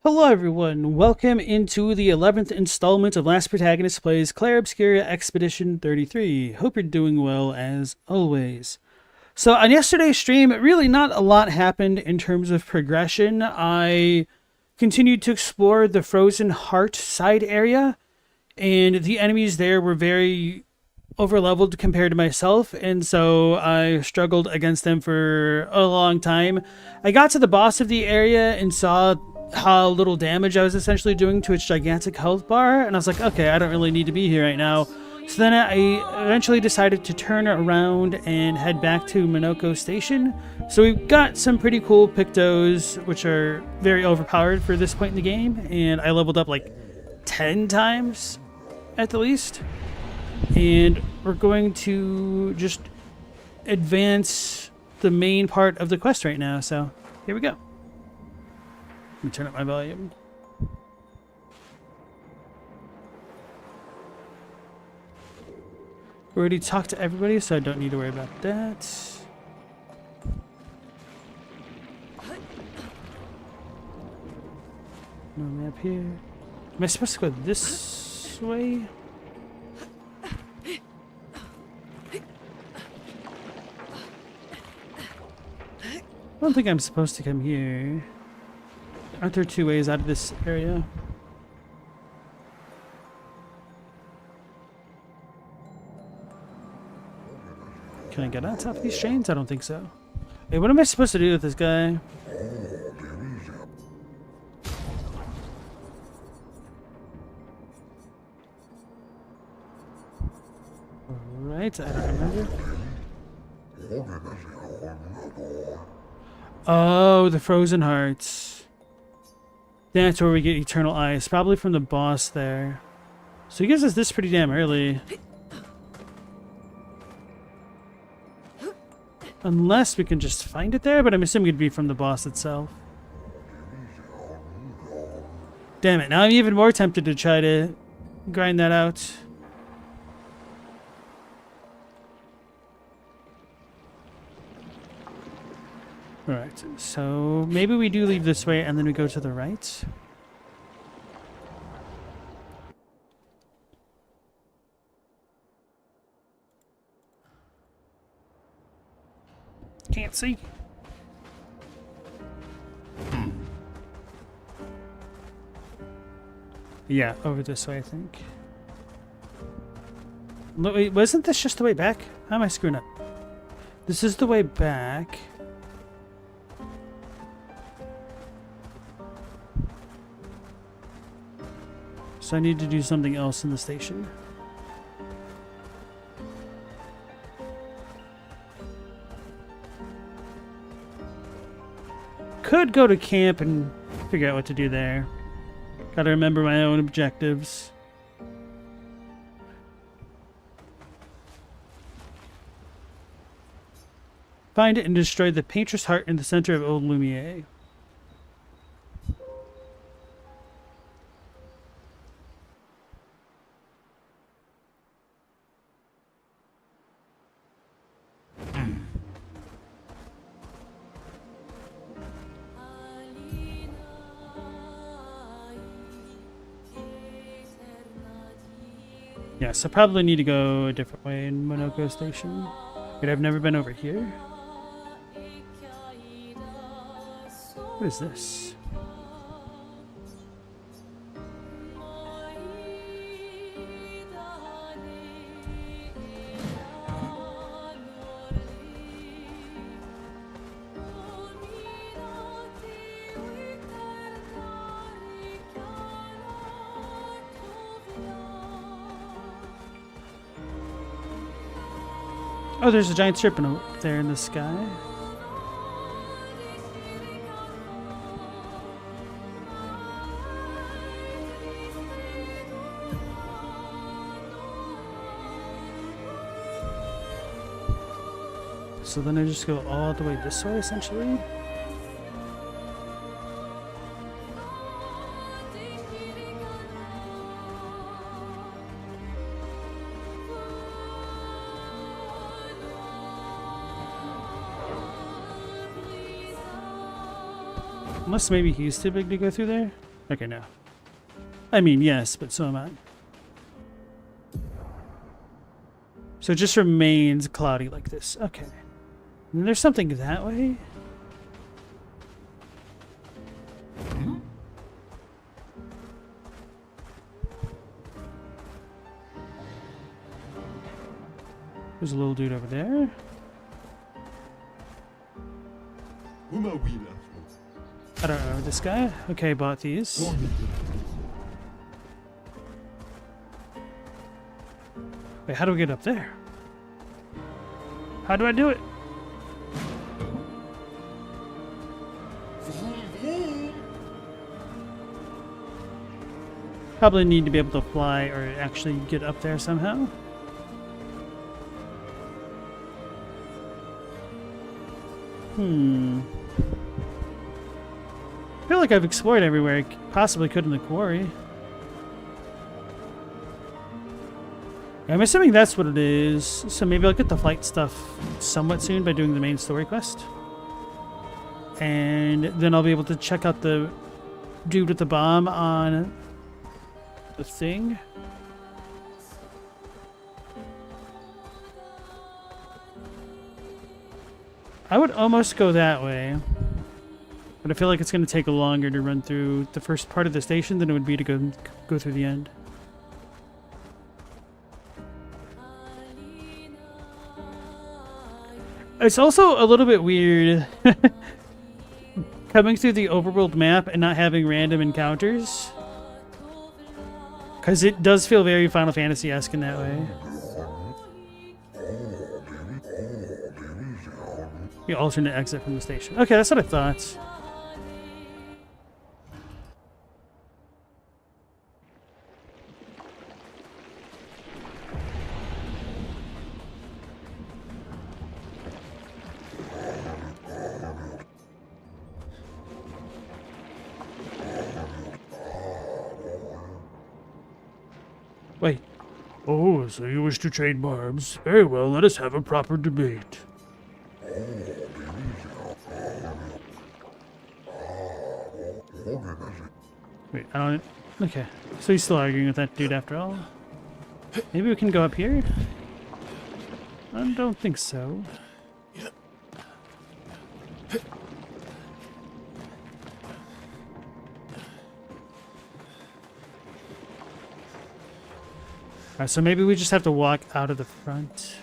Hello everyone, welcome into the 11th installment of Last Protagonist Plays Clair Obscur Expedition 33. Hope you're doing well as always. So on yesterday's stream, really not a lot happened in terms of progression. I continued to explore the Frozen Heart side area, and the enemies there were very overleveled compared to myself, and so I struggled against them for a long time. I got to the boss of the area and saw how little damage I was essentially doing to its gigantic health bar, and I was like, okay, I don't really need to be here right now. So then I eventually decided to turn around and head back to Minoko Station. So we've got some pretty cool Pictos, which are very overpowered for this point in the game, and I leveled up like 10 times at the least. And we're going to just advance the main part of the quest right now, so here we go. Let me turn up my volume. We already talked to everybody, so I don't need to worry about that. No map here. Am I supposed to go this way? I don't think I'm supposed to come here. Aren't there two ways out of this area? Can I get on top of these trains? I don't think so. Hey, what am I supposed to do with this guy? Alright, I don't remember. Oh, the Frozen Hearts. That's where we get Eternal Ice, probably from the boss there. So he gives us this pretty damn early. Unless we can just find it there, but I'm assuming it'd be from the boss itself. Damn it, now I'm even more tempted to try to grind that out. Alright, so maybe we do leave this way and then we go to the right. Can't see. Yeah, over this way, I think. Look, wait, wasn't this just the way back? How am I screwing up? This is the way back. So I need to do something else in the station. Could go to camp and figure out what to do there. Gotta remember my own objectives. Find it and destroy the Painter's Heart in the center of Old Lumiere. Yes, I probably need to go a different way in Minoko Station. But I've never been over here. What is this? Oh, there's a giant serpent up there in the sky. So then I just go all the way this way, essentially. Unless maybe he's too big to go through there. Okay, no. I mean, yes, but so am I. So it just remains cloudy like this. Okay. And there's something that way? There's a little dude over there. I don't know this guy. Okay, bought these. Wait, how do we get up there? How do I do it? Probably need to be able to fly or actually get up there somehow. I feel like I've explored everywhere I possibly could in the quarry. I'm assuming that's what it is, so maybe I'll get the flight stuff somewhat soon by doing the main story quest. And then I'll be able to check out the dude with the bomb on the thing. I would almost go that way, but I feel like it's going to take longer to run through the first part of the station than it would be to go through the end. It's also a little bit weird coming through the overworld map and not having random encounters, because it does feel very Final Fantasy-esque in that way. The alternate exit from the station. Okay, that's what I thought. Wait. Oh, so you wish to trade barbs? Very well, let us have a proper debate. Wait, I don't... Okay. So he's still arguing with that dude after all. Maybe we can go up here? I don't think so. Alright, so maybe we just have to walk out of the front.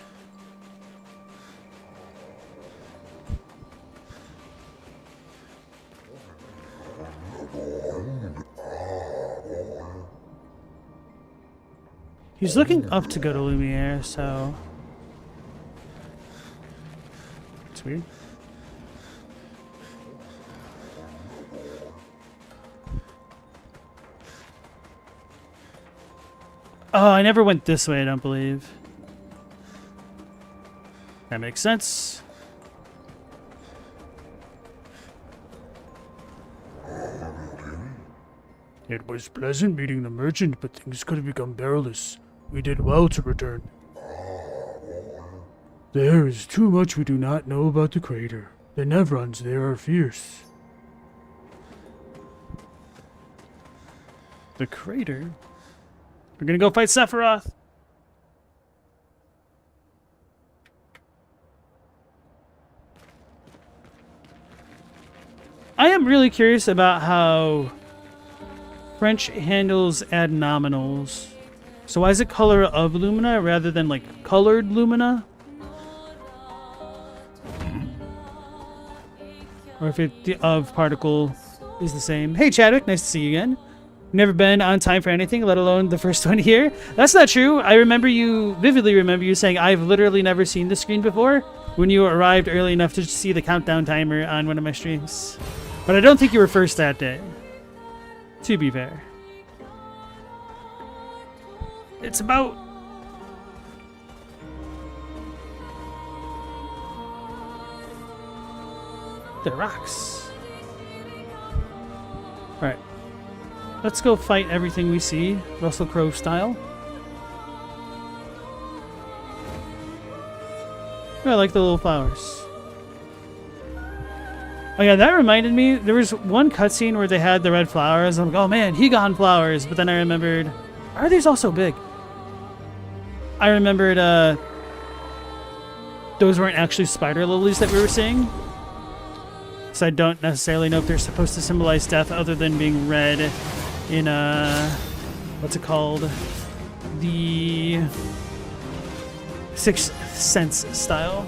He's looking up to go to Lumiere, so... It's weird. Oh, I never went this way, I don't believe. That makes sense. It was pleasant meeting the merchant, but things could have become perilous. We did well to return. There is too much we do not know about the crater. The Nevrons there are fierce. The crater? We're gonna go fight Sephiroth. I am really curious about how French handles ad nominals. So why is it color of Lumina rather than like colored Lumina? Or if it, the of particle is the same. Hey Chadwick, nice to see you again. Never been on time for anything, let alone the first one here. That's not true. I vividly remember you saying I've literally never seen the screen before when you arrived early enough to see the countdown timer on one of my streams. But I don't think you were first that day, to be fair. It's about... the rocks. Alright. Let's go fight everything we see, Russell Crowe style. I like the little flowers. Oh yeah, that reminded me. There was one cutscene where they had the red flowers. I'm like, oh man, Hegon flowers. But then I remembered, why are these all so big? I remembered those weren't actually spider lilies that we were seeing. So I don't necessarily know if they're supposed to symbolize death other than being red in what's it called? The Sixth Sense style.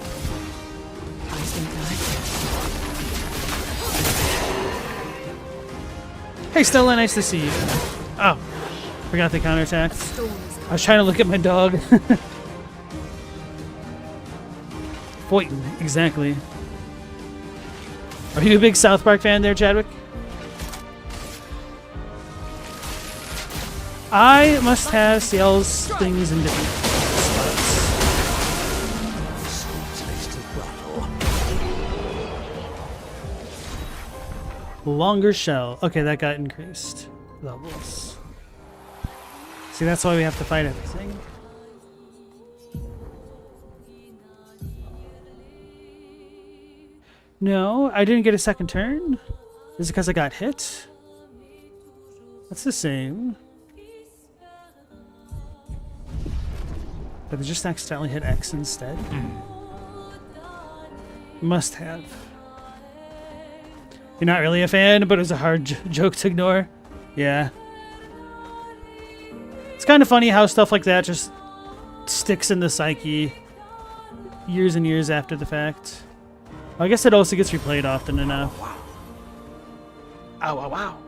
Hey Stella, nice to see you. Oh, forgot the counterattack. I was trying to look at my dog. Foyton, exactly. Are you a big South Park fan there, Chadwick? I must have Ciel's things in different spots. Longer shell. Okay, that got increased levels. See, that's why we have to fight everything. No, I didn't get a second turn. Is it because I got hit? That's the same. But I just accidentally hit X instead. Must have. You're not really a fan, but it was a hard joke to ignore. Yeah. It's kind of funny how stuff like that just sticks in the psyche years and years after the fact. I guess it also gets replayed often enough. Ow, ow, ow.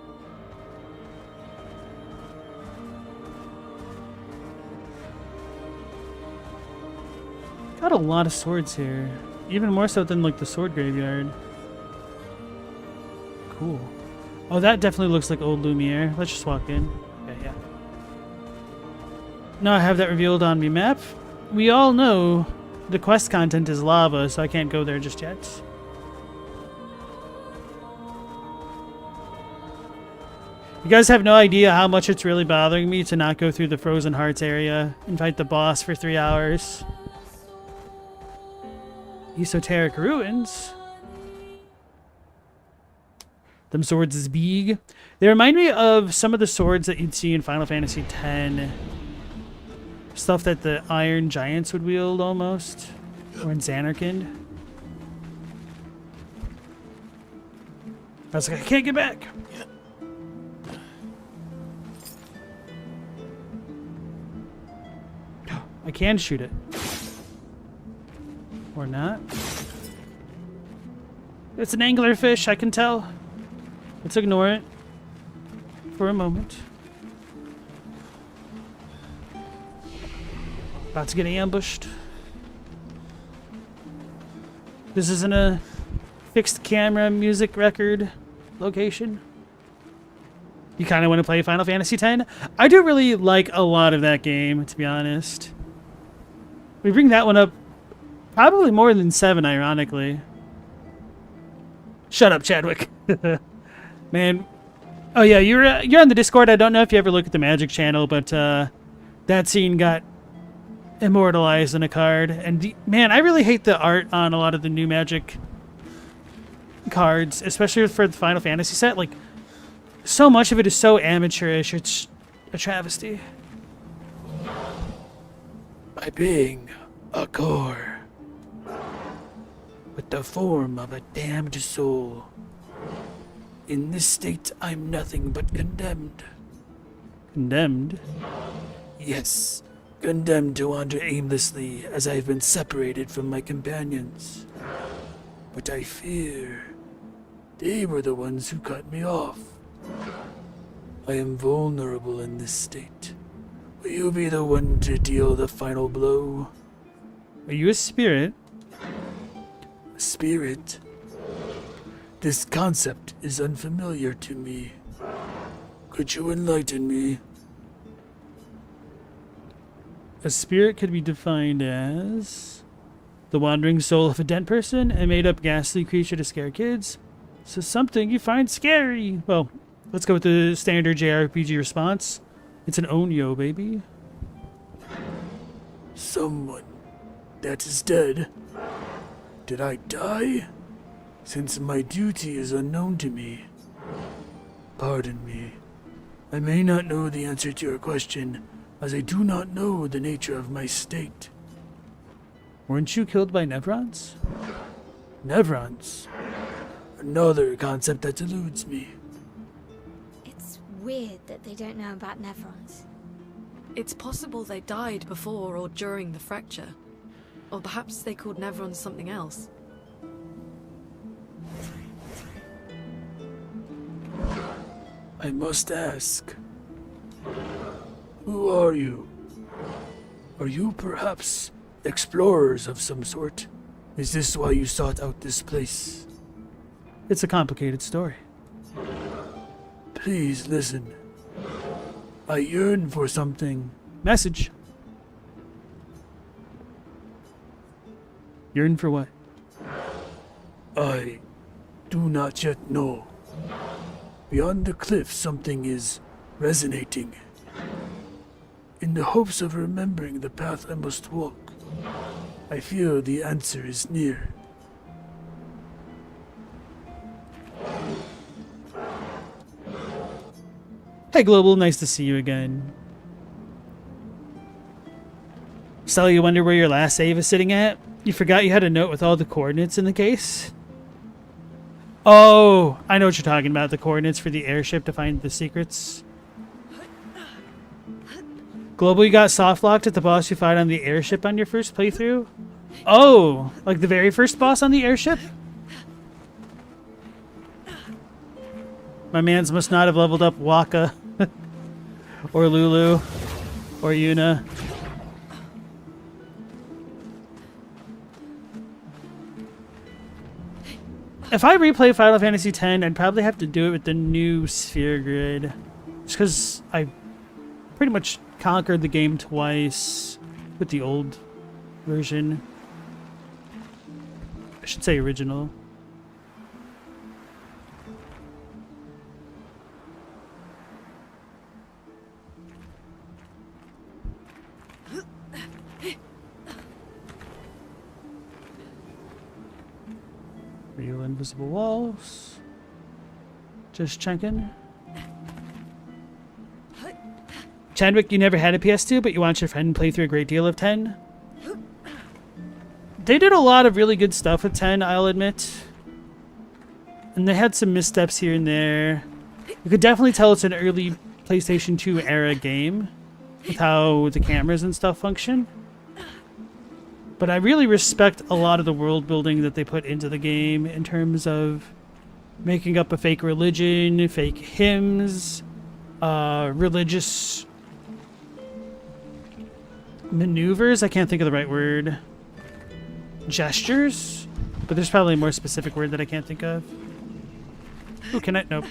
Got a lot of swords here. Even more so than like the sword graveyard. Cool. Oh, that definitely looks like old Lumiere. Let's just walk in. Okay, yeah. Now I have that revealed on my map. We all know the quest content is lava, so I can't go there just yet. You guys have no idea how much it's really bothering me to not go through the Frozen Hearts area and fight the boss for 3 hours. Esoteric Ruins. Them swords is big. They remind me of some of the swords that you'd see in Final Fantasy X. Stuff that the Iron Giants would wield almost. Or in Xanarkand. I was like, I can't get back. I can shoot it. Or not. It's an anglerfish, I can tell. Let's ignore it for a moment. About to get ambushed. This isn't a fixed camera music record location. You kind of want to play Final Fantasy X? I do really like a lot of that game, to be honest. We bring that one up probably more than 7, ironically. Shut up, Chadwick. Man. Oh yeah, you're on the Discord. I don't know if you ever look at the Magic channel, but that scene got immortalized in a card. And man, I really hate the art on a lot of the new Magic cards, especially for the Final Fantasy set. Like, so much of it is so amateurish. It's a travesty. By being a core with the form of a damned soul. In this state, I'm nothing but condemned. Condemned? Yes, condemned to wander aimlessly as I've been separated from my companions. But I fear they were the ones who cut me off. I am vulnerable in this state. Will you be the one to deal the final blow? Are you a spirit? A spirit? This concept is unfamiliar to me. Could you enlighten me? A spirit could be defined as the wandering soul of a dead person, a made-up ghastly creature to scare kids. So something you find scary. Well, let's go with the standard JRPG response. It's an Onyo, baby. Someone that is dead. Did I die? Since my duty is unknown to me, pardon me. I may not know the answer to your question, as I do not know the nature of my state. Weren't you killed by Nevrons? Nevrons? Another concept that eludes me. It's weird that they don't know about Nevrons. It's possible they died before or during the fracture. Or perhaps they called Nevrons something else. I must ask, who are you? Are you perhaps explorers of some sort? Is this why you sought out this place? It's a complicated story. Please listen. I yearn for something. Message. Yearn for what? I do not yet know. Beyond the cliff, something is resonating. In the hopes of remembering the path I must walk, I feel the answer is near. Hey, Global, nice to see you again. Stella, you wonder where your last save is sitting at? You forgot you had a note with all the coordinates in the case? Oh, I know what you're talking about. The coordinates for the airship to find the secrets. Global, you got soft locked at the boss you fought on the airship on your first playthrough? Oh, like the very first boss on the airship? My mans must not have leveled up Waka or Lulu or Yuna. If I replay Final Fantasy X, I'd probably have to do it with the new sphere grid. Just because I pretty much conquered the game twice with the old version. I should say original. Real invisible walls. Just checking. Chadwick, you never had a PS2, but you watched your friend play through a great deal of 10. They did a lot of really good stuff with 10, I'll admit. And they had some missteps here and there. You could definitely tell it's an early PlayStation 2 era game with how the cameras and stuff function. But I really respect a lot of the world building that they put into the game in terms of making up a fake religion, fake hymns, religious maneuvers. I can't think of the right word. Gestures? But there's probably a more specific word that I can't think of. Oh, can I? Nope.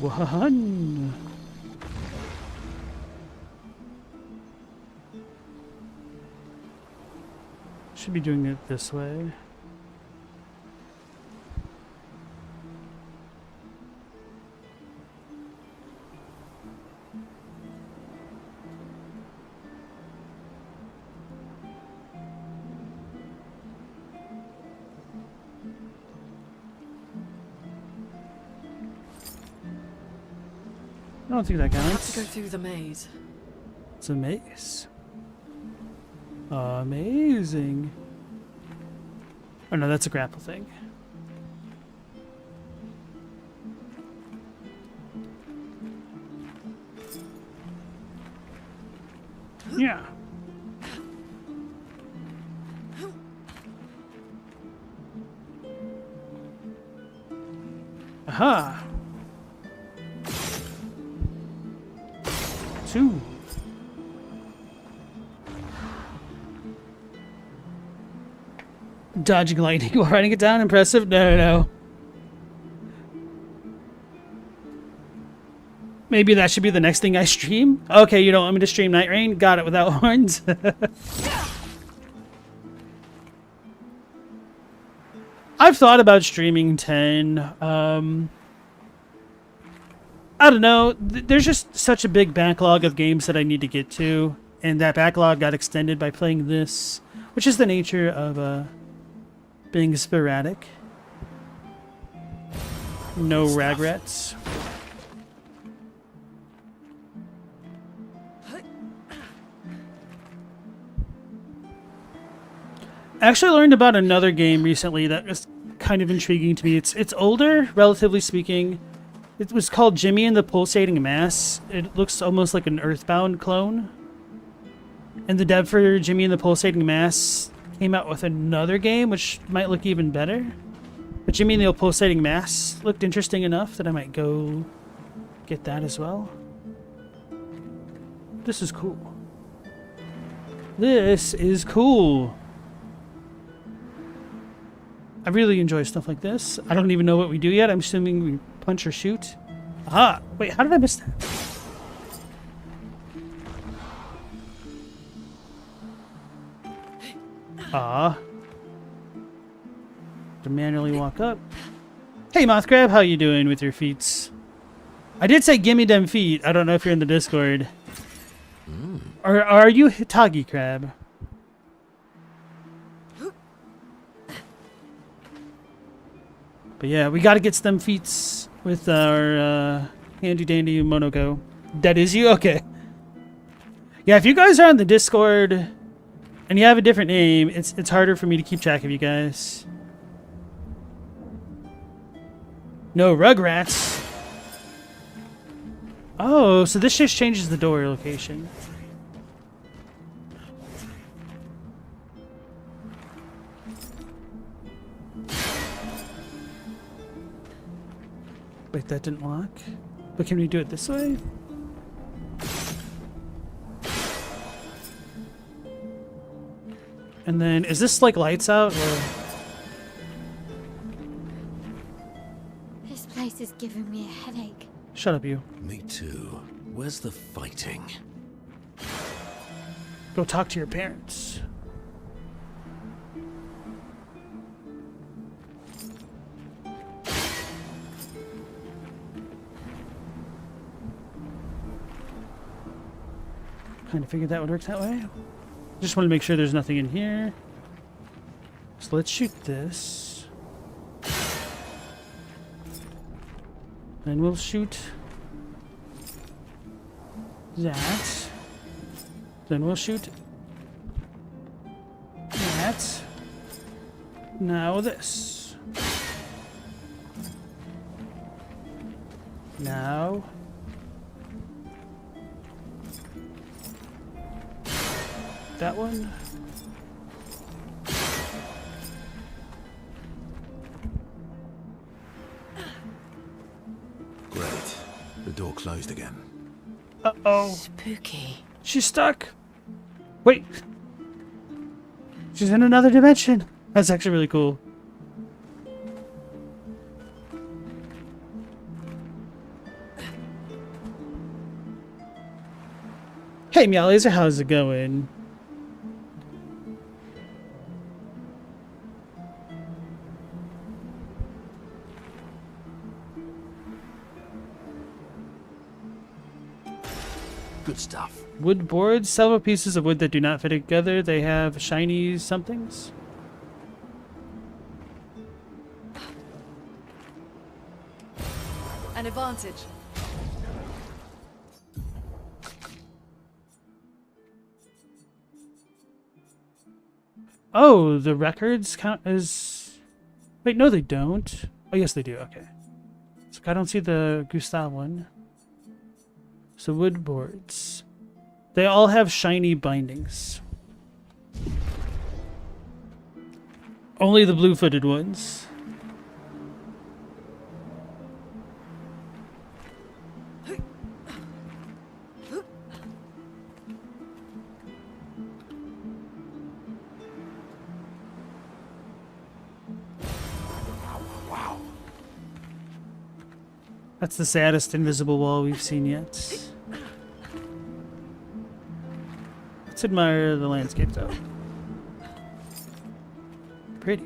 One. Should be doing it this way. I don't think that I have to counts. go through the maze. It's a maze. Amazing. Oh no, that's a grapple thing. Yeah. Aha. 2. Dodging lightning while writing it down. Impressive. No. Maybe that should be the next thing I stream. Okay, you don't want me to stream Night Rain? Got it without horns. I've thought about streaming 10. I don't know. There's just such a big backlog of games that I need to get to, and that backlog got extended by playing this, which is the nature of being sporadic. No regrets. I actually learned about another game recently that was kind of intriguing to me. It's older, relatively speaking. It was called Jimmy and the Pulsating Mass. It looks almost like an Earthbound clone. And the dev for Jimmy and the Pulsating Mass came out with another game, which might look even better. But Jimmy and the Pulsating Mass looked interesting enough that I might go get that as well. This is cool. This is cool. I really enjoy stuff like this. I don't even know what we do yet. I'm assuming we punch or shoot. Ah, wait, how did I miss that? Ah. To manually walk up. Hey, Moth Crab, how you doing with your feets? I did say gimme them feet. I don't know if you're in the Discord. Or are you Hitagi Crab? But yeah, we gotta get them feats with our handy dandy Monoko. That is you? Okay. Yeah, if you guys are on the Discord and you have a different name, it's harder for me to keep track of you guys. No Rugrats. Oh, so this just changes the door location. Wait, that didn't lock? But can we do it this way? And then, is this like lights out or? This place is giving me a headache. Shut up, you. Me too. Where's the fighting? Go talk to your parents. Kind of figured that would work that way. Just want to make sure there's nothing in here. So let's shoot this. Then we'll shoot that. Then we'll shoot that. Now this. Now that one. Great. The door closed again. Uh-oh. Spooky. She's stuck. Wait. She's in another dimension. That's actually really cool. Hey, Meow Laser, how's it going? Good stuff. Wood boards, several pieces of wood that do not fit together. They have shiny somethings. An advantage. Oh, the records count as... Wait, no they don't. Oh, yes they do, okay. So I don't see the Gustav one. So wood boards. They all have shiny bindings. Only the blue-footed ones. Wow. That's the saddest invisible wall we've seen yet. Let's admire the landscape though. Pretty.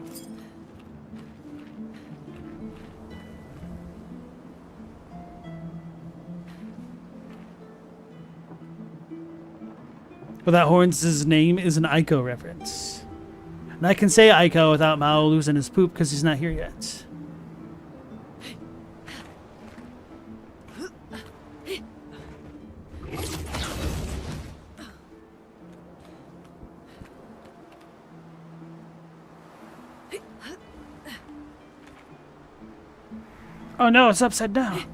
Without Horns' name is an Ico reference. And I can say Ico without Mao losing his poop because he's not here yet. Oh no, it's upside down.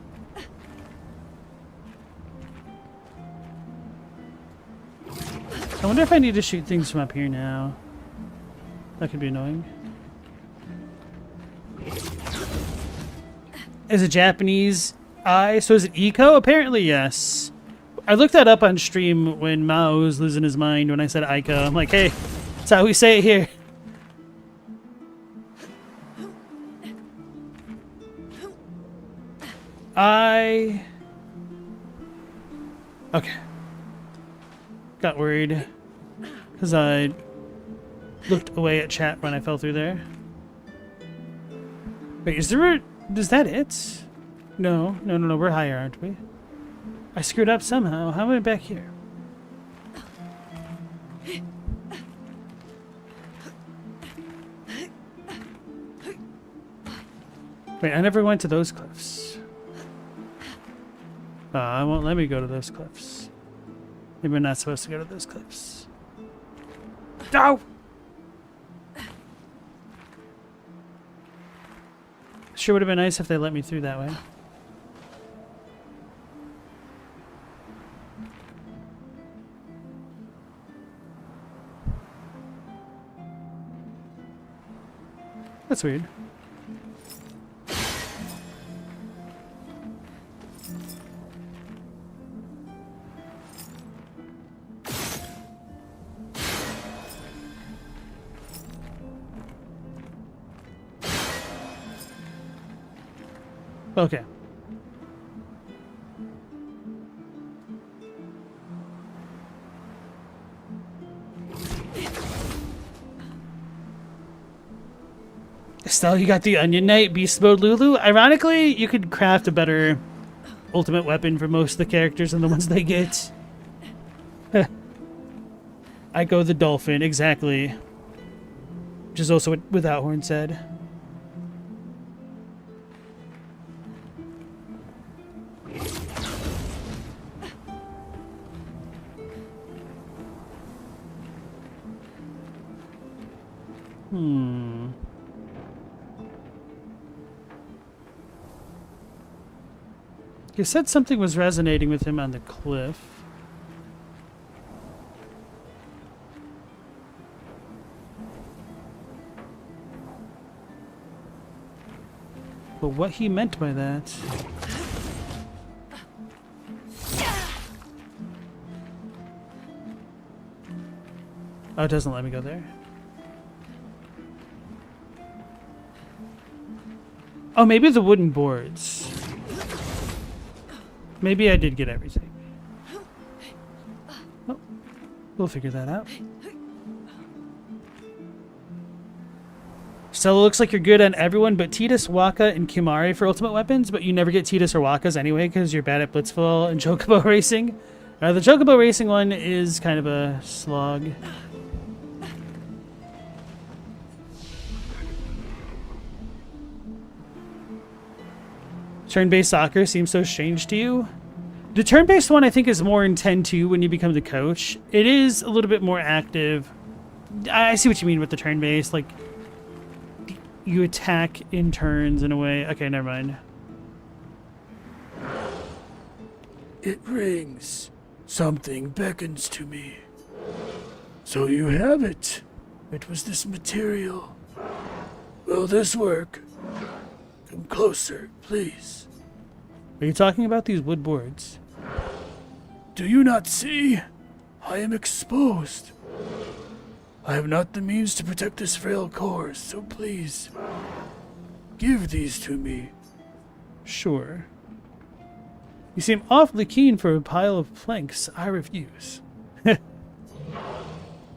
I wonder if I need to shoot things from up here now. That could be annoying. Is it Japanese I? So is it Eco? Apparently, yes. I looked that up on stream when Mao was losing his mind when I said Ico. I'm like, hey, that's how we say it here. Okay. Got worried because I looked away at chat when I fell through there. Wait, is that it? No, we're higher, aren't we? I screwed up somehow. How am I back here? Wait, I never went to those cliffs. I won't let me go to those cliffs. Maybe I'm not supposed to go to those cliffs. No! Sure would have been nice if they let me through that way. That's weird. Okay. Estelle, you got the Onion Knight Beast Mode Lulu. Ironically, you could craft a better ultimate weapon for most of the characters than the ones they get. I go the Dolphin, exactly. Which is also what Without Horn said. You said something was resonating with him on the cliff. But what he meant by that... Oh, it doesn't let me go there. Oh, maybe the wooden boards. Maybe I did get everything. Oh, we'll figure that out. Stella, looks like you're good on everyone but Tidus, Waka, and Kimari for ultimate weapons, but you never get Tidus or Wakas anyway because you're bad at Blitzfall and Chocobo racing. The Chocobo racing one is kind of a slog. Turn-based soccer seems so strange to you. The turn-based one I think is more in 10-2 when you become the coach. It is a little bit more active. I see what you mean with the turn-based. Like, you attack in turns in a way. Okay, never mind. It rings. Something beckons to me. So you have it. It was this material. Will this work? Come closer, please. Are you talking about these wood boards? Do you not see? I am exposed. I have not the means to protect this frail core, so please, give these to me. Sure. You seem awfully keen for a pile of planks. I refuse.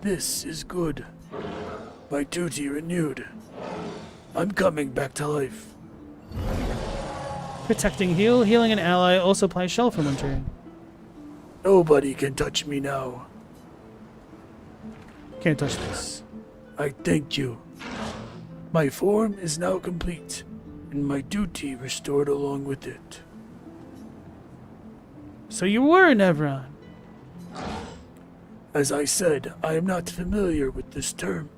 This is good. My duty renewed. I'm coming back to life. Protecting heal. Healing an ally also applies shell for one turn. Nobody can touch me now. Can't touch this. I thank you. My form is now complete, and my duty restored along with it. So you were an Evron. As I said, I am not familiar with this term.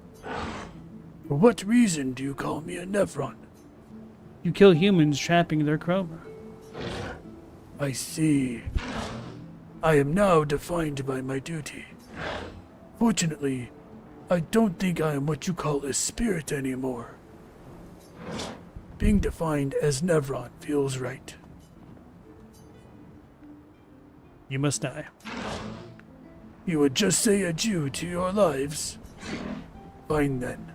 For what reason do you call me a Nevron? You kill humans trapping their chroma. I see. I am now defined by my duty. Fortunately, I don't think I am what you call a spirit anymore. Being defined as Nevron feels right. You must die. You would just say adieu to your lives? Fine then.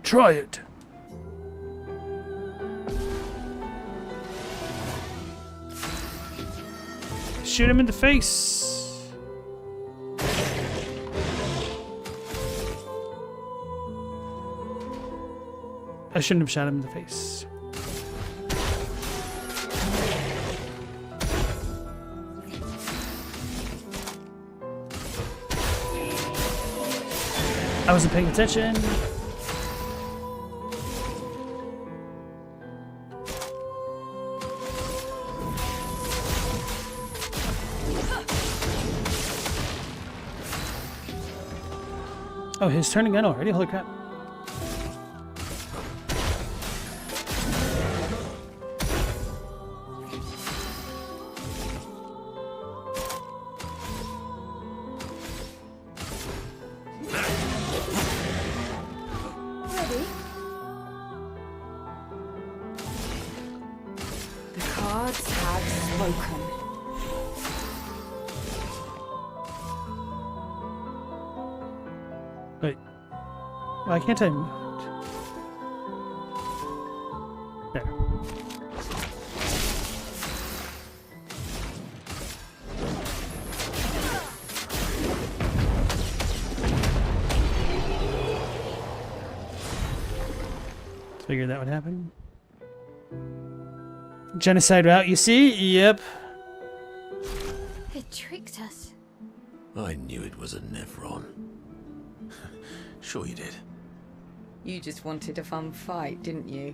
Try it. Shoot him in the face. I shouldn't have shot him in the face. I wasn't paying attention. Oh, he's turning in already? Holy crap. Ready? The cards have spoken. Wait. Why can't I move? There. Figured that would happen. Genocide route, you see? Yep. It tricked us. I knew it was a Nevron. Sure you did. You just wanted a fun fight, didn't you?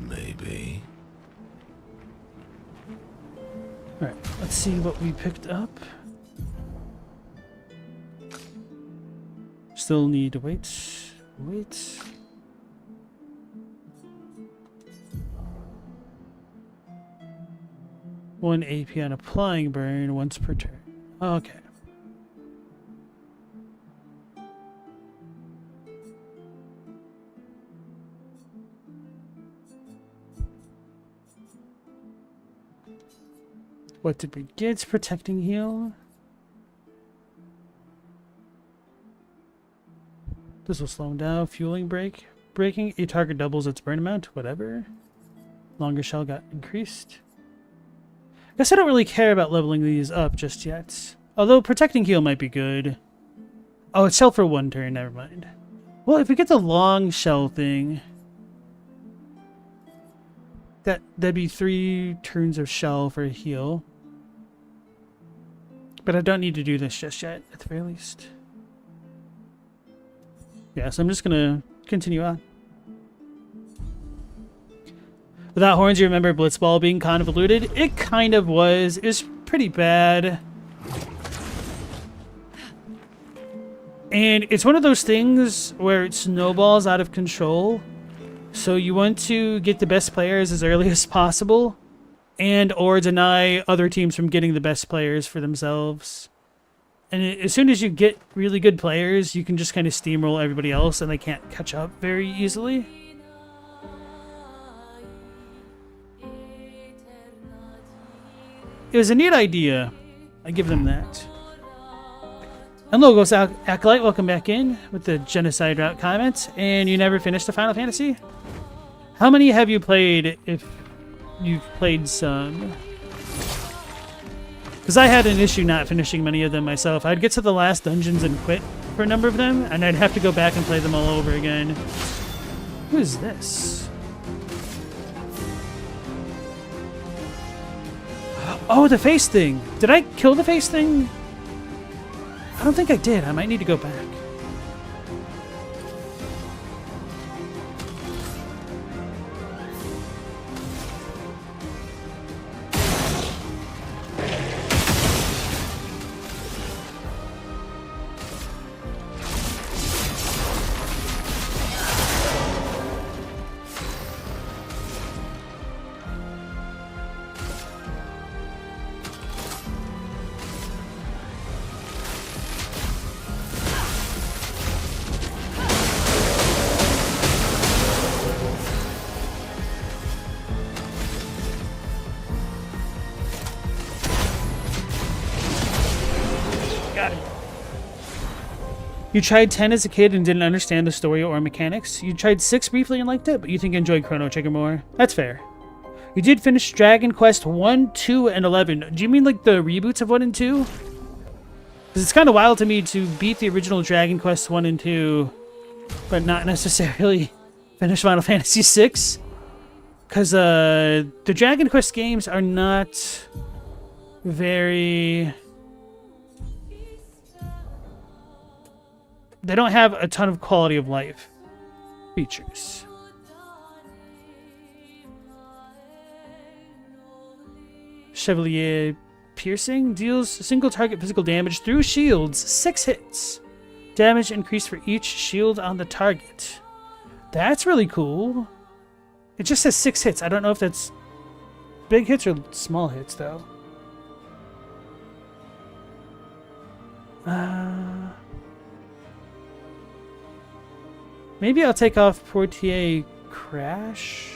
Maybe. Alright, let's see what we picked up. Still need to wait. Wait. One AP on applying burn once per turn. Okay. What did we get? Protecting heal. This will slow him down. Fueling break. Breaking. A target doubles its burn amount. Whatever. Longer shell got increased. Guess I don't really care about leveling these up just yet. Although protecting heal might be good. Oh, it's shell for one turn. Never mind. Well, if we get the long shell thing, that'd be 3 turns of shell for a heal. But I don't need to do this just yet, at the very least. Yeah, so I'm just gonna continue on. Without horns, you remember Blitzball being convoluted? It kind of was. It was pretty bad. And it's one of those things where it snowballs out of control. So you want to get the best players as early as possible, and or deny other teams from getting the best players for themselves. And as soon as you get really good players, you can just kind of steamroll everybody else and they can't catch up very easily. It was a neat idea. I give them that. And Logos Acolyte, welcome back in with the Genocide Route comments. And you never finished the Final Fantasy? How many have you played, if you've played some? Because I had an issue not finishing many of them myself. I'd get to the last dungeons and quit for a number of them, and I'd have to go back and play them all over again. Who is this? Oh, the face thing. Did I kill the face thing? I don't think I did. I might need to go back. God. You tried 10 as a kid and didn't understand the story or mechanics. You tried 6 briefly and liked it, but you think you enjoyed Chrono Trigger more. That's fair. You did finish Dragon Quest 1, 2, and 11. Do you mean like the reboots of 1 and 2? Because it's kind of wild to me to beat the original Dragon Quest 1 and 2, but not necessarily finish Final Fantasy 6. Because the Dragon Quest games are not very... They don't have a ton of quality of life features. Chevalier Piercing deals single target physical damage through shields, 6 hits. Damage increased for each shield on the target. That's really cool. It just says 6 hits. I don't know if that's big hits or small hits, though. Maybe I'll take off Portier Crash.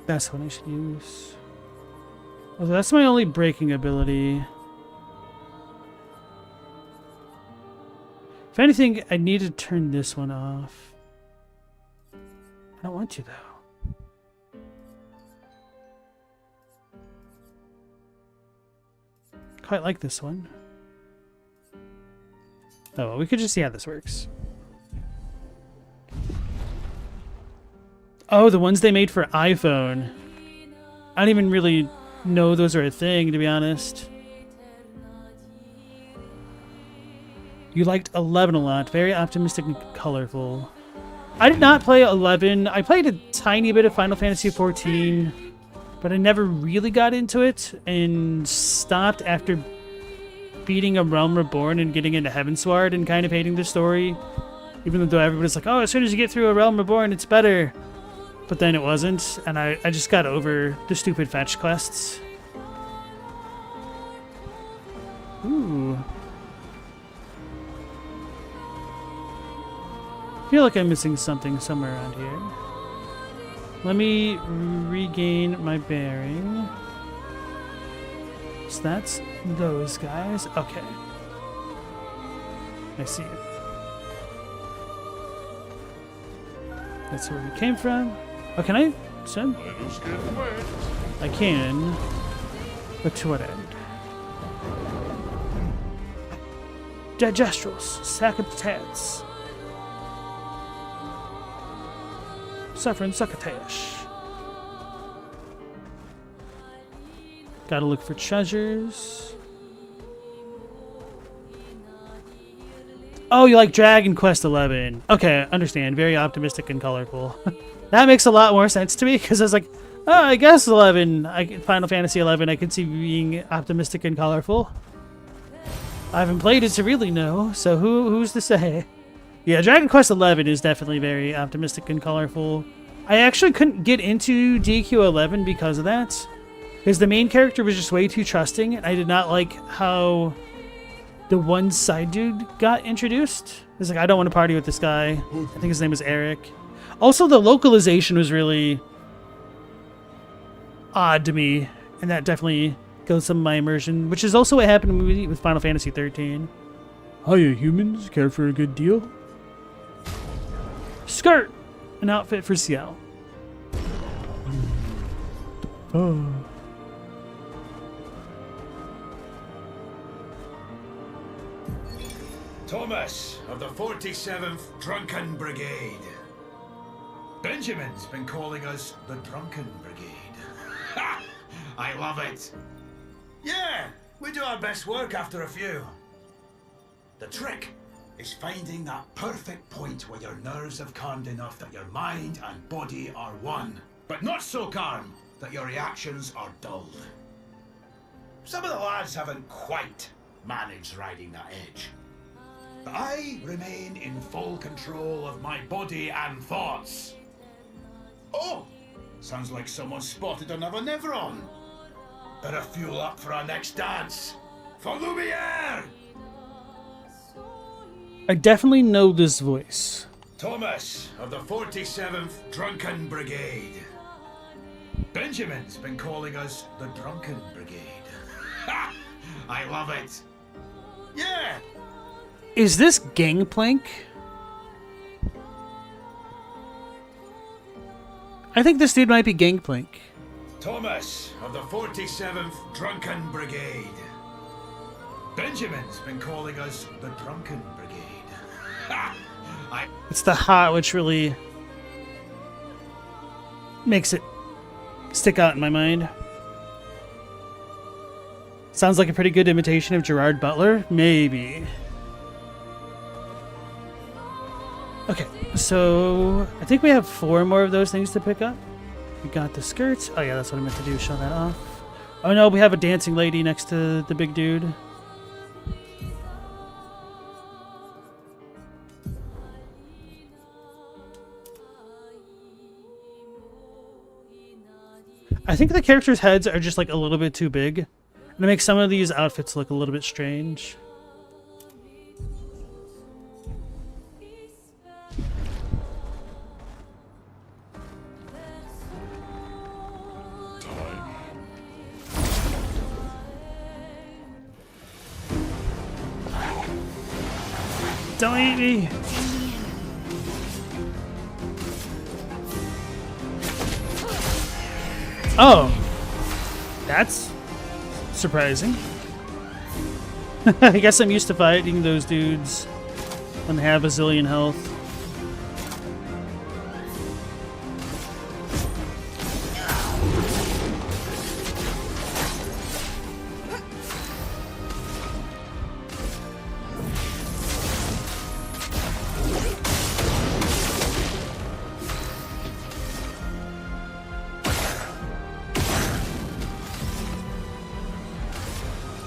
That's what I should use. Oh, that's my only breaking ability. If anything, I need to turn this one off. I don't want to, though. Quite like this one. Oh, well, we could just see how this works. Oh, the ones they made for iPhone. I don't even really know those are a thing, to be honest. You liked 11 a lot. Very optimistic and colorful. I did not play 11. I played a tiny bit of Final Fantasy XIV, but I never really got into it and stopped after beating A Realm Reborn and getting into Heavensward and kind of hating the story. Even though everybody's like, oh, as soon as you get through A Realm Reborn, it's better. But then it wasn't, and I just got over the stupid fetch quests. Ooh. I feel like I'm missing something somewhere around here. Let me regain my bearing. So that's those guys. Okay. I see it. That's where we came from. Oh, can I send? I can. But to what end? Digestrals, Sacatats. Suffering Succotash. Gotta look for treasures. Oh, you like Dragon Quest 11. Okay, understand. Very optimistic and colorful. That makes a lot more sense to me, because I was like, oh, I guess 11. Final Fantasy 11, I could see being optimistic and colorful. I haven't played it to really know, so who's to say? Yeah, Dragon Quest 11 is definitely very optimistic and colorful. I actually couldn't get into DQ 11 because of that. Because the main character was just way too trusting, and I did not like how the one side dude got introduced. It's like, I don't want to party with this guy. I think his name was Eric. Also, the localization was really odd to me, and that definitely killed some of my immersion, which is also what happened with Final Fantasy 13. Hiya, humans. Care for a good deal? Skirt! An outfit for Ciel. Oh. Thomas of the 47th Drunken Brigade. Benjamin's been calling us the Drunken Brigade. Ha! I love it. Yeah, we do our best work after a few. The trick is finding that perfect point where your nerves have calmed enough that your mind and body are one, but not so calm that your reactions are dulled. Some of the lads haven't quite managed riding that edge. But I remain in full control of my body and thoughts. Oh, sounds like someone spotted another Nevron. Better fuel up for our next dance. For Lumiere! I definitely know this voice. Thomas of the 47th Drunken Brigade. Benjamin's been calling us the Drunken Brigade. Ha! I love it. Yeah, Is this Gangplank? I think this dude might be Gangplank. Thomas of the 47th Drunken Brigade. Benjamin's been calling us the Drunken Brigade. Ha! It's the ha which really makes it stick out in my mind. Sounds like a pretty good imitation of Gerard Butler? Maybe. Okay, so I think we have 4 more of those things to pick up. We got the skirts. Oh yeah, that's what I meant to do, show that off. Oh no, we have a dancing lady next to the big dude. I think the characters' heads are just like a little bit too big. And it makes some of these outfits look a little bit strange. Don't eat me! Oh! That's surprising. I guess I'm used to fighting those dudes when they have a zillion health.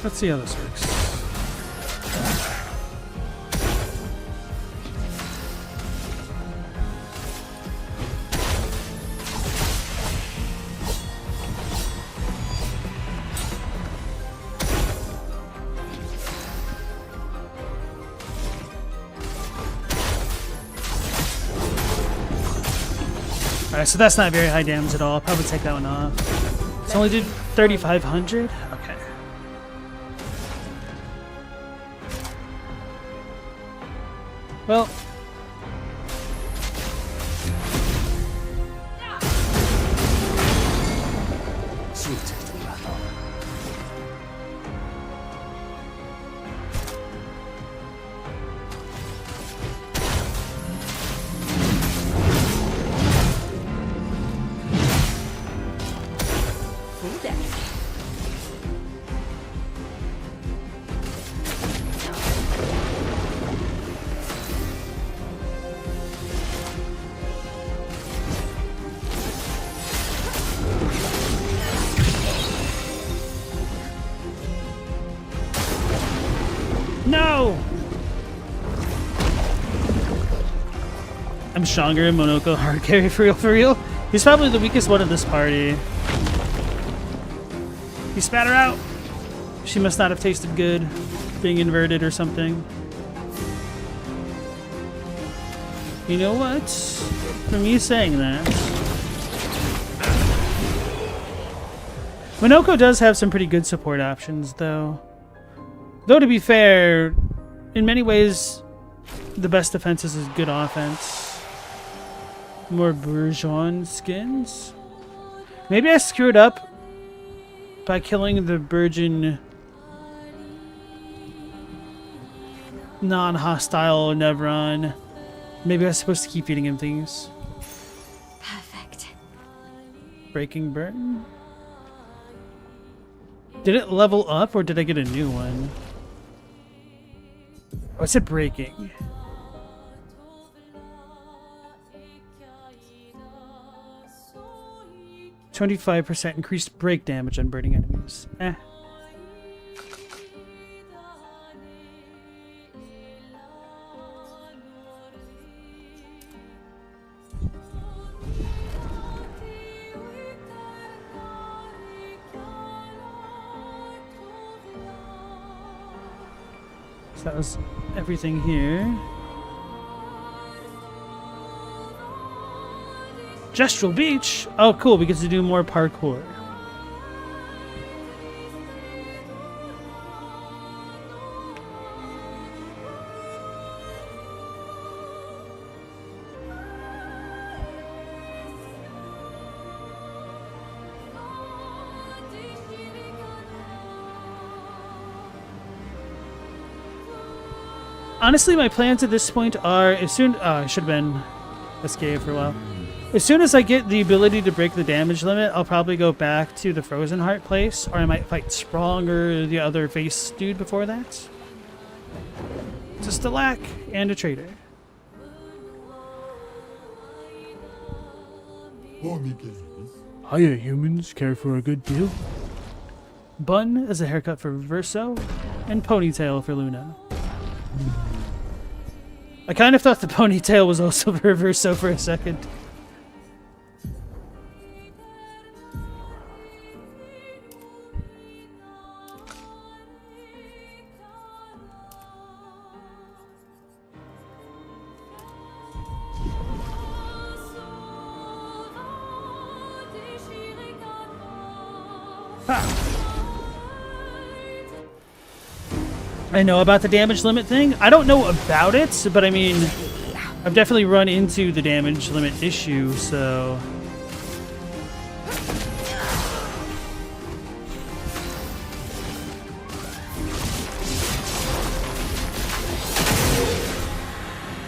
Let's see how this works. Alright, so that's not very high damage at all. I'll probably take that one off. It's only did 3,500? Okay. Well, no! I'm stronger in Monoko hard carry for real, for real. He's probably the weakest one in this party. He spat her out. She must not have tasted good, being inverted or something. You know what? From you saying that, Monoko does have some pretty good support options, though. Though, to be fair, in many ways, the best defense is good offense. More bourgeois skins? Maybe I screwed up by killing the virgin non-hostile Nevron. Maybe I was supposed to keep feeding him things. Perfect. Breaking burn? Did it level up or did I get a new one? Oh, it said breaking. %25% increased break damage on burning enemies. Eh. So that was everything here. Gestural Beach. Oh, cool. We get to do more parkour. Honestly, my plans at this point are as soon. I should have been escaped for a while. As soon as I get the ability to break the damage limit, I'll probably go back to the Frozen Heart place, or I might fight Sprong or the other face dude before that. Just a lack and a traitor. Hiya, humans. Care for a good deal? Bun as a haircut for Verso, and ponytail for Luna. I kind of thought the ponytail was also for Verso for a second. I know about the damage limit thing. I don't know about it, but I mean, I've definitely run into the damage limit issue, so...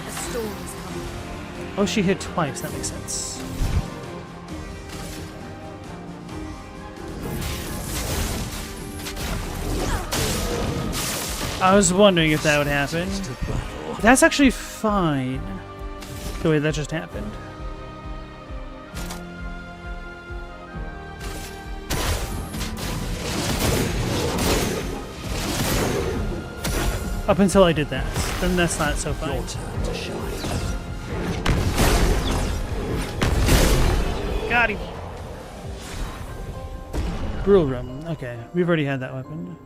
A storm is coming. Oh, she hit twice. That makes sense. I was wondering if that would happen. That's actually fine. The way that just happened. Up until I did that. Then that's not so fine. Got him. Brule Room. Okay, we've already had that weapon.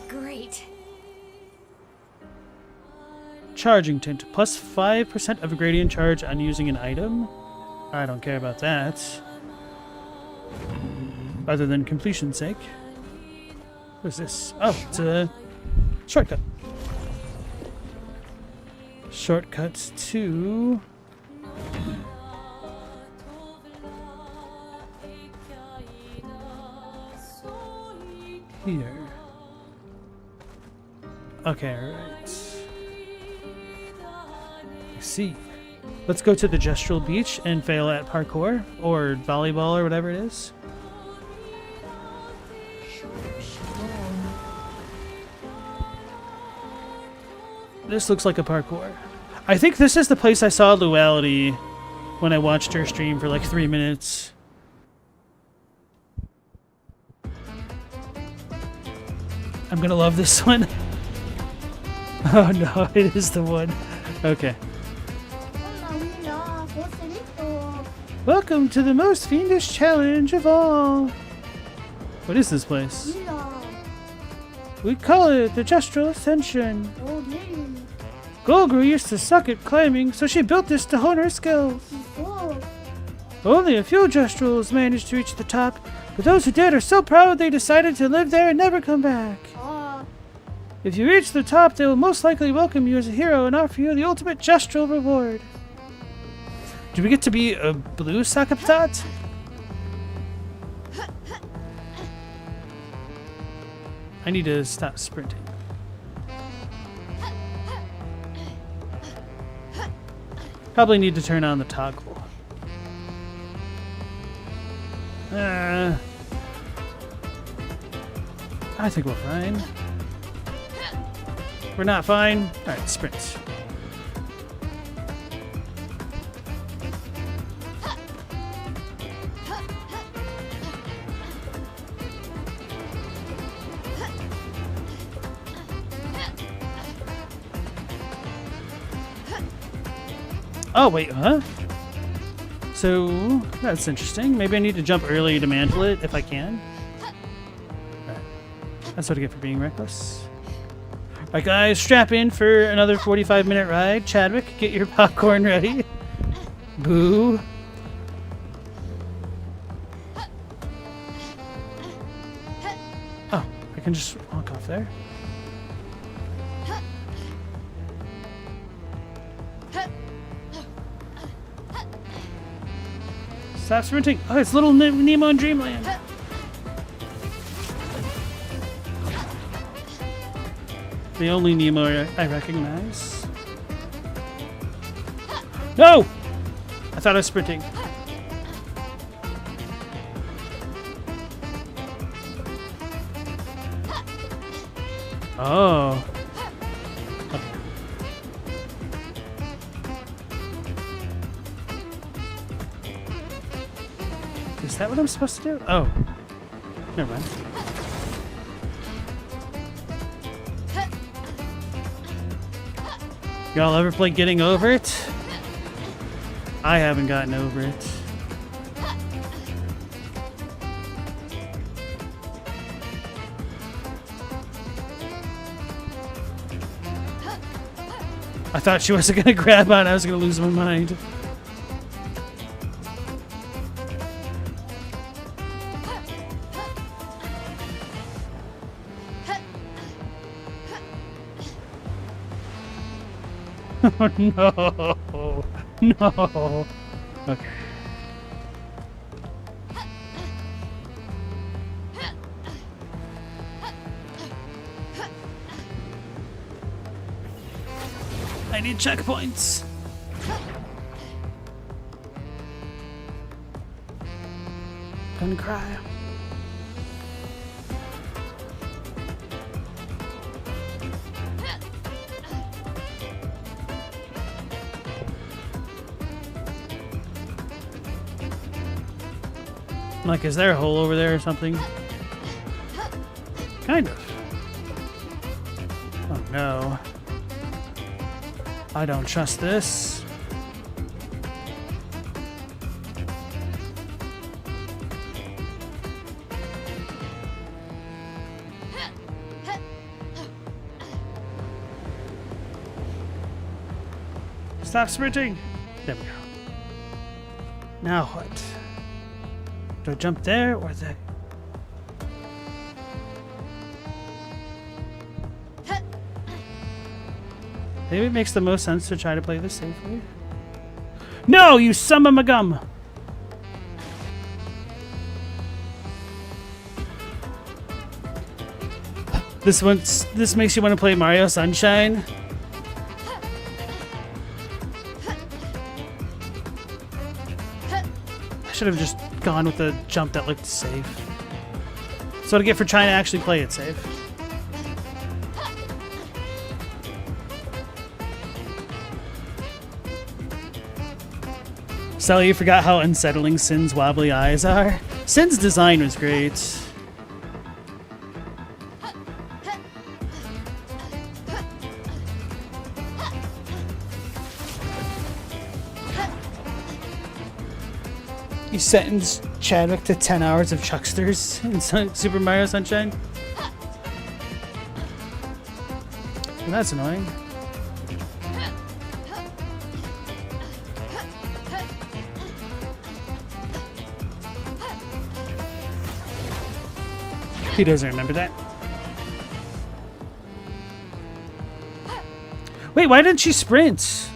Great. Charging Tint. Plus 5% of a gradient charge on using an item. I don't care about that. Other than completion's sake. What is this? Oh, it's a shortcut. Shortcuts to... here. Okay, alright. I see. Let's go to the Gestural Beach and fail at parkour, or volleyball, or whatever it is. This looks like a parkour. I think this is the place I saw Luality when I watched her stream for like 3 minutes. I'm gonna love this one. Oh no, it is the one. Okay. Welcome to the most fiendish challenge of all. What is this place? We call it the Gestural Ascension. Golgru used to suck at climbing, so she built this to hone her skills. Only a few Gestrals managed to reach the top, but those who did are so proud they decided to live there and never come back. If you reach the top, they will most likely welcome you as a hero and offer you the ultimate Gestral reward. Do we get to be a blue Sakaptat? I need to stop sprinting. Probably need to turn on the toggle. I think we're fine. We're not fine. Alright, sprint. Oh, wait, huh? So, that's interesting. Maybe I need to jump early to mantle it if I can. Alright. That's what I get for being reckless. Alright guys, strap in for another 45-minute ride. Chadwick, get your popcorn ready. Boo. Oh, I can just walk off there. Stop sprinting. Oh, it's little Nemo in Dreamland. The only Nemo I recognize. No! I thought I was sprinting. Oh. Is that what I'm supposed to do? Oh. Never mind. Y'all ever play Getting Over It? I haven't gotten over it. I thought she wasn't gonna grab on, I was gonna lose my mind. Oh no! No! Okay. I need checkpoints! Gonna cry. Like, is there a hole over there or something? Kind of. Oh no. I don't trust this. Stop sprinting! There we go. Now what? Do I jump there or there? Maybe it makes the most sense to try to play this safely. No, you son of a gum! This makes you want to play Mario Sunshine. I should have just gone with the jump that looked safe. So to get for trying to actually play it safe. Sally, you forgot how unsettling Sin's wobbly eyes are? Sin's design was great. You sentenced Chadwick to 10 hours of Chucksters in Super Mario Sunshine? Well, that's annoying. He doesn't remember that. Wait, why didn't she sprint?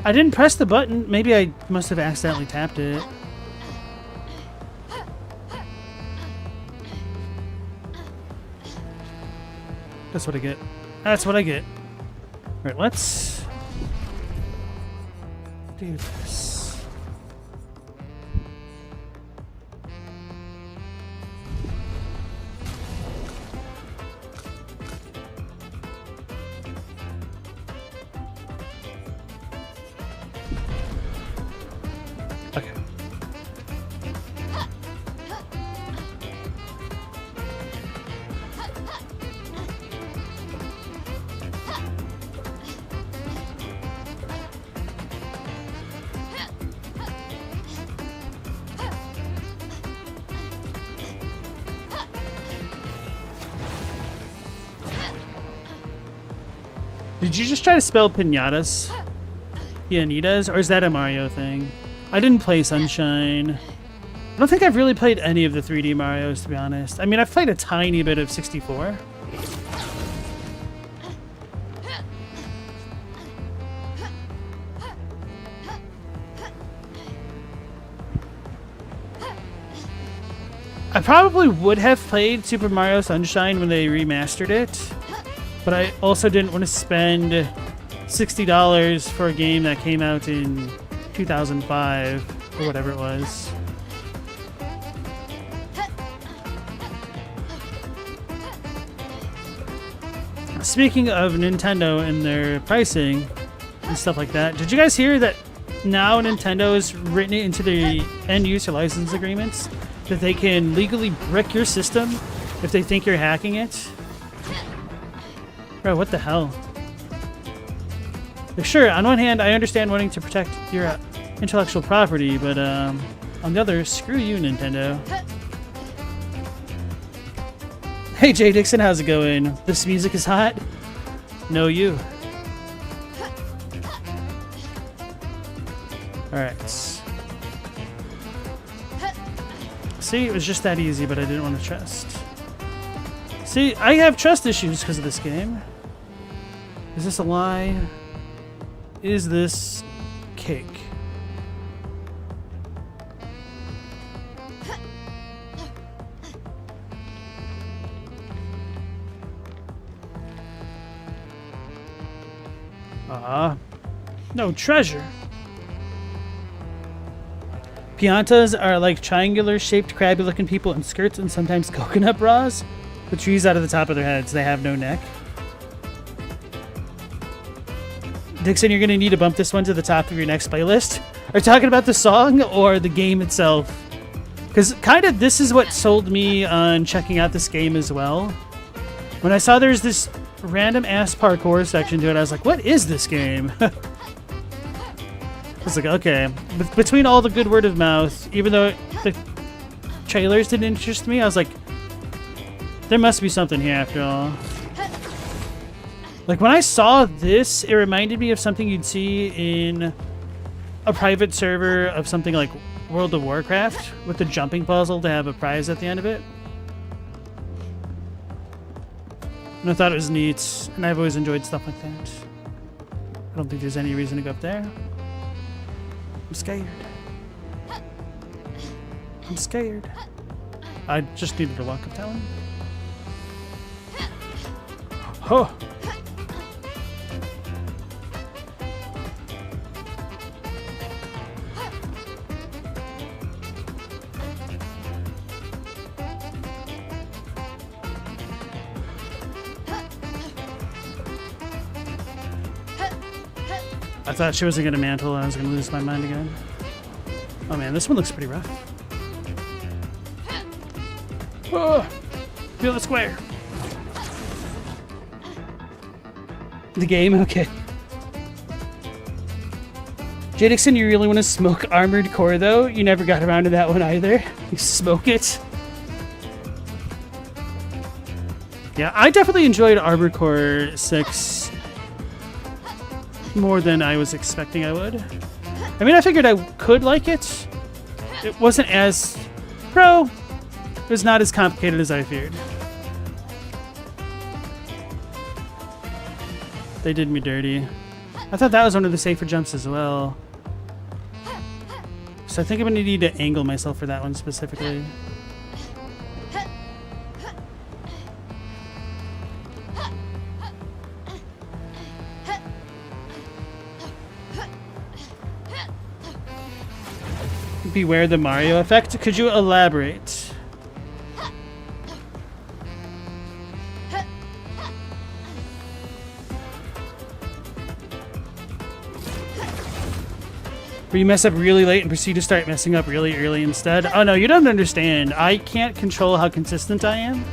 I didn't press the button. Maybe I must have accidentally tapped it. That's what I get. That's what I get. Alright, let's do this. Okay. Did you just try to spell pinatas? Pianitas? Or is that a Mario thing? I didn't play Sunshine. I don't think I've really played any of the 3D Marios, to be honest. I mean, I've played a tiny bit of 64. I probably would have played Super Mario Sunshine when they remastered it, but I also didn't want to spend $60 for a game that came out in 2005 or whatever it was. Speaking of Nintendo and their pricing and stuff like that, did you guys hear that now Nintendo has written it into the end user license agreements that they can legally brick your system if they think you're hacking it? Bro, what the hell? Like, sure, on one hand, I understand wanting to protect your intellectual property, but on the other, screw you, Nintendo. Hey, Jay Dixon, how's it going? This music is hot? No, you. Alright. See, it was just that easy, but I didn't want to trust. See, I have trust issues because of this game. Is this a lie? Is this cake? No treasure. Piantas are like triangular-shaped, crabby-looking people in skirts and sometimes coconut bras. The trees out of the top of their heads. They have no neck. Dixon, you're going to need to bump this one to the top of your next playlist. Are you talking about the song or the game itself? Because kind of this is what sold me on checking out this game as well. When I saw there's this random-ass parkour section to it, I was like, what is this game? I was like, okay. Between all the good word of mouth, even though the trailers didn't interest me, I was like, there must be something here after all. Like, when I saw this, it reminded me of something you'd see in a private server of something like World of Warcraft, with the jumping puzzle to have a prize at the end of it. And I thought it was neat, and I've always enjoyed stuff like that. I don't think there's any reason to go up there. I'm scared. I'm scared. I just needed to walk up that one. Oh! I thought she wasn't going to mantle and I was going to lose my mind again. Oh man, this one looks pretty rough. Oh, feel the square. The game? Okay. J. Dixon, you really want to smoke Armored Core though? You never got around to that one either. You smoke it. Yeah, I definitely enjoyed Armored Core 6 more than I was expecting I would. I mean, I figured I could like it. It wasn't as... Bro, it was not as complicated as I feared. They did me dirty. I thought that was one of the safer jumps as well. So I think I'm going to need to angle myself for that one specifically. Beware the Mario effect. Could you elaborate? Where you mess up really late and proceed to start messing up really early instead. Oh no, you don't understand. I can't control how consistent I am.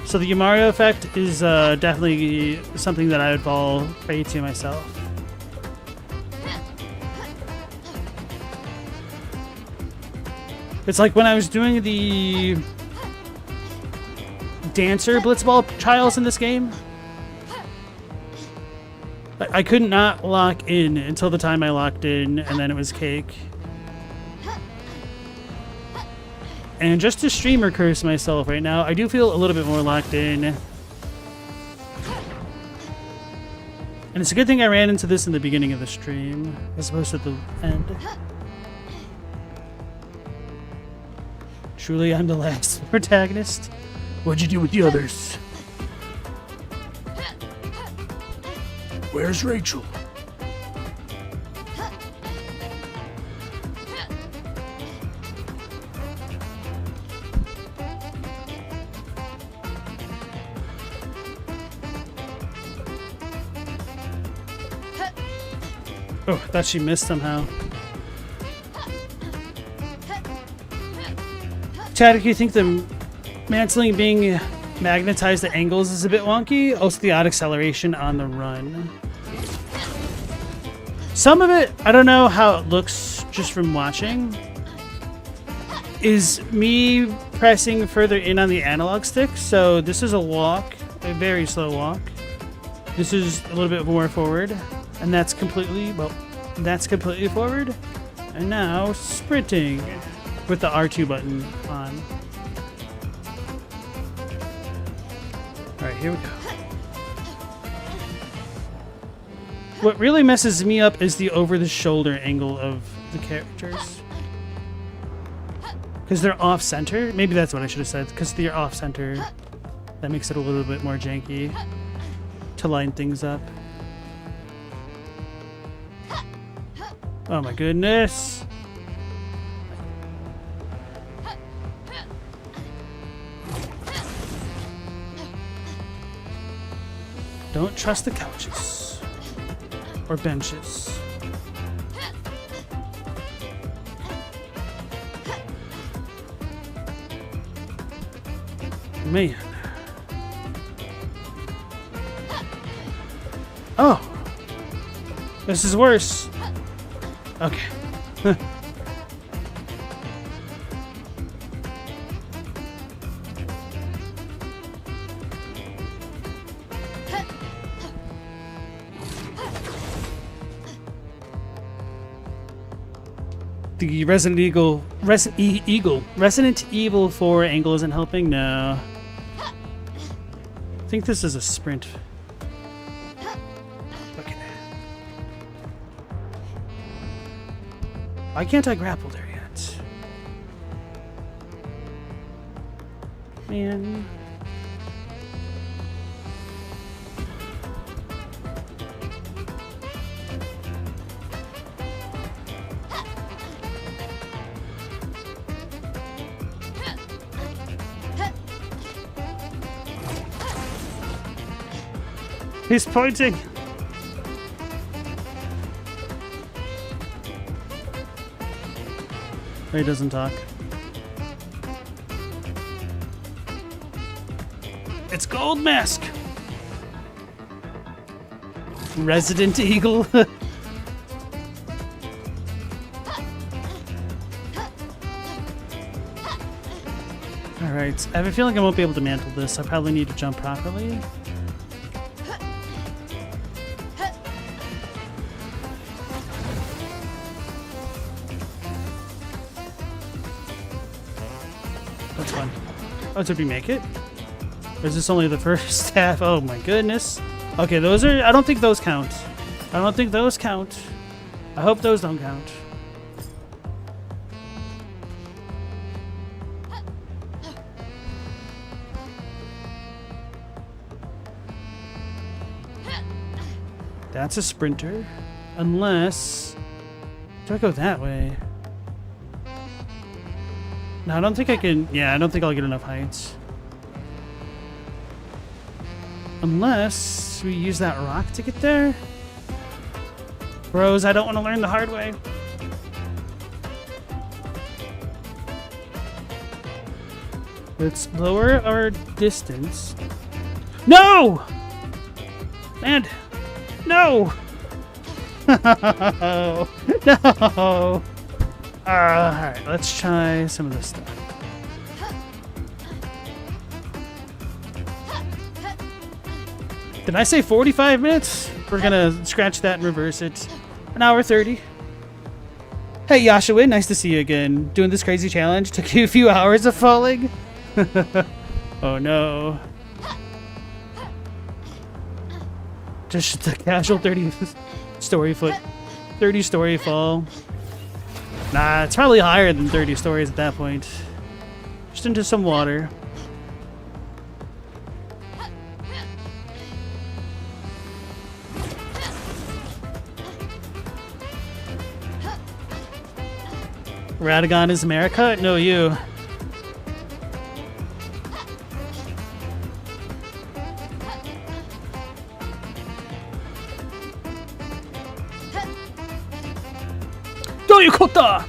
So the Mario effect is definitely something that I would fall prey to myself. It's like when I was doing the Dancer Blitzball trials in this game. I could not lock in until the time I locked in, and then it was cake. And just to streamer curse myself right now, I do feel a little bit more locked in. And it's a good thing I ran into this in the beginning of the stream, as opposed to the end. Truly, I'm the last protagonist. What'd you do with the others? Where's Rachel? Oh, I thought she missed somehow. Chad, do you think the mantling being magnetized at angles is a bit wonky? Also, the odd acceleration on the run. Some of it, I don't know how it looks just from watching, is me pressing further in on the analog stick. So this is a walk, a very slow walk. This is a little bit more forward. And that's completely, well, that's completely forward. And now sprinting with the R2 button on. All right, here we go. What really messes me up is the over-the-shoulder angle of the characters. Because they're off-center. Maybe that's what I should have said. Because they're off-center. That makes it a little bit more janky to line things up. Oh my goodness. Don't trust the couches or benches. Man. Oh. This is worse. Okay. The Resident Evil 4 angle isn't helping? No. I think this is a sprint. Okay. Why can't I grapple there yet? Man. He's pointing. He doesn't talk. It's Gold Mask. Resident Eagle. Alright, I have a feeling I won't be able to mantle this. I probably need to jump properly. That's fun. Oh, did we make it? Or is this only the first half? Oh my goodness. Okay, those are... I don't think those count. I don't think those count. I hope those don't count. That's a sprinter. Unless... Do I go that way? No, I don't think I can... Yeah, I don't think I'll get enough heights. Unless we use that rock to get there? Bros, I don't want to learn the hard way. Let's lower our distance. No! And... No! No! No! Alright, let's try some of this stuff. Did I say 45 minutes? we're gonna scratch that and reverse it. An hour 30. Hey Yashawin, nice to see you again. Doing this crazy challenge took you a few hours of falling. Oh no. Just the casual 30 story fall. Nah, it's probably higher than 30 stories at that point. Just into some water. Radagon is America? No, you. Doyukota!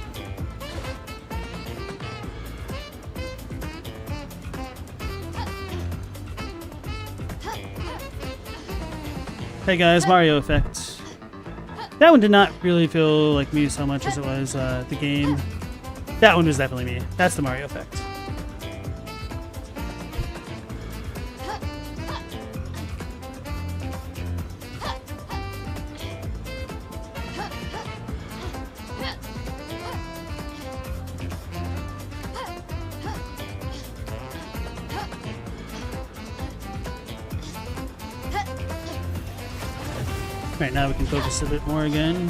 Hey guys, Mario Effect. That one did not really feel like me so much as it was the game. That one was definitely me. That's the Mario Effect. Right now we can focus a bit more again.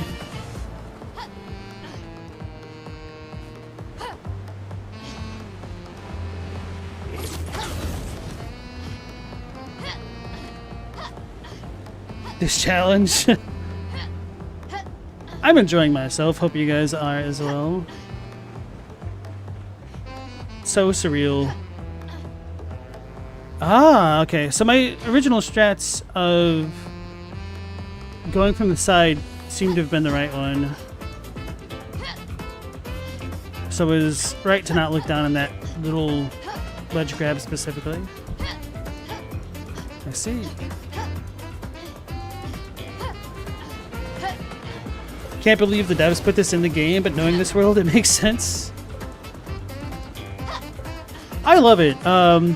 This challenge. I'm enjoying myself. Hope you guys are as well. So surreal. Ah, okay. So my original strats of going from the side seemed to have been the right one. So it was right to not look down on that little ledge grab specifically. I see. Can't believe the devs put this in the game, but knowing this world, it makes sense. I love it.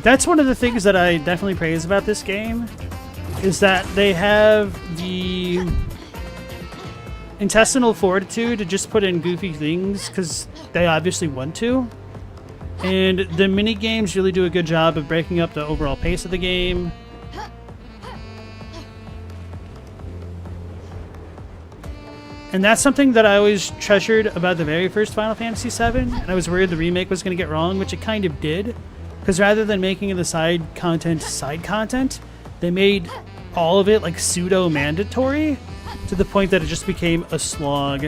That's one of the things that I definitely praise about this game, is that they have the intestinal fortitude to just put in goofy things because they obviously want to. And the mini games really do a good job of breaking up the overall pace of the game. And that's something that I always treasured about the very first Final Fantasy VII, and I was worried the remake was going to get wrong, which it kind of did. Because rather than making the side content, they made all of it like pseudo-mandatory, to the point that it just became a slog.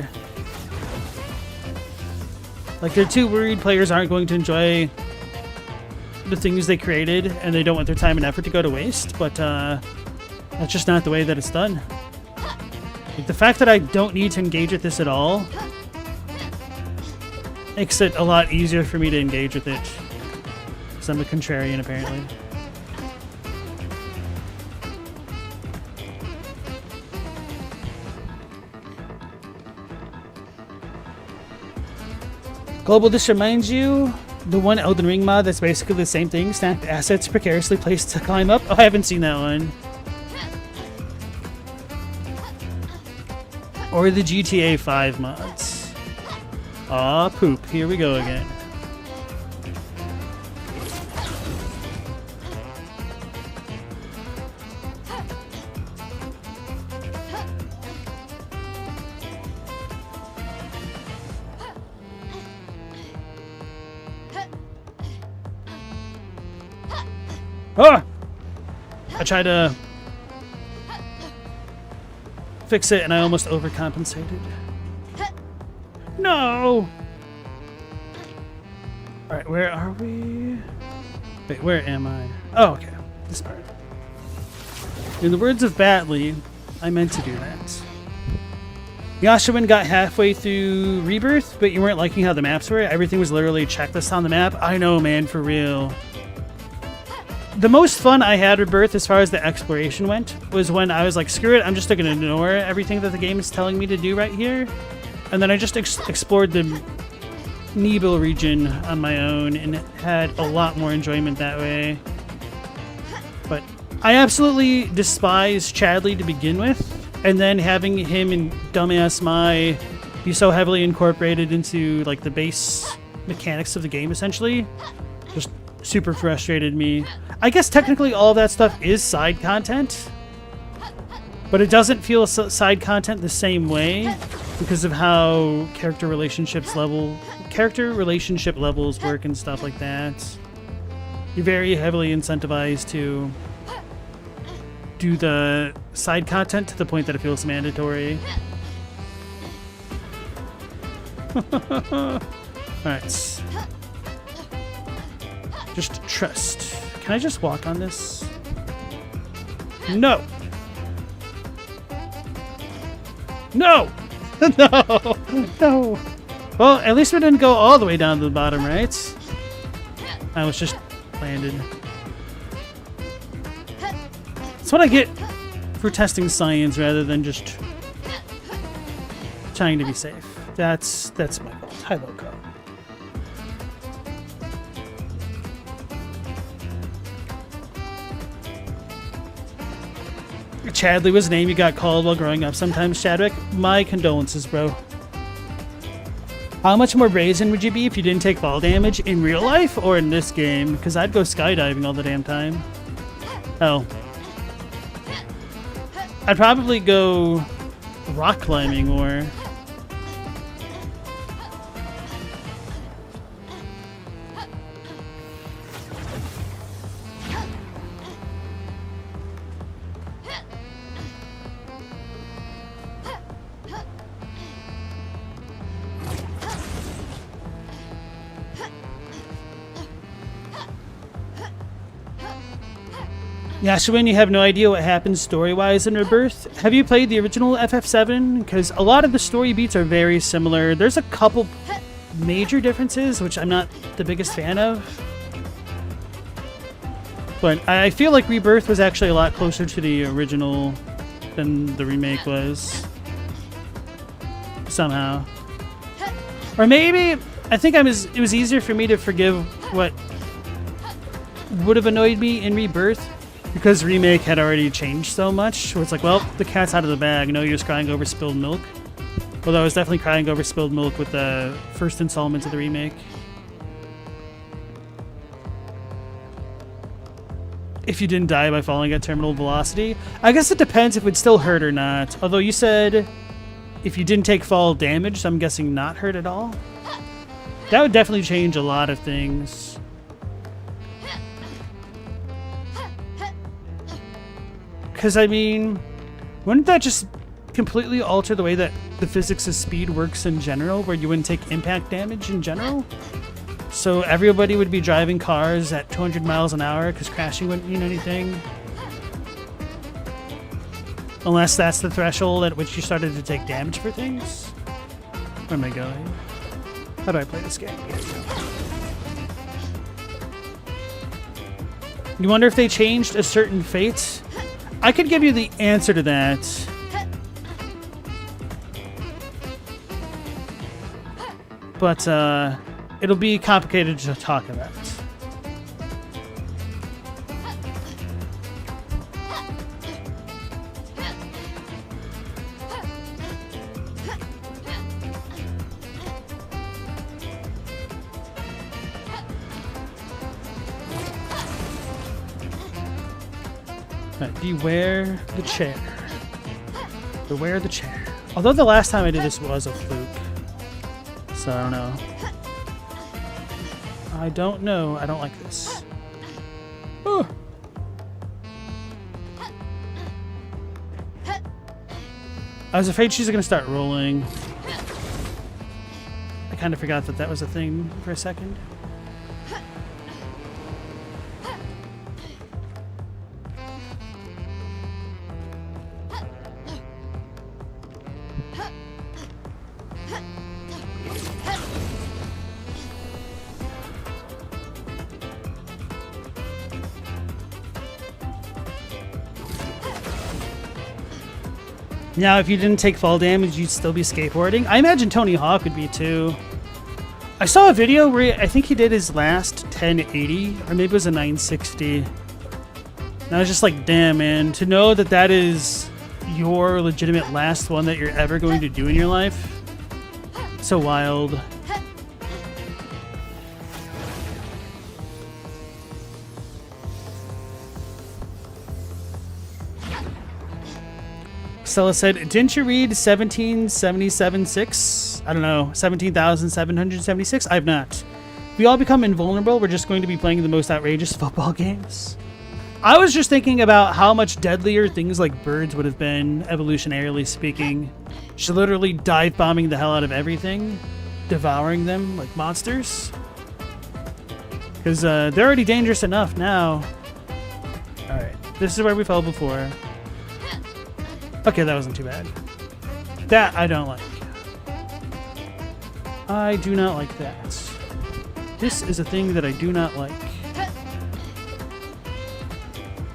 Like, they're too worried players aren't going to enjoy the things they created, and they don't want their time and effort to go to waste, but that's just not the way that it's done. Like, the fact that I don't need to engage with this at all makes it a lot easier for me to engage with it. Because I'm a contrarian, apparently. Global, this reminds you the one Elden Ring mod that's basically the same thing, stacked assets precariously placed to climb up. Oh, I haven't seen that one. Or the GTA 5 mods. Aw, poop. Here we go again. Ah! I tried to fix it and I almost overcompensated. No! Alright, where are we? Wait, where am I? Oh, okay. This part. In the words of Batley, I meant to do that. Yashawin got halfway through Rebirth, but you weren't liking how the maps were. Everything was literally a checklist on the map. I know, man, for real. The most fun I had with Rebirth as far as the exploration went was when I was like, screw it, I'm just going to ignore everything that the game is telling me to do right here. And then I just explored the Nibel region on my own and had a lot more enjoyment that way. But I absolutely despise Chadley to begin with, and then having him and dumbass Mai be so heavily incorporated into like the base mechanics of the game, essentially, just super frustrated me. I guess technically all of that stuff is side content, but it doesn't feel side content the same way because of how character relationship levels work and stuff like that. You're very heavily incentivized to do the side content to the point that it feels mandatory. Alright. Just trust. Can I just walk on this? No! No! No! No! Well, at least we didn't go all the way down to the bottom, right? I was just landed. That's what I get for testing science rather than just trying to be safe. That's my fault. Hi, Loco. Chadley was a name you got called while growing up sometimes, Chadwick. My condolences, bro. How much more brazen would you be if you didn't take fall damage in real life or in this game? Because I'd go skydiving all the damn time. Oh. I'd probably go rock climbing or... Yeah, so when you have no idea what happens story-wise in Rebirth, have you played the original FF7? Because a lot of the story beats are very similar. There's a couple major differences, which I'm not the biggest fan of. But I feel like Rebirth was actually a lot closer to the original than the remake was. Somehow. Or maybe, I think it was easier for me to forgive what would have annoyed me in Rebirth. Because Remake had already changed so much, where it's like, well, the cat's out of the bag. No use crying over spilled milk. Although I was definitely crying over spilled milk with the first installment of the remake. If you didn't die by falling at terminal velocity. I guess it depends if it still hurt or not. Although you said if you didn't take fall damage, so I'm guessing not hurt at all. That would definitely change a lot of things. Because, I mean, wouldn't that just completely alter the way that the physics of speed works in general, where you wouldn't take impact damage in general? So everybody would be driving cars at 200 miles an hour because crashing wouldn't mean anything? Unless that's the threshold at which you started to take damage for things? Where am I going? How do I play this game? You wonder if they changed a certain fate? I could give you the answer to that. But it'll be complicated to talk about. Beware the chair. Beware the chair. Although the last time I did this was a fluke. So I don't know. I don't know. I don't like this. Oh. I was afraid she's going to start rolling. I kind of forgot that that was a thing for a second. Now, if you didn't take fall damage, you'd still be skateboarding. I imagine Tony Hawk would be too. I saw a video where I think he did his last 1080, or maybe it was a 960. And I was just like, damn, man, to know that that is your legitimate last one that you're ever going to do in your life. So wild. Stella said, didn't you read 1777-6? I don't know, 17,776? I have not. We all become invulnerable. We're just going to be playing the most outrageous football games. I was just thinking about how much deadlier things like birds would have been, evolutionarily speaking. Just literally dive bombing the hell out of everything, devouring them like monsters. Because they're already dangerous enough now. Alright, this is where we fell before. Okay, that wasn't too bad. That I don't like. I do not like that. This is a thing that I do not like.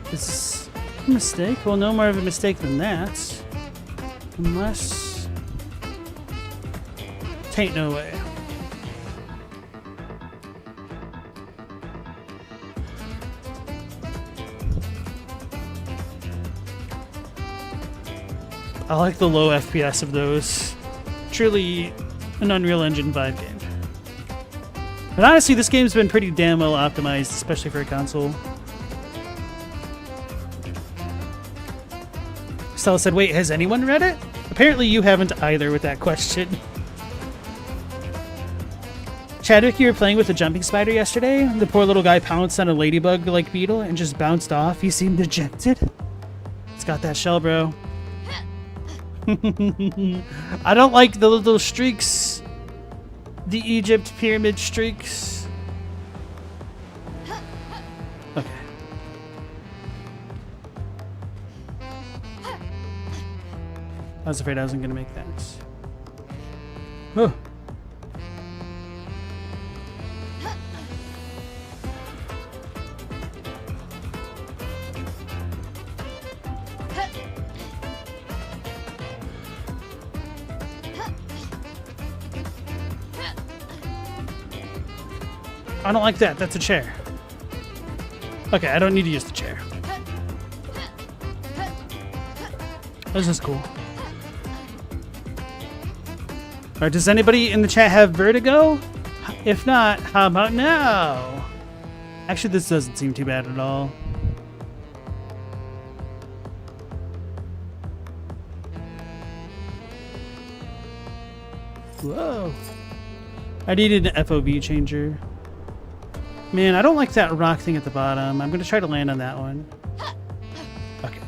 Is this a mistake? Well, no more of a mistake than that. Unless... Tain't no way. I like the low FPS of those. Truly an Unreal Engine 5 game. But honestly, this game's been pretty damn well optimized, especially for a console. Stella said, wait, has anyone read it? Apparently you haven't either with that question. Chadwick, you were playing with a jumping spider yesterday? The poor little guy pounced on a ladybug-like beetle and just bounced off. He seemed dejected. It's got that shell, bro. I don't like the little streaks. The Egypt pyramid streaks. Okay. I was afraid I wasn't going to make that. Oh. I don't like that. That's a chair. Okay, I don't need to use the chair. This is cool. Alright, does anybody in the chat have vertigo? If not, how about now? Actually, this doesn't seem too bad at all. Whoa. I needed an FOV changer. Man, I don't like that rock thing at the bottom. I'm going to try to land on that one. Okay.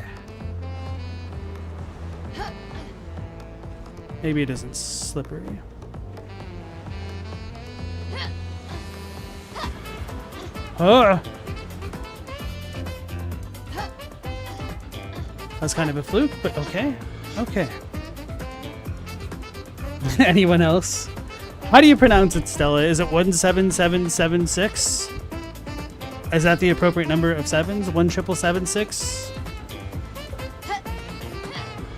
Maybe it isn't slippery. Oh! That's kind of a fluke, but okay. Okay. Anyone else? How do you pronounce it, Stella? Is it 17776? Is that the appropriate number of sevens? 17776?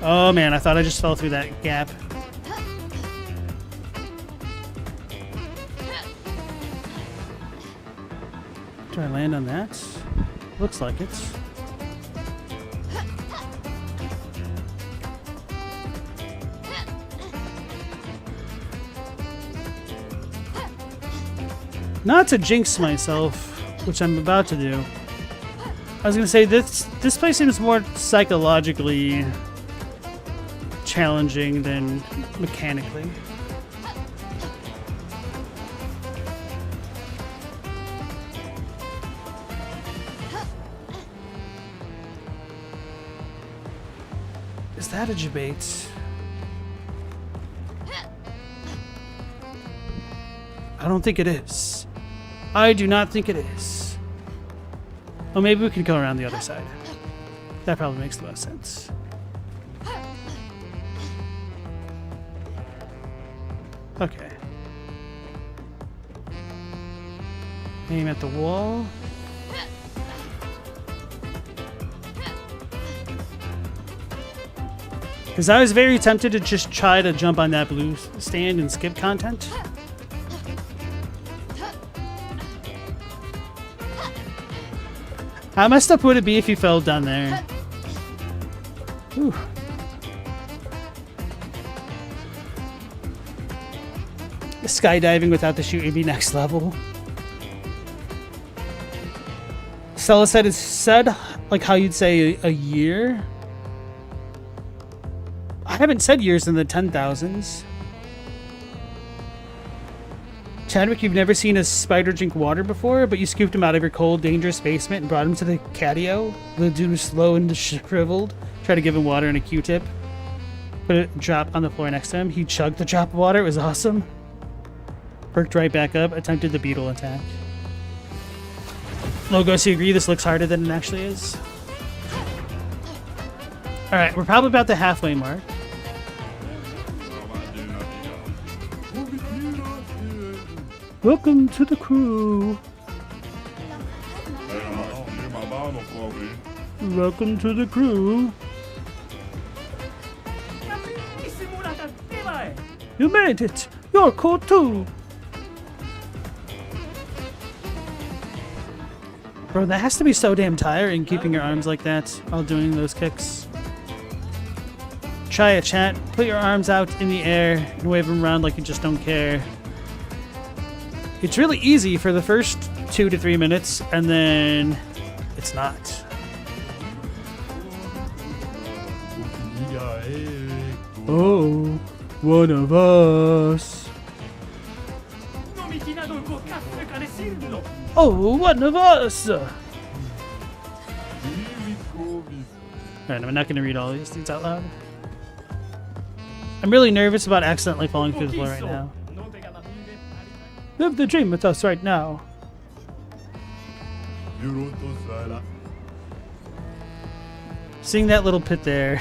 Oh man, I thought I just fell through that gap. Do I land on that? Looks like it. Not to jinx myself, which I'm about to do. I was gonna say this place seems more psychologically challenging than mechanically. Is that a debate? I don't think it is. I do not think it is. Oh, maybe we can go around the other side. That probably makes the most sense. Okay. Aim at the wall. Because I was very tempted to just try to jump on that blue stand and skip content. How messed up would it be if you fell down there? Whew. skydiving without the chute would be next level. Stella said it's said like how you'd say a year. I haven't said years in the 10,000s. Chadwick, you've never seen a spider drink water before, but you scooped him out of your cold, dangerous basement and brought him to the catio. The dude was slow and shriveled. Tried to give him water and a Q-tip. Put a drop on the floor next to him. He chugged the drop of water. It was awesome. Perked right back up. Attempted the beetle attack. Logos, you agree this looks harder than it actually is? Alright, we're probably about the halfway mark. Welcome to the crew. Welcome to the crew. You made it. You're cool too. Bro, that has to be so damn tiring keeping your arms like that while doing those kicks. Try it, chat. Put your arms out in the air and wave them around like you just don't care. It's really easy for the first 2 to 3 minutes, and then it's not. Oh, one of us. Oh, one of us. Alright, I'm not going to read all these things out loud. I'm really nervous about accidentally falling through the floor right now. Live the dream with us right now. Seeing that little pit there,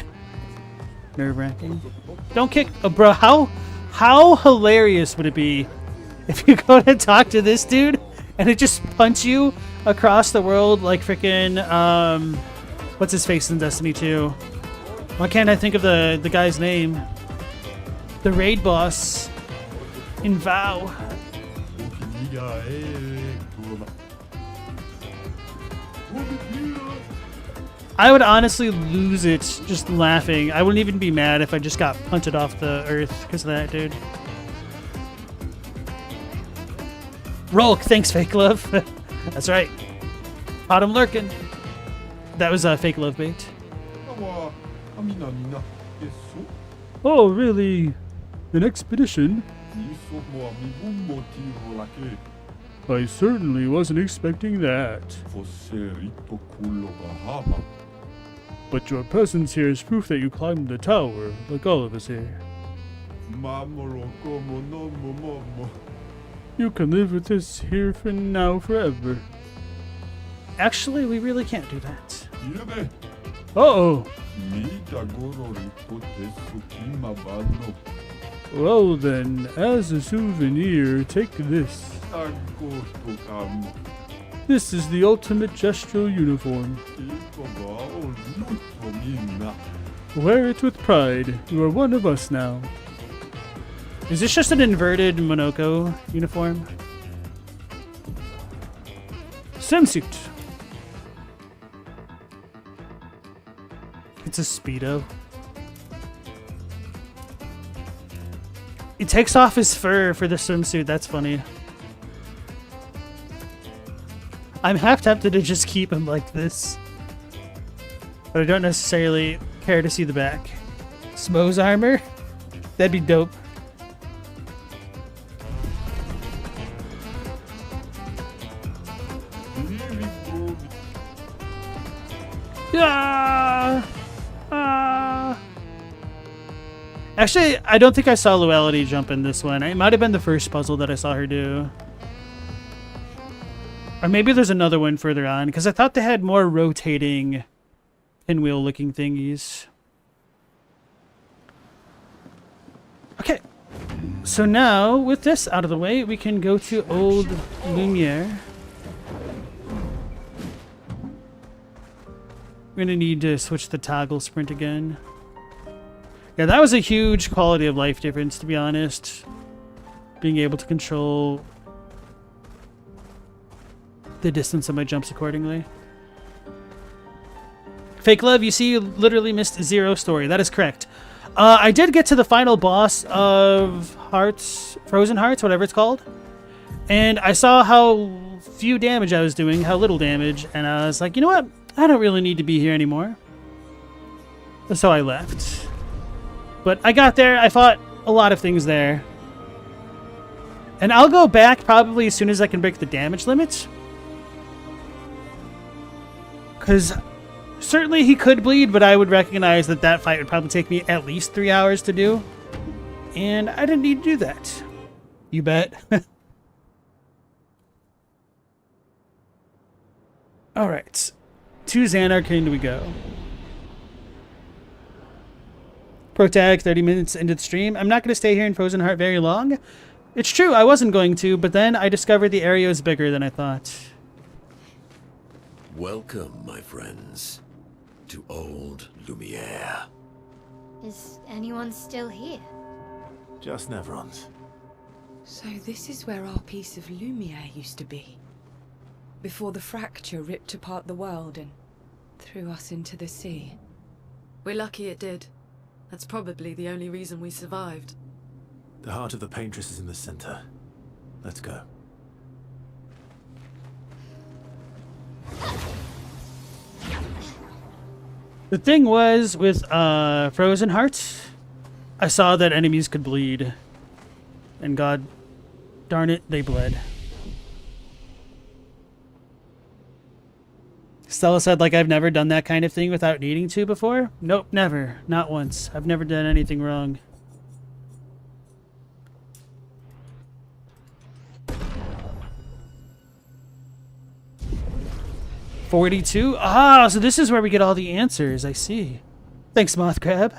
nerve-wracking. Don't kick, bro. How hilarious would it be if you go to talk to this dude and it just punch you across the world like freaking what's his face in Destiny 2? Why can't I think of the guy's name? The raid boss in WoW. I would honestly lose it just laughing. I wouldn't even be mad if I just got punted off the earth because of that, dude. Rolk, thanks, Fake Love. That's right. Caught him lurking. That was Fake Love bait. Oh, really? An expedition? I certainly wasn't expecting that. But your presence here is proof that you climbed the tower, like all of us here. You can live with this here for now forever. Actually, we really can't do that. Uh-oh! Well then, as a souvenir, take this. This is the ultimate gestural uniform. Wear it with pride. You are one of us now. Is this just an inverted Monoko uniform? Swimsuit. It's a Speedo. He takes off his fur for the swimsuit. That's funny. I'm half tempted to just keep him like this, but I don't necessarily care to see the back. Smo's armor? That'd be dope. Ah! Ah! Actually, I don't think I saw Luality jump in this one. It might have been the first puzzle that I saw her do. Or maybe there's another one further on, because I thought they had more rotating pinwheel-looking thingies. Okay. So now, with this out of the way, we can go to Old Lumiere. We're going to need to switch the toggle sprint again. Yeah, that was a huge quality of life difference, to be honest. Being able to control the distance of my jumps accordingly. Fake Love, you see, you literally missed zero story. That is correct. I did get to the final boss of Hearts, Frozen Hearts, whatever it's called. And I saw how few damage I was doing, how little damage. And I was like, you know what? I don't really need to be here anymore. So I left. But I got there. I fought a lot of things there. And I'll go back probably as soon as I can break the damage limit. Because certainly he could bleed, but I would recognize that that fight would probably take me at least 3 hours to do. And I didn't need to do that. You bet. Alright. To Xanarkand we go. Protag, 30 minutes into the stream. I'm not going to stay here in Frozen Heart very long. It's true, I wasn't going to, but then I discovered the area was bigger than I thought. Welcome, my friends, to Old Lumiere. Is anyone still here? Just Nevrons. So this is where our piece of Lumiere used to be. Before the fracture ripped apart the world and threw us into the sea. We're lucky it did. That's probably the only reason we survived. The heart of the Paintress is in the center. Let's go. The thing was, with Frozen Hearts, I saw that enemies could bleed. And god darn it, they bled. Stella said, like, I've never done that kind of thing without needing to before. Nope, never. Not once. I've never done anything wrong. $42? Ah, so this is where we get all the answers. I see. Thanks, Moth Crab.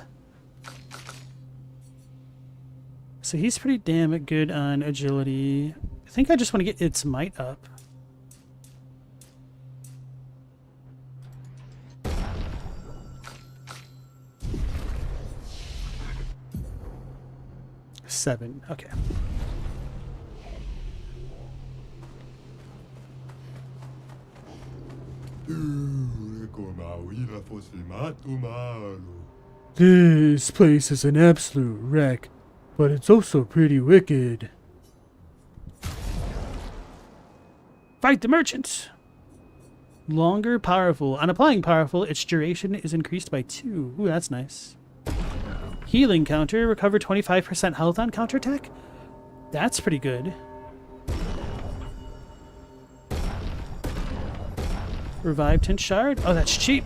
So he's pretty damn good on agility. I think I just want to get its might up. Seven. Okay. This place is an absolute wreck, but it's also pretty wicked. Fight the merchant! Longer, powerful. On applying powerful, its duration is increased by 2. Ooh, that's nice. Healing counter. Recover 25% health on counterattack? That's pretty good. Revive Tint Shard? Oh, that's cheap.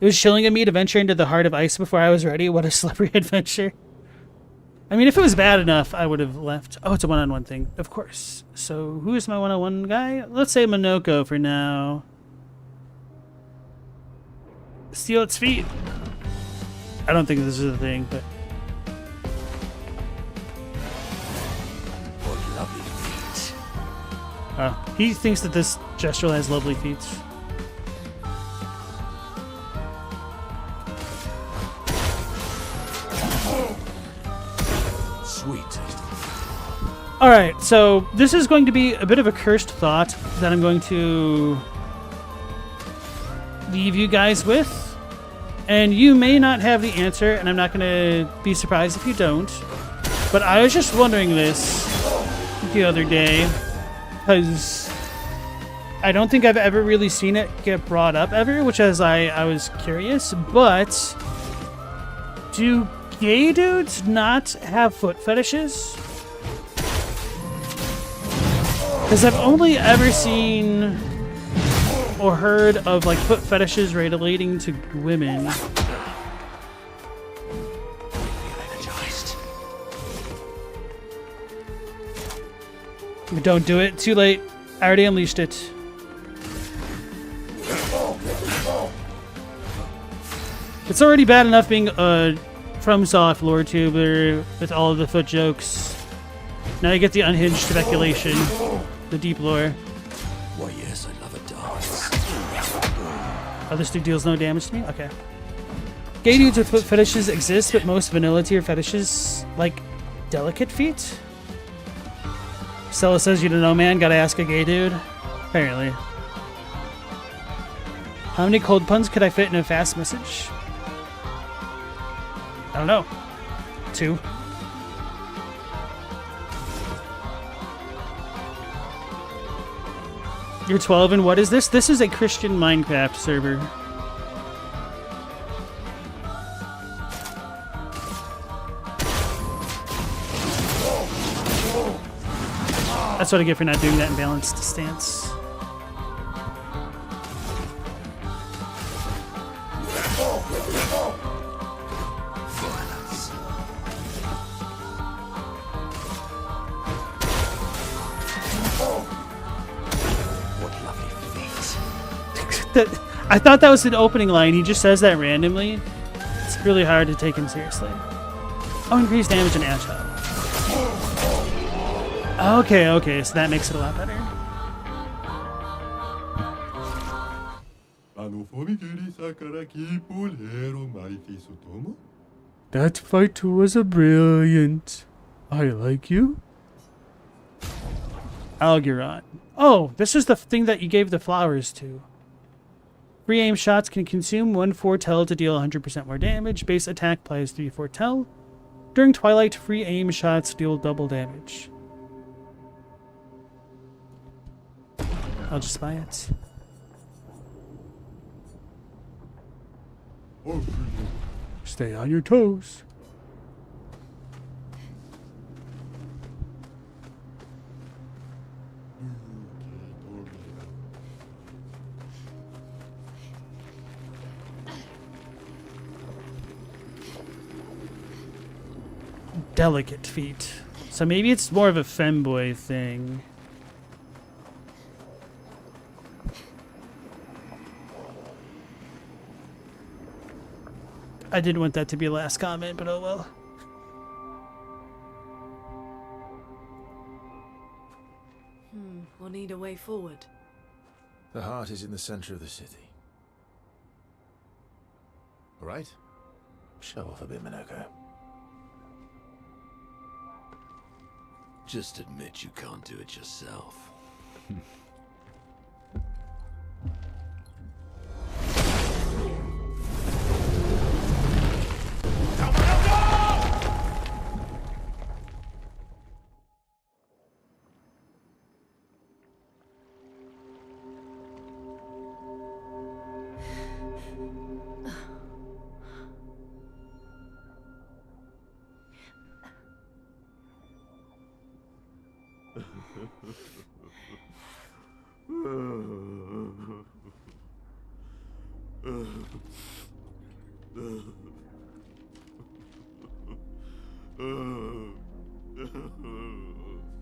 It was chilling of me to venture into the heart of ice before I was ready. What a slippery adventure. I mean, if it was bad enough, I would have left. Oh, it's a one-on-one thing. Of course. So, who is my one-on-one guy? Let's say Monoko for now. Steal its feet. I don't think this is a thing, but... What lovely feet. Oh, he thinks that this Gestural has lovely feet. Sweet. Alright, so this is going to be a bit of a cursed thought that I'm going to leave you guys with. And you may not have the answer, and I'm not going to be surprised if you don't. But I was just wondering this the other day, because I don't think I've ever really seen it get brought up ever, which is I was curious. But do gay dudes not have foot fetishes? Because I've only ever seen or heard of like foot fetishes relating to women. Don't do it. Too late. I already unleashed it. It's already bad enough being a FromSoft lore tuber with all of the foot jokes. Now you get the unhinged speculation, the deep lore. Why, yes, I love a dance. Oh, this dude deals no damage to me? Okay. Gay dudes with foot fetishes exist, but most vanilla tier fetishes, like delicate feet? Stella says, you don't know, man. Gotta ask a gay dude. Apparently. How many cold puns could I fit in a fast message? I don't know. 2. You're 12, and what is this? This is a Christian Minecraft server. That's what I get for not doing that in balanced stance. Violence. What lovely feet. I thought that was an opening line. He just says that randomly. It's really hard to take him seriously. Oh, increased damage and agile. Okay, so that makes it a lot better. That fight was brilliant. I like you. Algeron. Oh, this is the thing that you gave the flowers to. Free aim shots can consume 1 foretell to deal 100% more damage. Base attack applies 3 foretell. During Twilight, free aim shots deal double damage. I'll just buy it. Stay on your toes. Delicate feet. So maybe it's more of a femboy thing. I didn't want that to be a last comment, but oh well. We'll need a way forward. The heart is in the center of the city. All right? Show off a bit, Minoko. Just admit you can't do it yourself.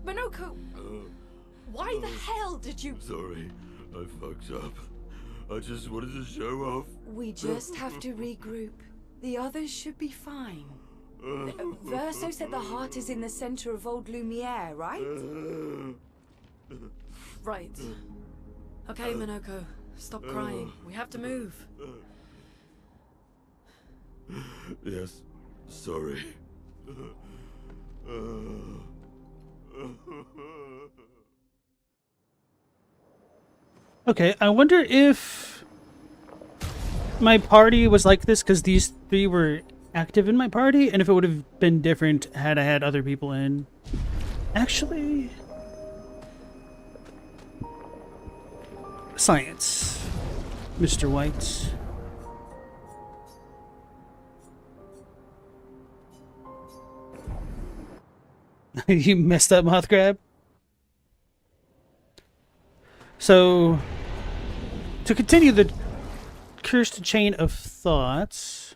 Minoko! Why the hell did you... Sorry, I fucked up. I just wanted to show off. We just have to regroup. The others should be fine. Verso said the heart is in the center of Old Lumiere, right? Right. Okay, Minoko. Stop crying. We have to move. Yes, sorry. Okay, I wonder if my party was like this because these 3 were active in my party, and if it would have been different had I had other people in. Actually... Science. Mr. White. You messed up, Moth Crab. So, to continue the cursed chain of thoughts,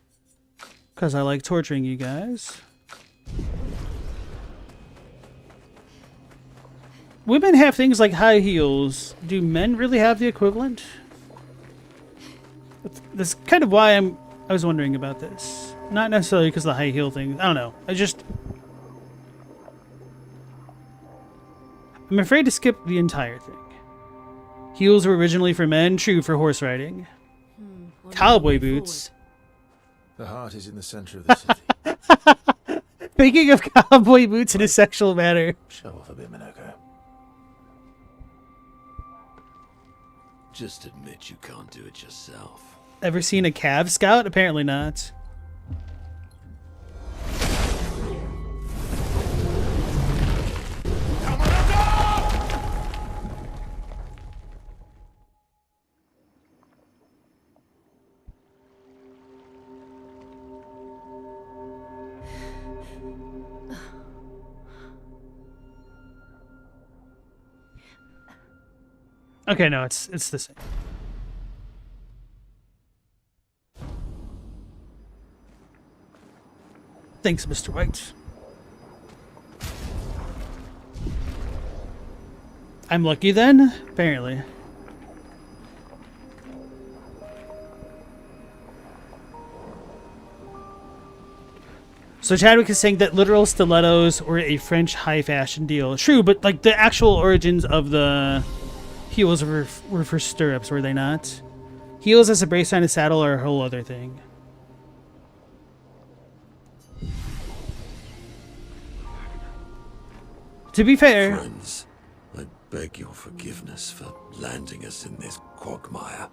because I like torturing you guys. Women have things like high heels. Do men really have the equivalent? That's kind of why I was wondering about this. Not necessarily because of the high heel thing. I don't know. I'm afraid to skip the entire thing. Heels were originally for men, true for horse riding. Cowboy boots. The heart is in the center of the city. Thinking of cowboy boots in a sexual manner. Show off a bit, Minoko. Just admit you can't do it yourself. Ever seen a Cav Scout? Apparently not. Okay, no, it's the same. Thanks, Mr. White. I'm lucky then? Apparently. So Chadwick is saying that literal stilettos were a French high fashion deal. True, but like the actual origins of the heels were for stirrups, were they not? Heels as a brace on a saddle are a whole other thing. To be fair... Friends, I beg your forgiveness for landing us in this quagmire.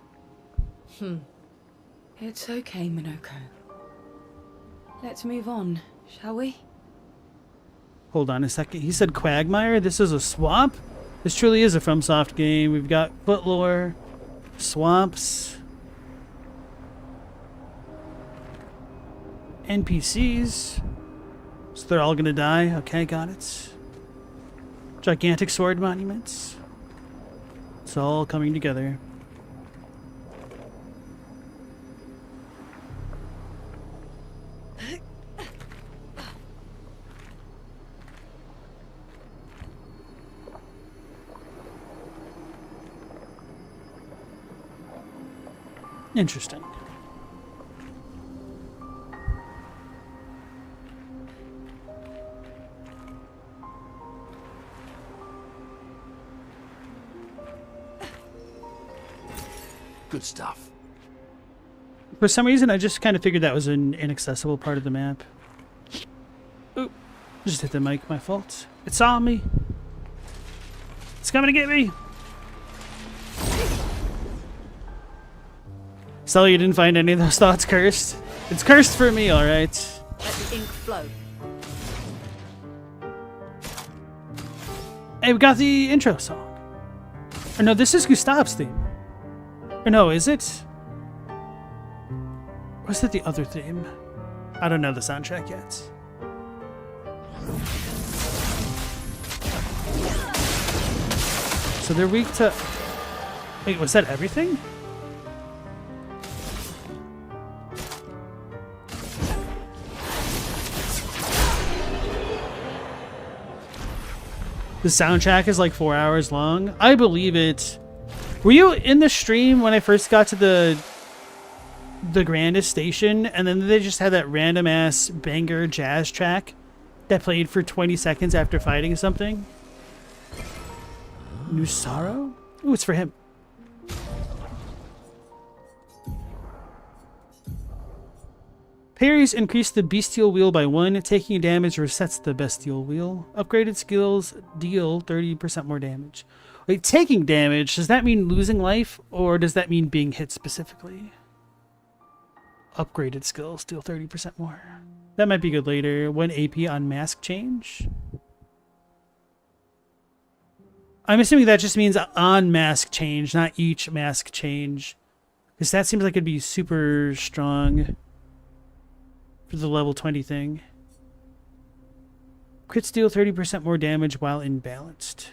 It's okay, Minoko. Let's move on, shall we? Hold on a second. He said quagmire? This is a swamp? This truly is a FromSoft game. We've got footlore, swamps, NPCs. So they're all gonna die. Okay, got it. Gigantic sword monuments. It's all coming together. Interesting. Good stuff. For some reason, I just kind of figured that was an inaccessible part of the map. Oop. Just hit the mic, my fault. It's on me. It's coming to get me. Sully, you didn't find any of those thoughts cursed? It's cursed for me, alright. Let the ink flow. Hey, we got the intro song. Or no, this is Gustav's theme. Or no, is it? Or is it the other theme? I don't know the soundtrack yet. So they're weak to... Wait, was that everything? The soundtrack is like 4 hours long. I believe it. Were you in the stream when I first got to the Grandest station, and then they just had that random ass banger jazz track that played for 20 seconds after fighting something? New Sorrow? Ooh, it's for him. Parries increase the bestial wheel by 1. Taking damage resets the bestial wheel. Upgraded skills deal 30% more damage. Wait, taking damage, does that mean losing life, or does that mean being hit specifically? Upgraded skills deal 30% more. That might be good later. 1 AP on mask change. I'm assuming that just means on mask change, not each mask change. Because that seems like it'd be super strong for the level 20 thing. Crits deal 30% more damage while imbalanced.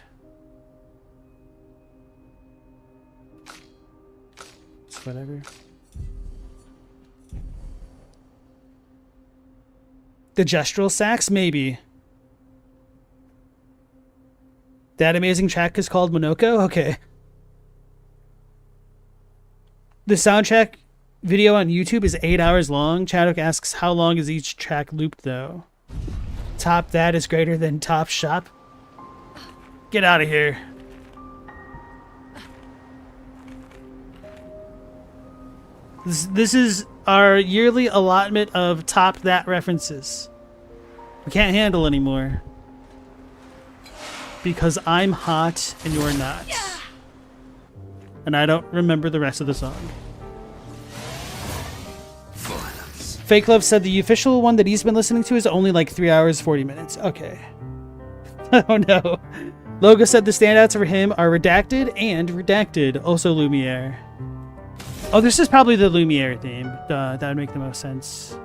It's whatever. The gestural sax? Maybe. That amazing track is called Monoko? Okay. The soundtrack video on YouTube is 8 hours long. Chadwick asks, how long is each track looped, though? Top that is greater than top shop. Get out of here. This is our yearly allotment of top that references. We can't handle anymore. Because I'm hot and you're not. And I don't remember the rest of the song. Fake Love said the official one that he's been listening to is only like 3 hours, 40 minutes. Okay. Oh no. Logo said the standouts for him are Redacted and Redacted. Also Lumiere. Oh, this is probably the Lumiere theme. Duh, that would make the most sense.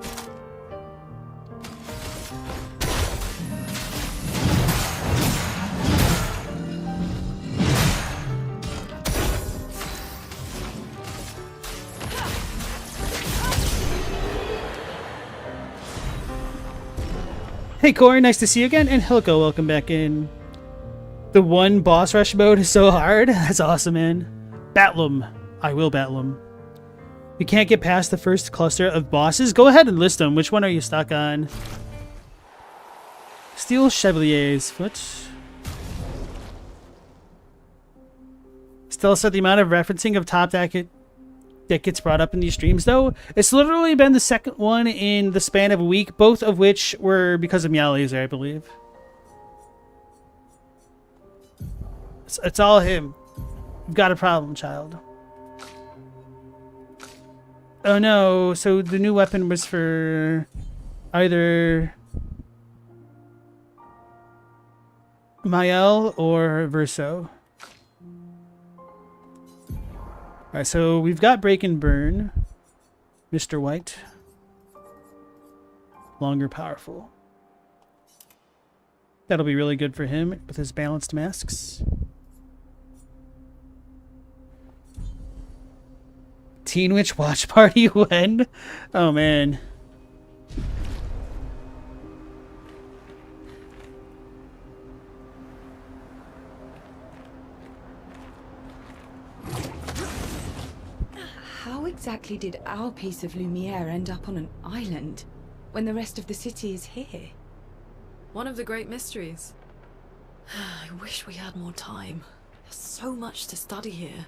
Hey Corey, nice to see you again, and Hilko, welcome back in. The one boss rush mode is so hard. That's awesome, man. Batlum. I will Batlum. You can't get past the first cluster of bosses? Go ahead and list them. Which one are you stuck on? Steel Chevalier's Foot. Still said the amount of referencing of top that gets brought up in these streams, though. It's literally been the second one in the span of a week, both of which were because of Meow Laser, I believe. It's all him. You've got a problem, child. Oh no, so the new weapon was for either Mael or Verso. Alright, so we've got Break and Burn. Mr. White. Longer, powerful. That'll be really good for him with his balanced masks. Teen Witch Watch Party when? Oh man. How exactly did our piece of Lumiere end up on an island when the rest of the city is here? One of the great mysteries. I wish we had more time. There's so much to study here.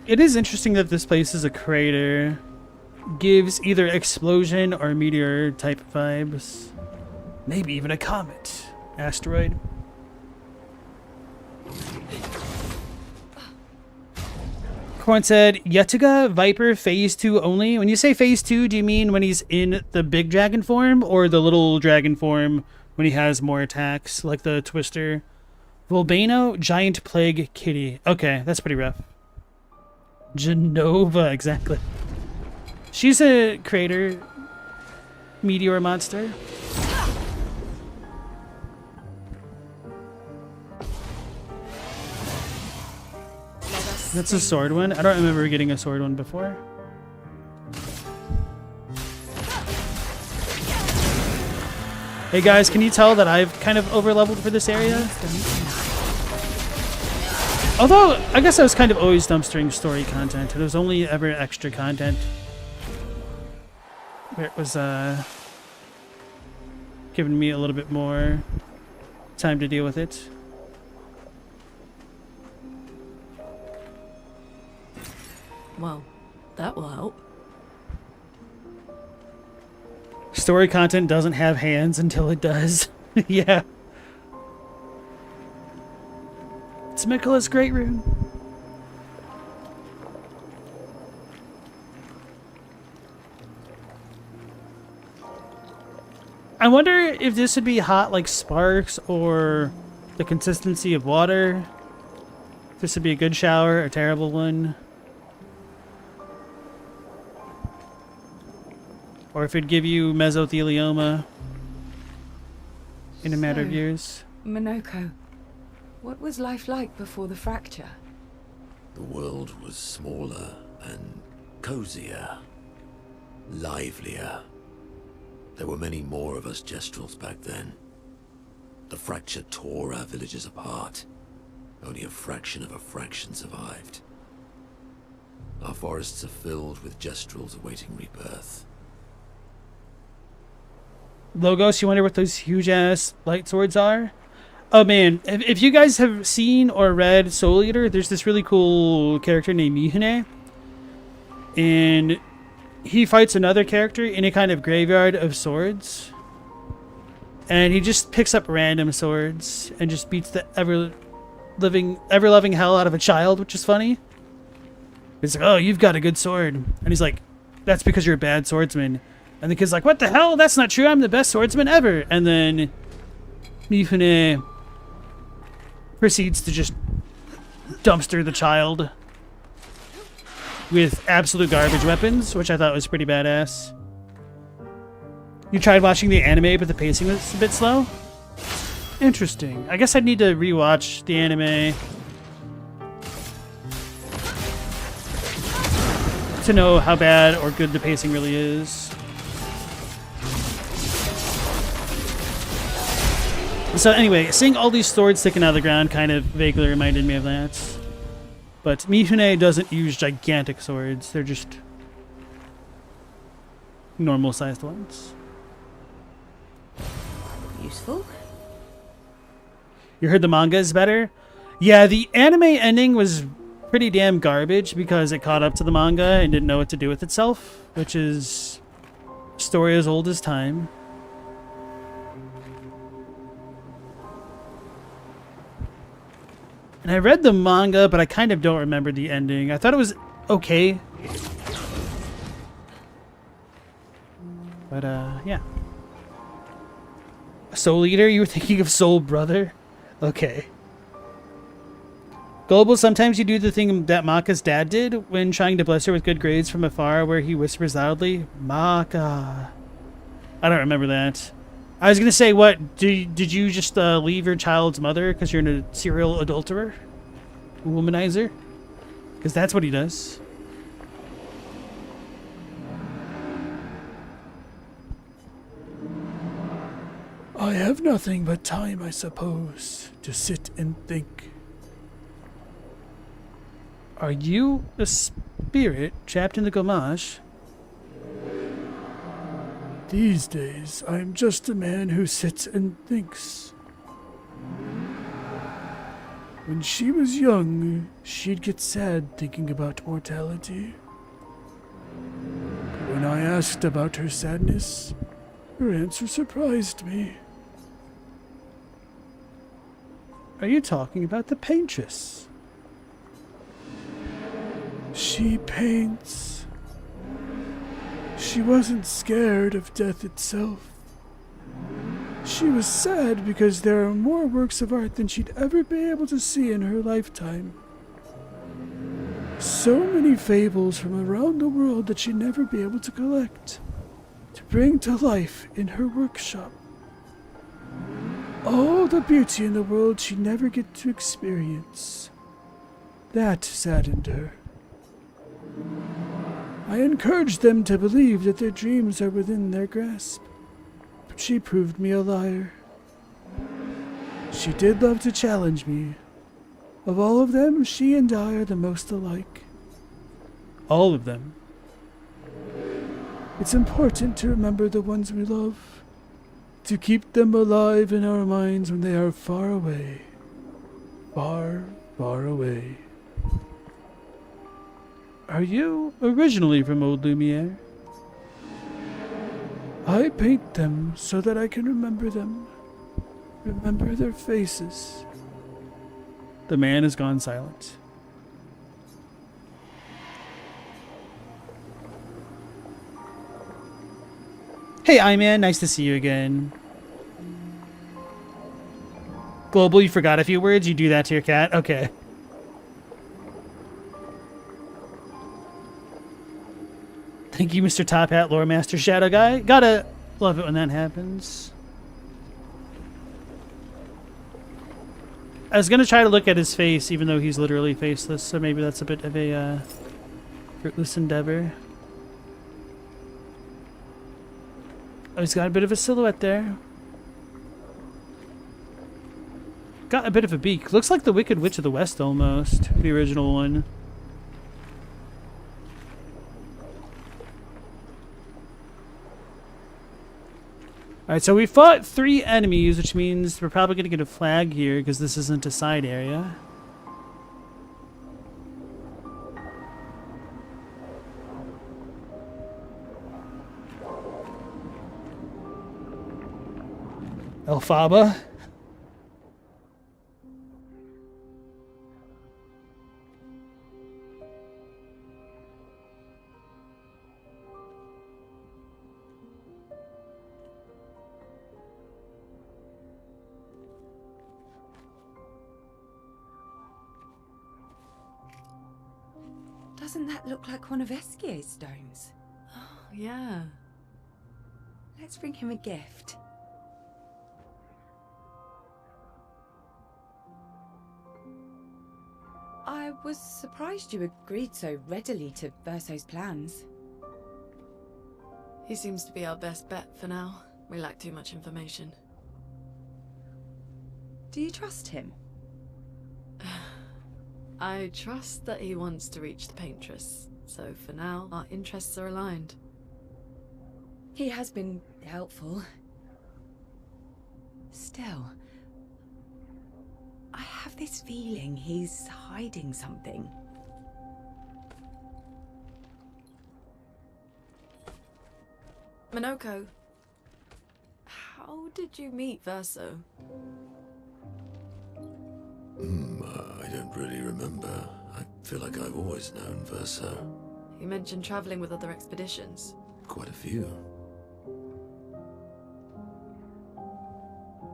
It is interesting that this place is a crater. Gives either explosion or meteor type vibes. Maybe even a comet. Asteroid. Corn said, Yetiga, Viper, Phase 2 only. When you say Phase 2, do you mean when he's in the big dragon form or the little dragon form when he has more attacks, like the Twister? Volbano, Giant Plague, Kitty. Okay, that's pretty rough. Genova, exactly. She's a crater meteor monster. That's a sword one. I don't remember getting a sword one before. Hey guys, can you tell that I've kind of overleveled for this area? Although, I guess I was kind of always dumpstering story content. It was only ever extra content where it was giving me a little bit more time to deal with it. Well, that will help. Story content doesn't have hands until it does. Yeah. It's Miquella's Great Rune. I wonder if this would be hot like sparks or the consistency of water. If this would be a good shower or a terrible one. Or if it'd give you mesothelioma in a matter of years. Monoko, what was life like before the fracture? The world was smaller and cozier, livelier. There were many more of us Gestrals back then. The fracture tore our villages apart. Only a fraction of a fraction survived. Our forests are filled with Gestrals awaiting rebirth. Logos, you wonder what those huge ass light swords are? Oh man, if you guys have seen or read Soul Eater, there's this really cool character named Mihune. And he fights another character in a kind of graveyard of swords. And he just picks up random swords and just beats the ever-loving hell out of a child, which is funny. He's like, oh, you've got a good sword. And he's like, that's because you're a bad swordsman. And the kid's like, what the hell? That's not true. I'm the best swordsman ever. And then Mifune proceeds to just dumpster the child with absolute garbage weapons, which I thought was pretty badass. You tried watching the anime, but the pacing was a bit slow? Interesting. I guess I'd need to rewatch the anime. to know how bad or good the pacing really is. So anyway, seeing all these swords sticking out of the ground kind of vaguely reminded me of that. But Mifune doesn't use gigantic swords. They're just normal-sized ones. Useful. You heard the manga is better? Yeah, the anime ending was pretty damn garbage because it caught up to the manga and didn't know what to do with itself, which is a story as old as time. And I read the manga, but I kind of don't remember the ending. I thought it was okay. But, yeah. Soul Eater? You were thinking of Soul Brother? Okay. Global, sometimes you do the thing that Maka's dad did when trying to bless her with good grades from afar, where he whispers loudly, Maka. I don't remember that. I was going to say, what? Did you just leave your child's mother because you're a serial adulterer? Womanizer? Because that's what he does. I have nothing but time, I suppose, to sit and think. Are you a spirit trapped in the Gomage? These days, I'm just a man who sits and thinks. When she was young, she'd get sad thinking about mortality. But when I asked about her sadness, her answer surprised me. Are you talking about the paintress? She paints. She wasn't scared of death itself. She was sad because there are more works of art than she'd ever be able to see in her lifetime. So many fables from around the world that she'd never be able to collect, to bring to life in her workshop. All the beauty in the world she'd never get to experience. That saddened her. I encouraged them to believe that their dreams are within their grasp, but she proved me a liar. She did love to challenge me. Of all of them, she and I are the most alike. All of them. It's important to remember the ones we love, to keep them alive in our minds when they are far away. Far, far away. Are you originally from Old Lumiere? I paint them so that I can remember them. Remember their faces. The man has gone silent. Hey, I-Man, nice to see you again. Global, you forgot a few words? You do that to your cat? Okay. Thank you, Mr. Top Hat, Lore Master Shadow Guy. Gotta love it when that happens. I was gonna try to look at his face, even though he's literally faceless, so maybe that's a bit of a fruitless endeavor. Oh, he's got a bit of a silhouette there. Got a bit of a beak. Looks like the Wicked Witch of the West almost, the original one. Alright, so we fought 3 enemies, which means we're probably going to get a flag here because this isn't a side area. Elphaba. Doesn't that look like one of Esquier's stones? Oh, yeah. Let's bring him a gift. I Was surprised you agreed so readily to Verso's plans. He seems to be our best bet for now. We lack too much information. Do you trust him? I trust that he wants to reach the Paintress, so for now, our interests are aligned. He has been helpful. Still, I have this feeling he's hiding something. Minoko, how did you meet Verso? I don't really remember. I feel like I've always known Verso. You mentioned traveling with other expeditions. Quite a few.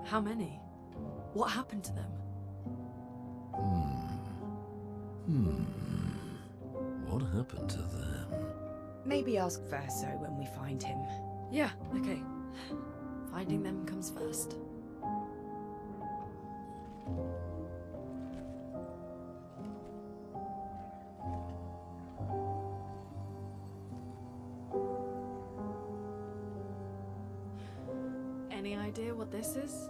How many? What happened to them? What happened to them? Maybe ask Verso when we find him. Yeah, okay. Finding them comes first. Any idea what this is?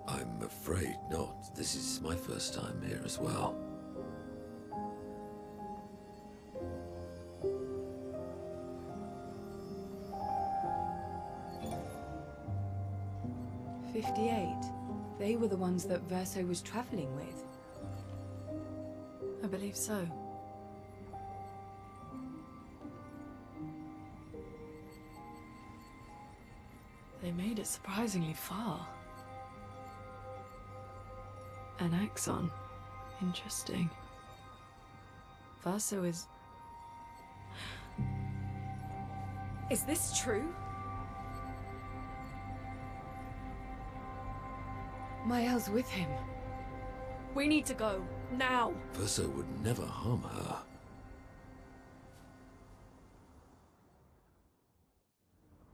I'm afraid not. This is my first time here as well. They were the ones that Verso was traveling with. I believe so. They made it surprisingly far. An axon. Interesting. Verso is... Is this true? Mael's with him. We need to go. Now! Verso would never harm her.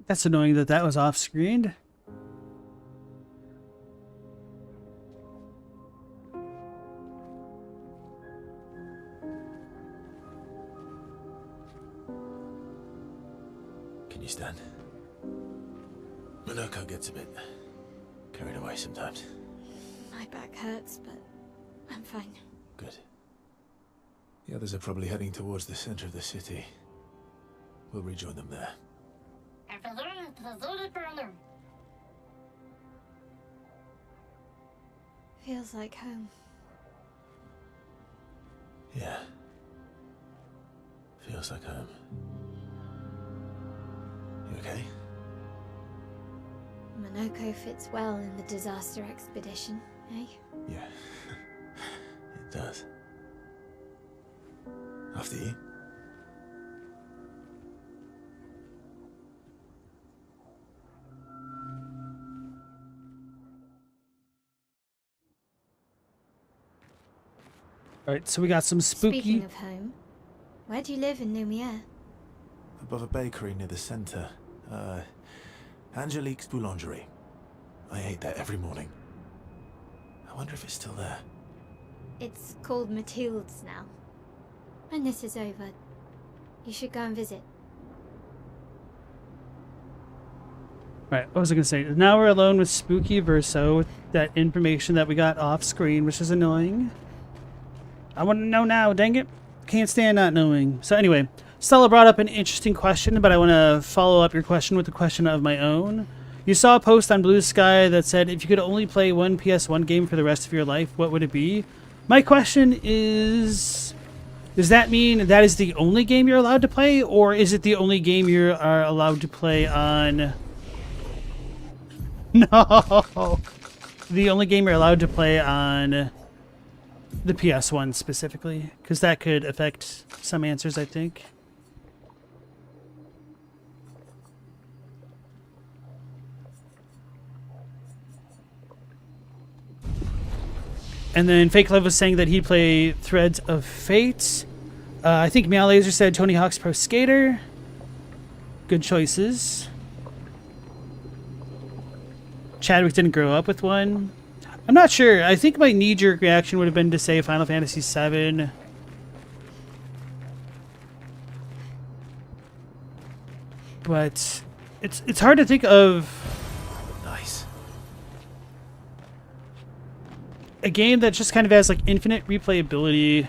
That's annoying that that was off-screen. Can you stand? Minoko gets a bit carried away sometimes. My back hurts, but I'm fine. Good. The others are probably heading towards the center of the city. We'll rejoin them there. Feels like home. Yeah. Feels like home. You okay? Minoko fits well in the disaster expedition, eh? Yeah. It does. After you. Alright, so we got some spooky... Speaking of home, where do you live in Lumiere? Above a bakery near the center. Angelique's Boulangerie. I ate there every morning. I wonder if it's still there. It's called Mathilde's now. When this is over, you should go and visit. Right, what was I going to say? Now we're alone with Spooky Verso with that information that we got off screen, which is annoying. I want to know now, dang it. Can't stand not knowing. So anyway, Stella brought up an interesting question, but I want to follow up your question with a question of my own. You saw a post on Blue Sky that said, if you could only play one PS1 game for the rest of your life, what would it be? My question is... Does that mean that is the only game you're allowed to play, or is it the only game you are allowed to play on... No! The only game you're allowed to play on the PS1 specifically, because that could affect some answers, I think. And then Fake Love was saying that he'd play Threads of Fate. I think Meow Laser said Tony Hawk's Pro Skater. Good choices. Chadwick didn't grow up with one. I'm not sure. I think my knee-jerk reaction would have been to say Final Fantasy VII. But it's hard to think of Nice. a game that just kind of has like infinite replayability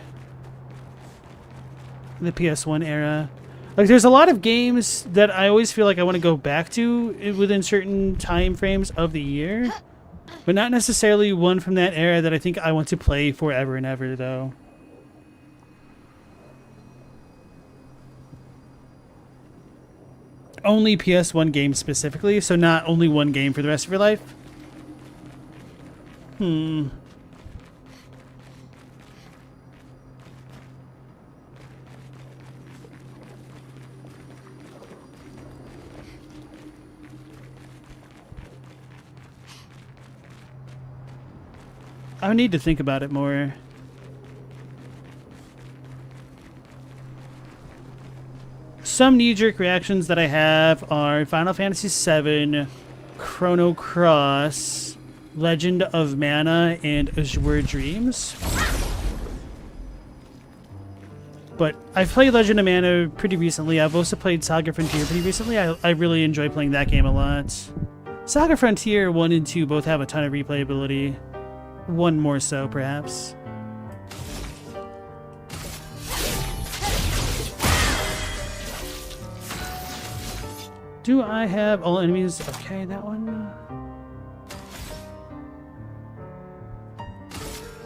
in the PS1 era. Like there's a lot of games that I always feel like I want to go back to within certain time frames of the year, but not necessarily one from that era that I think I want to play forever and ever though. Only PS1 games specifically, so not only one game for the rest of your life. I would need to think about it more. Some knee-jerk reactions that I have are Final Fantasy VII, Chrono Cross, Legend of Mana, and Azure Dreams. But I've played Legend of Mana pretty recently. I've also played Saga Frontier pretty recently. I really enjoy playing that game a lot. Saga Frontier 1 and 2 both have a ton of replayability. One more so, perhaps. Do I have all enemies? Okay, that one.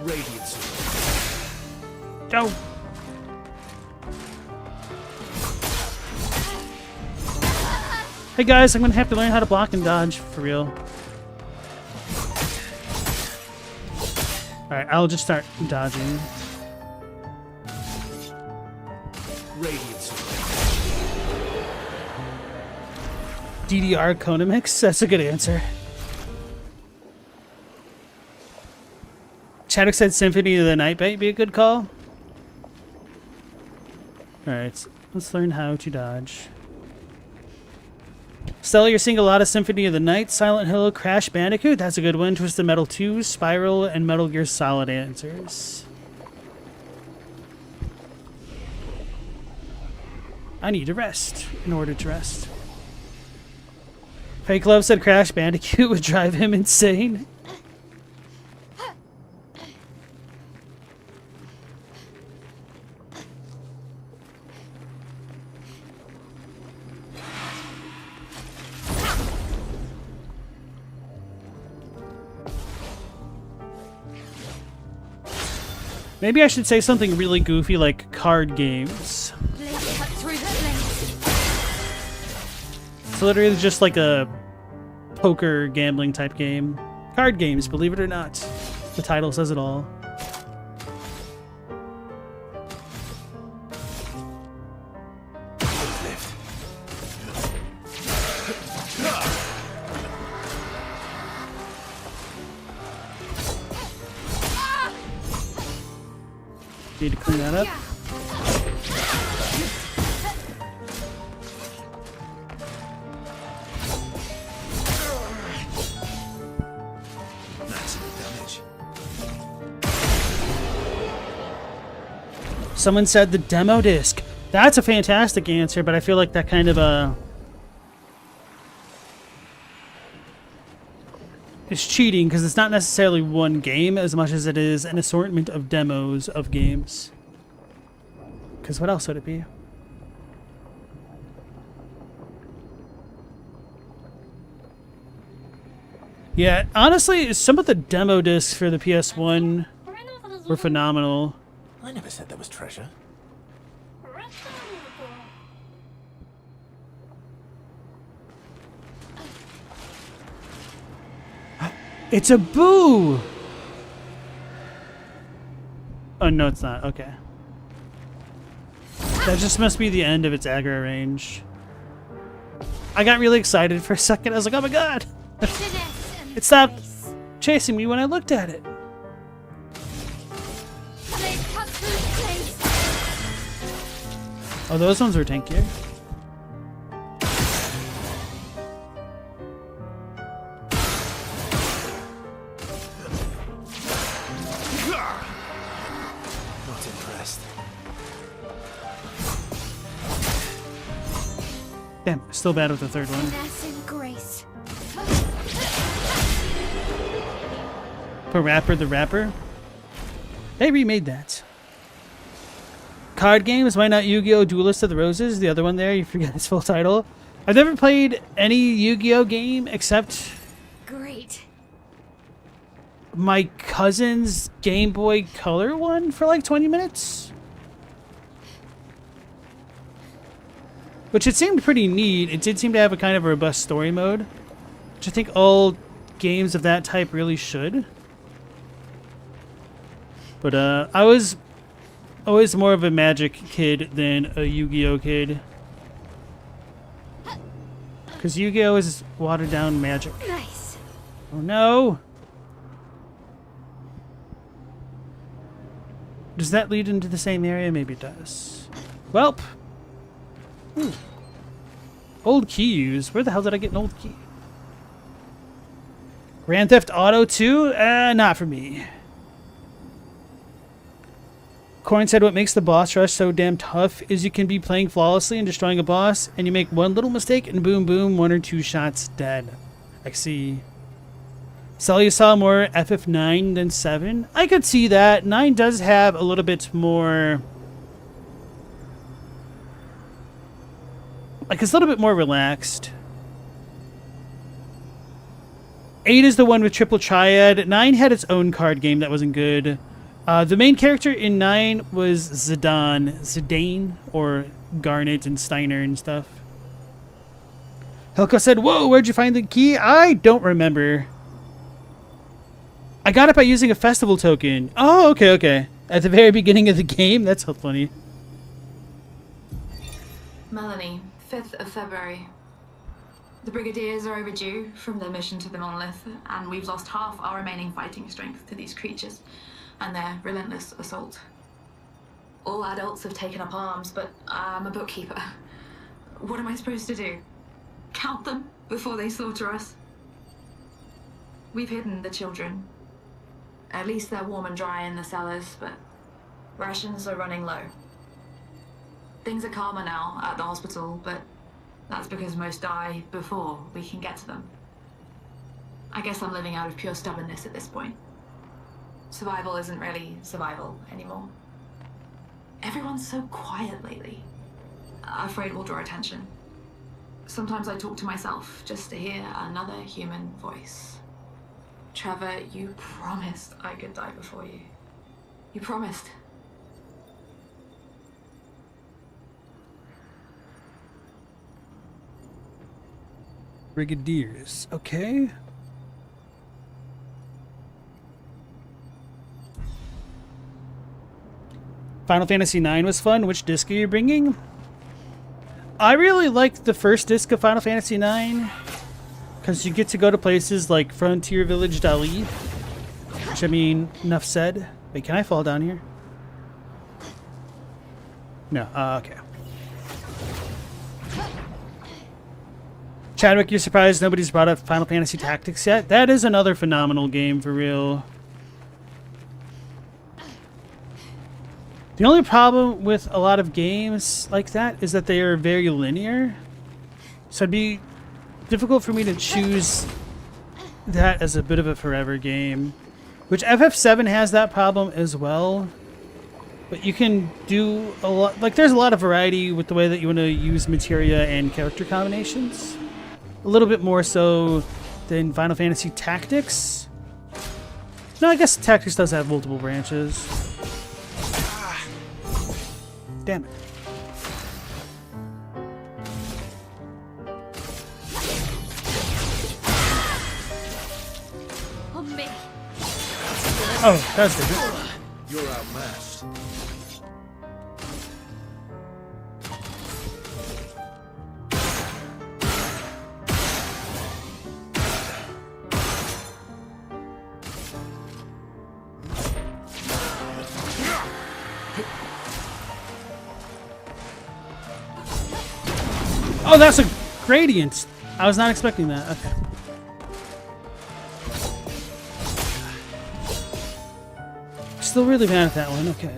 Radiance. Go! Hey guys, I'm gonna have to learn how to block and dodge, for real. Alright, I'll just start dodging. Radiance. DDR Konamix? That's a good answer. Chadwick said Symphony of the Night might be a good call. Alright, let's learn how to dodge. Stella, you're seeing a lot of Symphony of the Night, Silent Hill, Crash Bandicoot. That's a good one. Twisted Metal 2, Spiral, and Metal Gear Solid answers. I need to rest in order to rest. Fake Love said Crash Bandicoot would drive him insane. Maybe I should say something really goofy like card games. It's literally just like a poker gambling type game. Card games, believe it or not. The title says it all. Need to clean that up. Someone said the demo disc. That's a fantastic answer, but I feel like that kind of is cheating because it's not necessarily one game as much as it is an assortment of demos of games. Because what else would it be? Yeah, honestly, some of the demo discs for the PS1 were phenomenal. I never said that was treasure. It's a boo! Oh, no, it's not. Okay. That just must be the end of its aggro range. I got really excited for a second. I was like, oh my god! It stopped chasing me when I looked at it. Oh, those ones were tankier. Damn, still bad with the third one. Finesse and grace. Parappa the Rapper. They remade that. Card games, why not Yu-Gi-Oh! Duelist of the Roses? The other one there, you forget its full title. I've never played any Yu-Gi-Oh! Game except Great. my cousin's Game Boy Color one for like 20 minutes. Which it seemed pretty neat. It did seem to have a kind of robust story mode, which I think all games of that type really should. But I was always more of a Magic kid than a Yu-Gi-Oh! Kid. Because Yu-Gi-Oh! Is watered down Magic. Nice. Oh no! Does that lead into the same area? Maybe it does. Welp! Ooh. Old keys. Where the hell did I get an old key? Grand Theft Auto 2? Not for me. Corn said what makes the boss rush so damn tough is you can be playing flawlessly and destroying a boss, and you make one little mistake and boom boom, 1 or 2 shots dead. I see. Sully saw more FF9 than 7. I could see that. 9 does have a little bit more... like, it's a little bit more relaxed. 8 is the one with Triple Triad. 9 had its own card game that wasn't good. The main character in 9 was Zidane, or Garnet and Steiner and stuff. Helko said, whoa, where'd you find the key? I don't remember. I got it by using a festival token. Oh, okay, okay. At the very beginning of the game? That's so funny. Melanie, 5th of February. The Brigadiers are overdue from their mission to the Monolith, and we've lost half our remaining fighting strength to these creatures and their relentless assault. All adults have taken up arms, but I'm a bookkeeper. What am I supposed to do? Count them before they slaughter us? We've hidden the children. At least they're warm and dry in the cellars, but rations are running low. Things are calmer now at the hospital, but that's because most die before we can get to them. I guess I'm living out of pure stubbornness at this point. Survival isn't really survival anymore. Everyone's so quiet lately. Afraid we'll draw attention. Sometimes I talk to myself just to hear another human voice. Trevor, you promised I could die before you. You promised. Brigadiers. Okay. Final Fantasy IX was fun. Which disc are you bringing? I really liked the first disc of Final Fantasy IX because you get to go to places like Frontier Village Dali, which, I mean, enough said. Wait, can I fall down here? No. Okay. Chadwick, you're surprised nobody's brought up Final Fantasy Tactics yet? That is another phenomenal game for real. The only problem with a lot of games like that is that they are very linear. So it'd be difficult for me to choose that as a bit of a forever game. Which FF7 has that problem as well. But you can do a lot, like there's a lot of variety with the way that you want to use materia and character combinations. A little bit more so than Final Fantasy Tactics. No, I guess Tactics does have multiple branches. Damn it. On me. Oh, that's different. You're outmatched. Oh, that's a gradient. I was not expecting that. Okay. Still really mad at that one. Okay.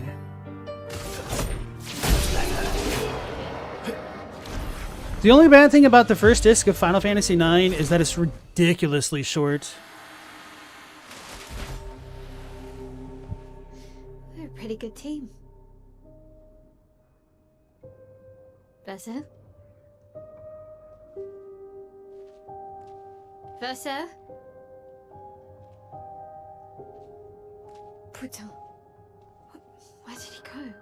The only bad thing about the first disc of Final Fantasy IX is that it's ridiculously short. We're a pretty good team. Verso? Verso? Putain. Where did he go?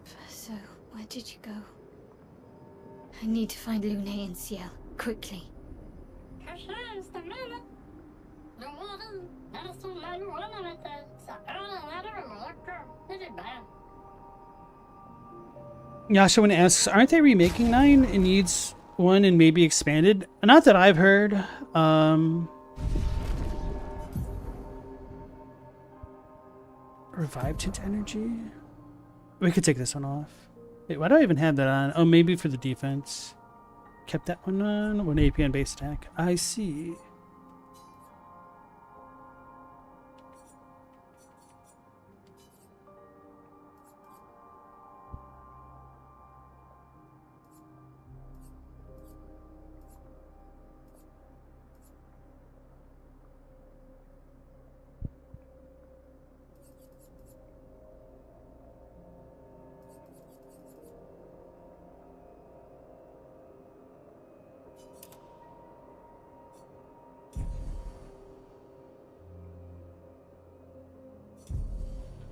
Verso, where did you go? I need to find Lune and Ciel, quickly. Yashawin asks, aren't they remaking 9? It needs one and maybe expanded? Not that I've heard. Revive Tint Energy? We could take this one off. Wait, why do I even have that on? Oh, maybe for the defense. Kept that one on. 1 AP on base attack. I see.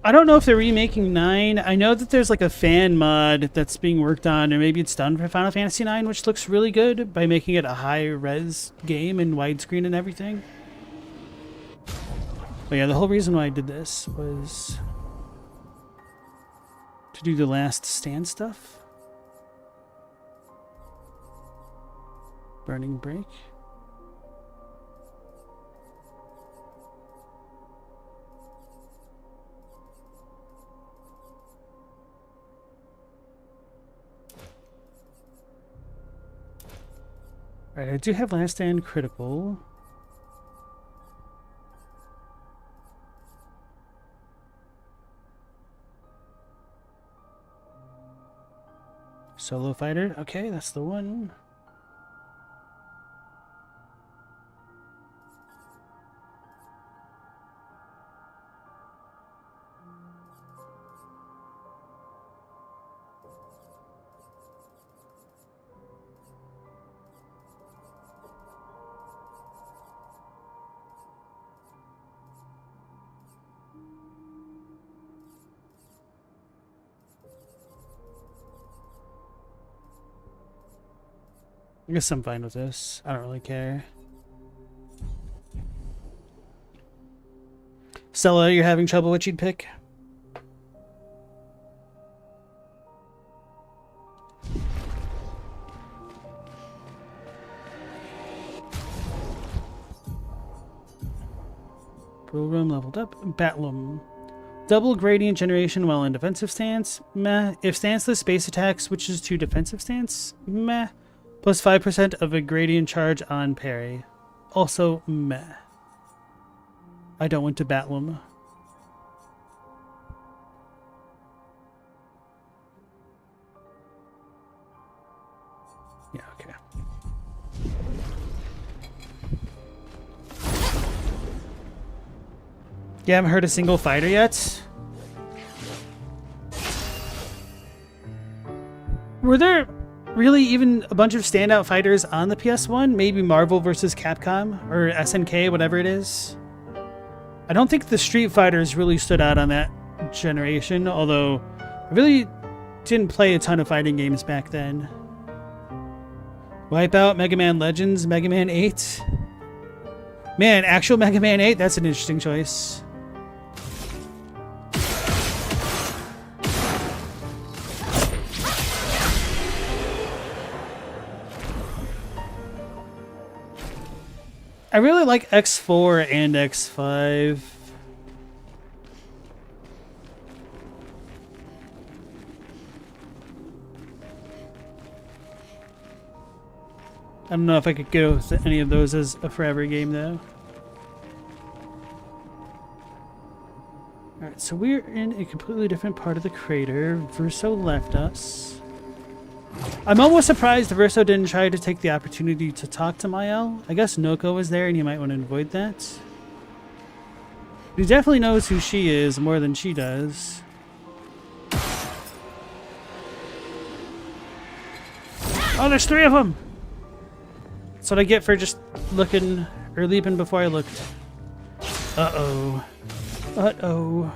I don't know if they're remaking 9. I know that there's like a fan mod that's being worked on, or maybe it's done for Final Fantasy 9, which looks really good by making it a high-res game and widescreen and everything. But yeah, the whole reason why I did this was to do the last stand stuff. Burning Break. Alright, I do have Last Stand Critical. Solo Fighter. Okay, that's the one. I guess I'm fine with this. I don't really care. Stella, you're having trouble what you'd pick? Program leveled up. Batlum. Double gradient generation while in defensive stance. Meh. If stanceless base attack switches to defensive stance. Meh. Plus 5% of a gradient charge on parry. Also, meh. I don't want to Batlum. Yeah, okay. You haven't heard a single fighter yet? Were there really even a bunch of standout fighters on the PS1? Maybe Marvel vs. Capcom or SNK, whatever it is. I don't think the Street Fighters really stood out on that generation, although I really didn't play a ton of fighting games back then. Wipeout, Mega Man Legends, Mega Man 8. Man, actual Mega Man 8, that's an interesting choice. I really like X4 and X5. I don't know if I could go with any of those as a forever game, though. Alright, so we're in a completely different part of the crater. Verso left us. I'm almost surprised Verso didn't try to take the opportunity to talk to Mael. I guess Noko was there and you might want to avoid that. He definitely knows who she is more than she does. Oh, there's 3 of them! That's what I get for just looking or leaping before I looked. Uh-oh. Uh-oh.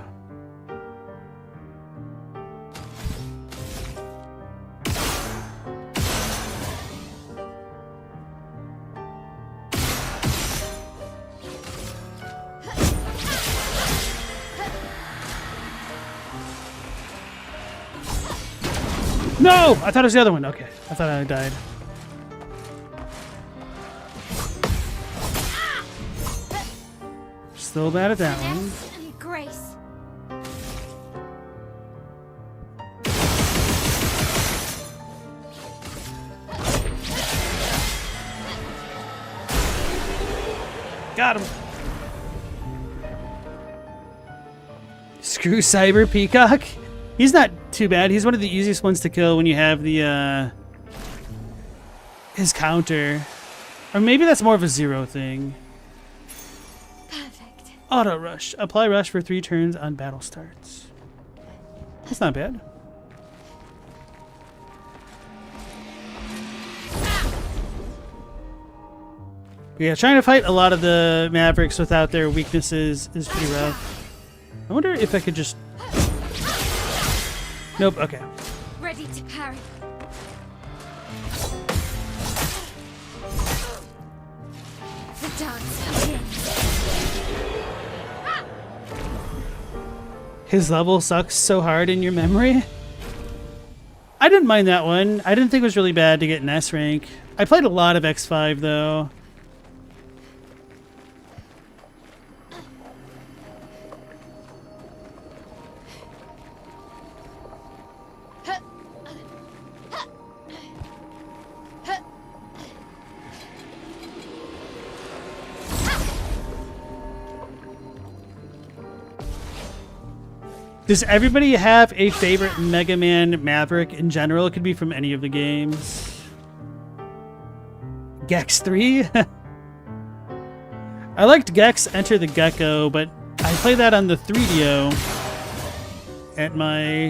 No! I thought it was the other one. Okay. I thought I died. Still bad at that one. And grace. Got him. Screw Cyber Peacock. He's not too bad. He's one of the easiest ones to kill when you have the his counter. Or maybe that's more of a 0 thing. Perfect. Auto rush. Apply rush for 3 turns on battle starts. That's not bad. But yeah, trying to fight a lot of the Mavericks without their weaknesses is pretty rough. I wonder if I could just... Nope, okay. Ready to parry. The dance begins. His level sucks so hard in your memory. I didn't mind that one. I didn't think it was really bad to get an S rank. I played a lot of X5 though. Does everybody have a favorite Mega Man Maverick in general? It could be from any of the games. Gex 3? I liked Gex Enter the Gecko, but I played that on the 3DO at my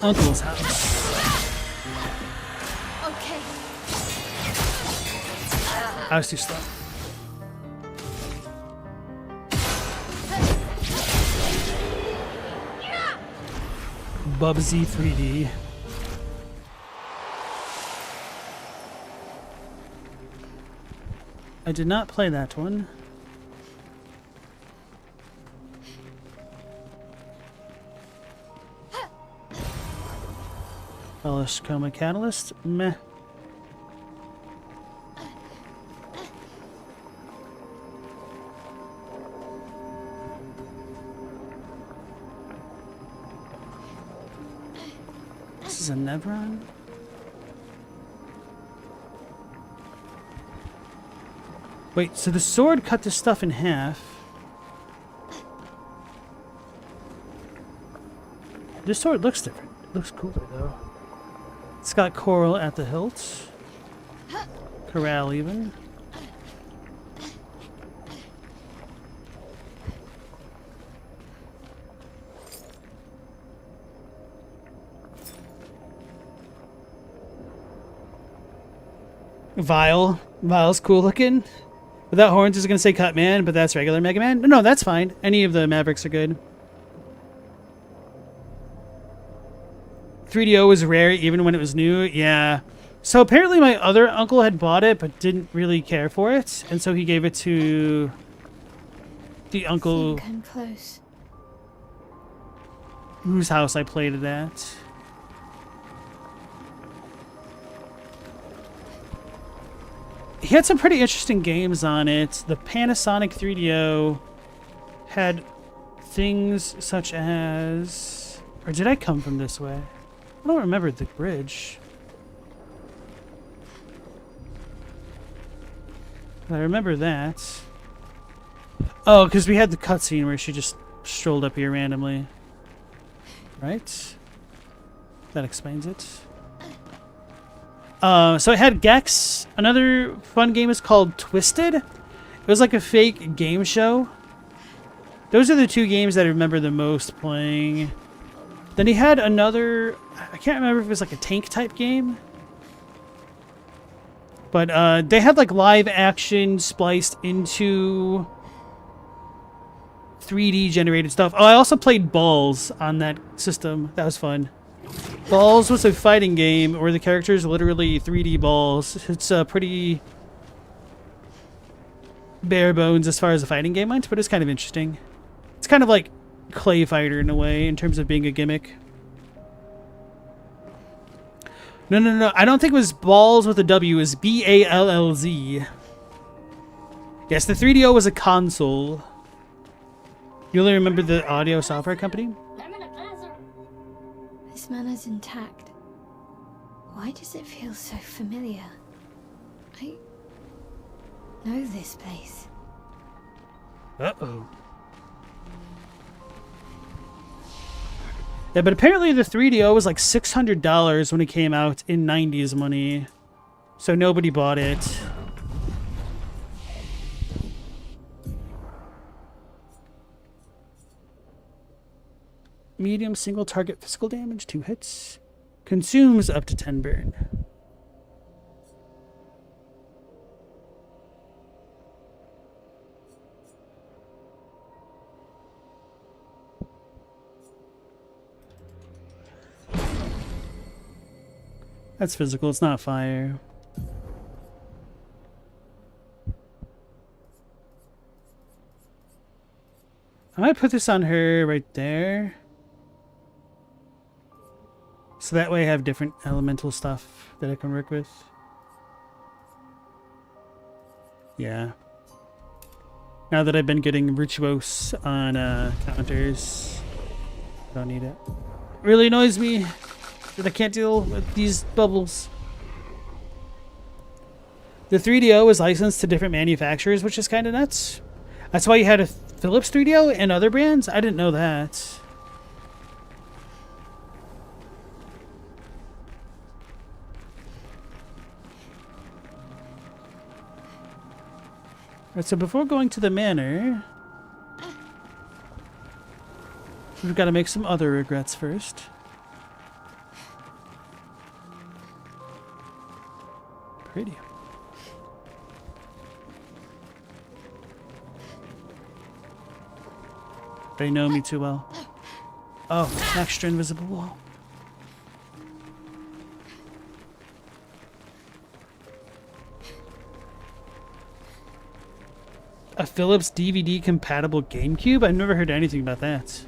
uncle's house. Okay. I was too slow. Bubsy 3D. I did not play that one. Hellish Coma Catalyst? Meh. This is a Nevron? Wait, so the sword cut this stuff in half. This sword looks different. It looks cooler though. It's got coral at the hilt. Corral even. Vile's cool looking. Without horns, is going to say Cut Man, but that's regular Mega Man. No, that's fine. Any of the Mavericks are good. 3DO was rare even when it was new. Yeah. So apparently my other uncle had bought it, but didn't really care for it. And so he gave it to the uncle Come close. whose house I played it at. He had some pretty interesting games on it. The Panasonic 3DO had things such as... Or did I come from this way? I don't remember the bridge. I remember that. Oh, because we had the cutscene where she just strolled up here randomly. Right? That explains it. So I had Gex. Another fun game is called Twisted. It was like a fake game show. Those are the two games that I remember the most playing. Then he had another... I can't remember if it was like a tank type game. But they had like live action spliced into 3D generated stuff. Oh, I also played Balls on that system. That was fun. Balls was a fighting game where the characters are literally 3D balls. It's pretty bare bones as far as the fighting game went, but it's kind of interesting. It's kind of like Clay Fighter in a way in terms of being a gimmick. No. I don't think it was Balls with a W. It was B-A-L-L-Z. Yes, the 3DO was a console. You only remember the audio software company? This manner's intact. Why does it feel so familiar? I know this place. Uh-oh. Yeah, but apparently the 3DO was like $600 when it came out in 90s money. So nobody bought it. Medium single target physical damage, 2 hits. Consumes up to 10 burn. That's physical, it's not fire. I might put this on her right there. So that way I have different elemental stuff that I can work with. Yeah. Now that I've been getting virtuose on counters, I don't need it. It really annoys me that I can't deal with these bubbles. The 3DO is licensed to different manufacturers, which is kind of nuts. That's why you had a Philips 3DO and other brands? I didn't know that. Alright, so before going to the manor, we've got to make some other regrets first. Pretty. They know me too well. Oh, extra invisible wall. A Philips DVD compatible GameCube? I've never heard anything about that.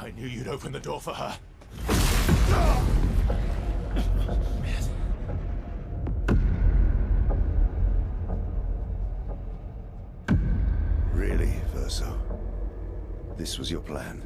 I knew you'd open the door for her. Really, Verso? This was your plan?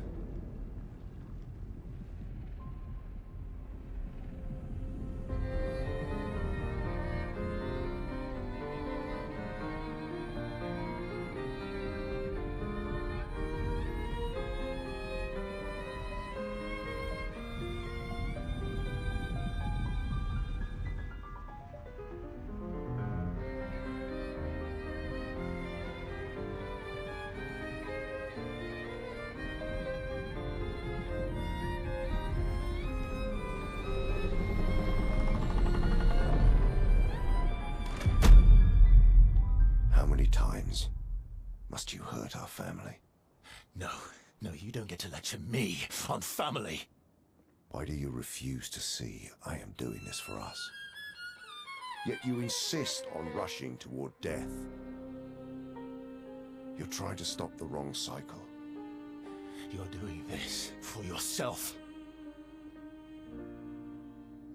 Must you hurt our family? No, you don't get to lecture me on family. Why do you refuse to see I am doing this for us? Yet you insist on rushing toward death. You're trying to stop the wrong cycle. You're doing this for yourself.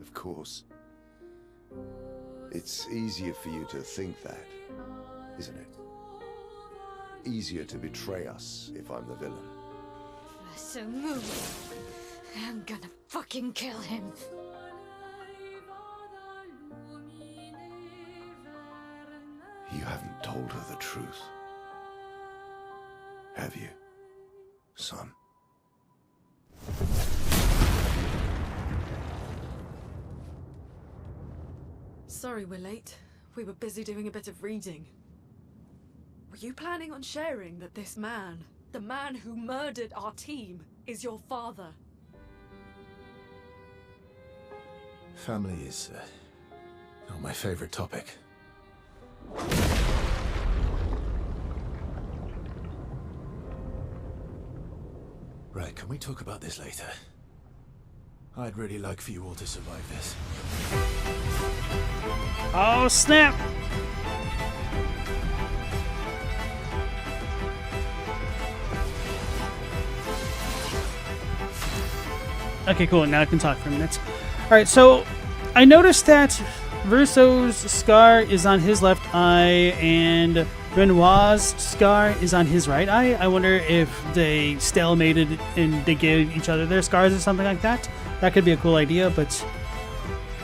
Of course. It's easier for you to think that, isn't it? Easier to betray us if I'm the villain. So move. I'm gonna fucking kill him. You haven't told her the truth. Have you, son? Sorry we're late. We were busy doing a bit of reading. Were you planning on sharing that this man, the man who murdered our team, is your father? Family is not my favorite topic. Right, can we talk about this later? I'd really like for you all to survive this. Oh, snap! Okay, cool. Now I can talk for a minute. Alright, so I noticed that Verso's scar is on his left eye and Renoir's scar is on his right eye. I wonder if they stalemated and they gave each other their scars or something like that. That could be a cool idea, but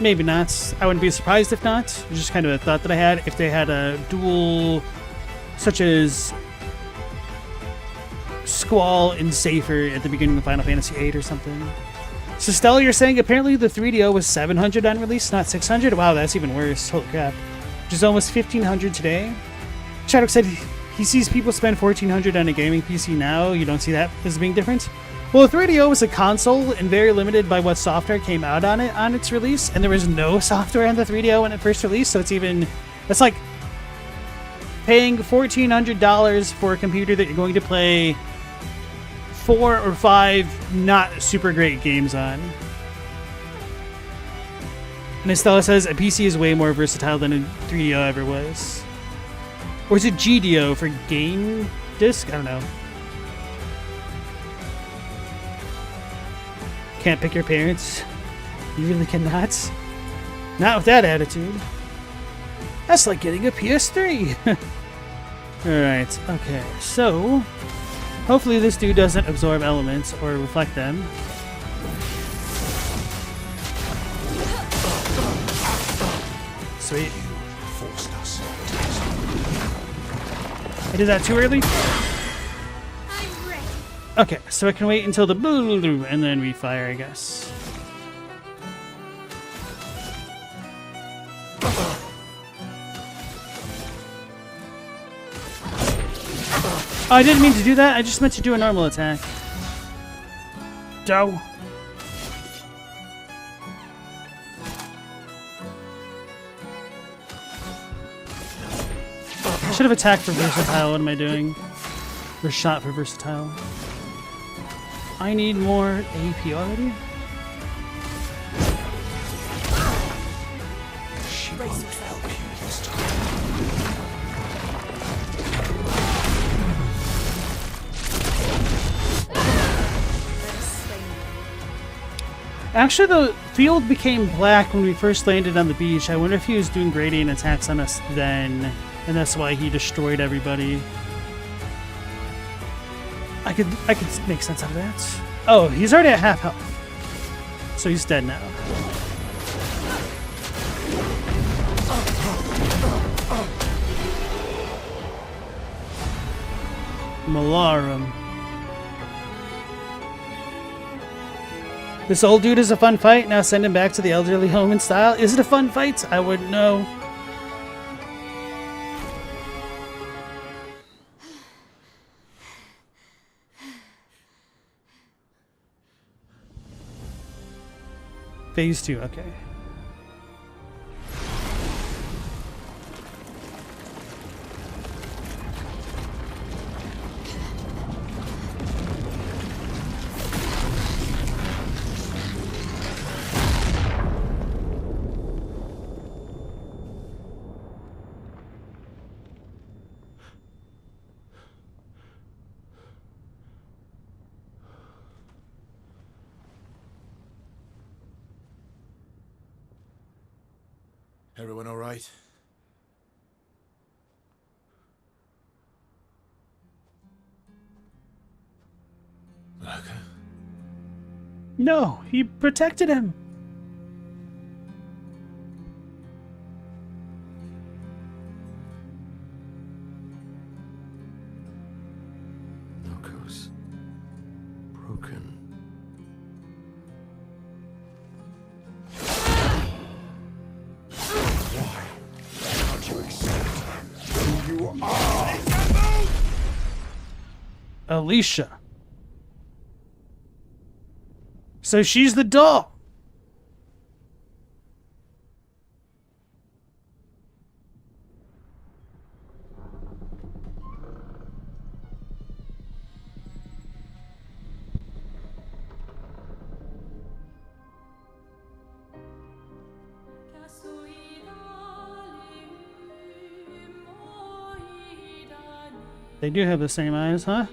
maybe not. I wouldn't be surprised if not. It's just kind of a thought that I had. If they had a duel such as Squall and Safer at the beginning of Final Fantasy VIII or something. So Stella, you're saying apparently the 3DO was 700 on release, not 600? Wow, that's even worse. Holy crap. Which is almost 1,500 today. Shadok said he sees people spend 1,400 on a gaming PC now. You don't see that as being different? Well, the 3DO was a console and very limited by what software came out on it on its release, and there was no software on the 3DO when it first released, so it's like paying $1,400 for a computer that you're going to play 4 or 5 not super great games on. And Estella says a PC is way more versatile than a 3DO ever was. Or is it GDO for game disc? I don't know. Can't pick your parents. You really cannot? Not with that attitude. That's like getting a PS3. Alright, okay, so hopefully this dude doesn't absorb elements or reflect them. Sweet. Forced us. I did that too early? I'm ready. Okay, so I can wait until the blue and then refire, I guess. Oh, I didn't mean to do that. I just meant to do a normal attack. Dow. I should have attacked for versatile. What am I doing? Or shot for versatile. I need more AP already. She won't help you this time. Actually, the field became black when we first landed on the beach. I wonder if he was doing gradient attacks on us then, and that's why he destroyed everybody. I could make sense out of that. Oh, he's already at half health, so he's dead now. Malarum. This old dude is a fun fight. Now send him back to the elderly home in style. Is it a fun fight? I wouldn't know. Phase 2, okay. Everyone all right? Okay. No, he protected him. Noko's broken. Why can't you accept who you are? Alicia. So she's the doll. They do have the same eyes, huh?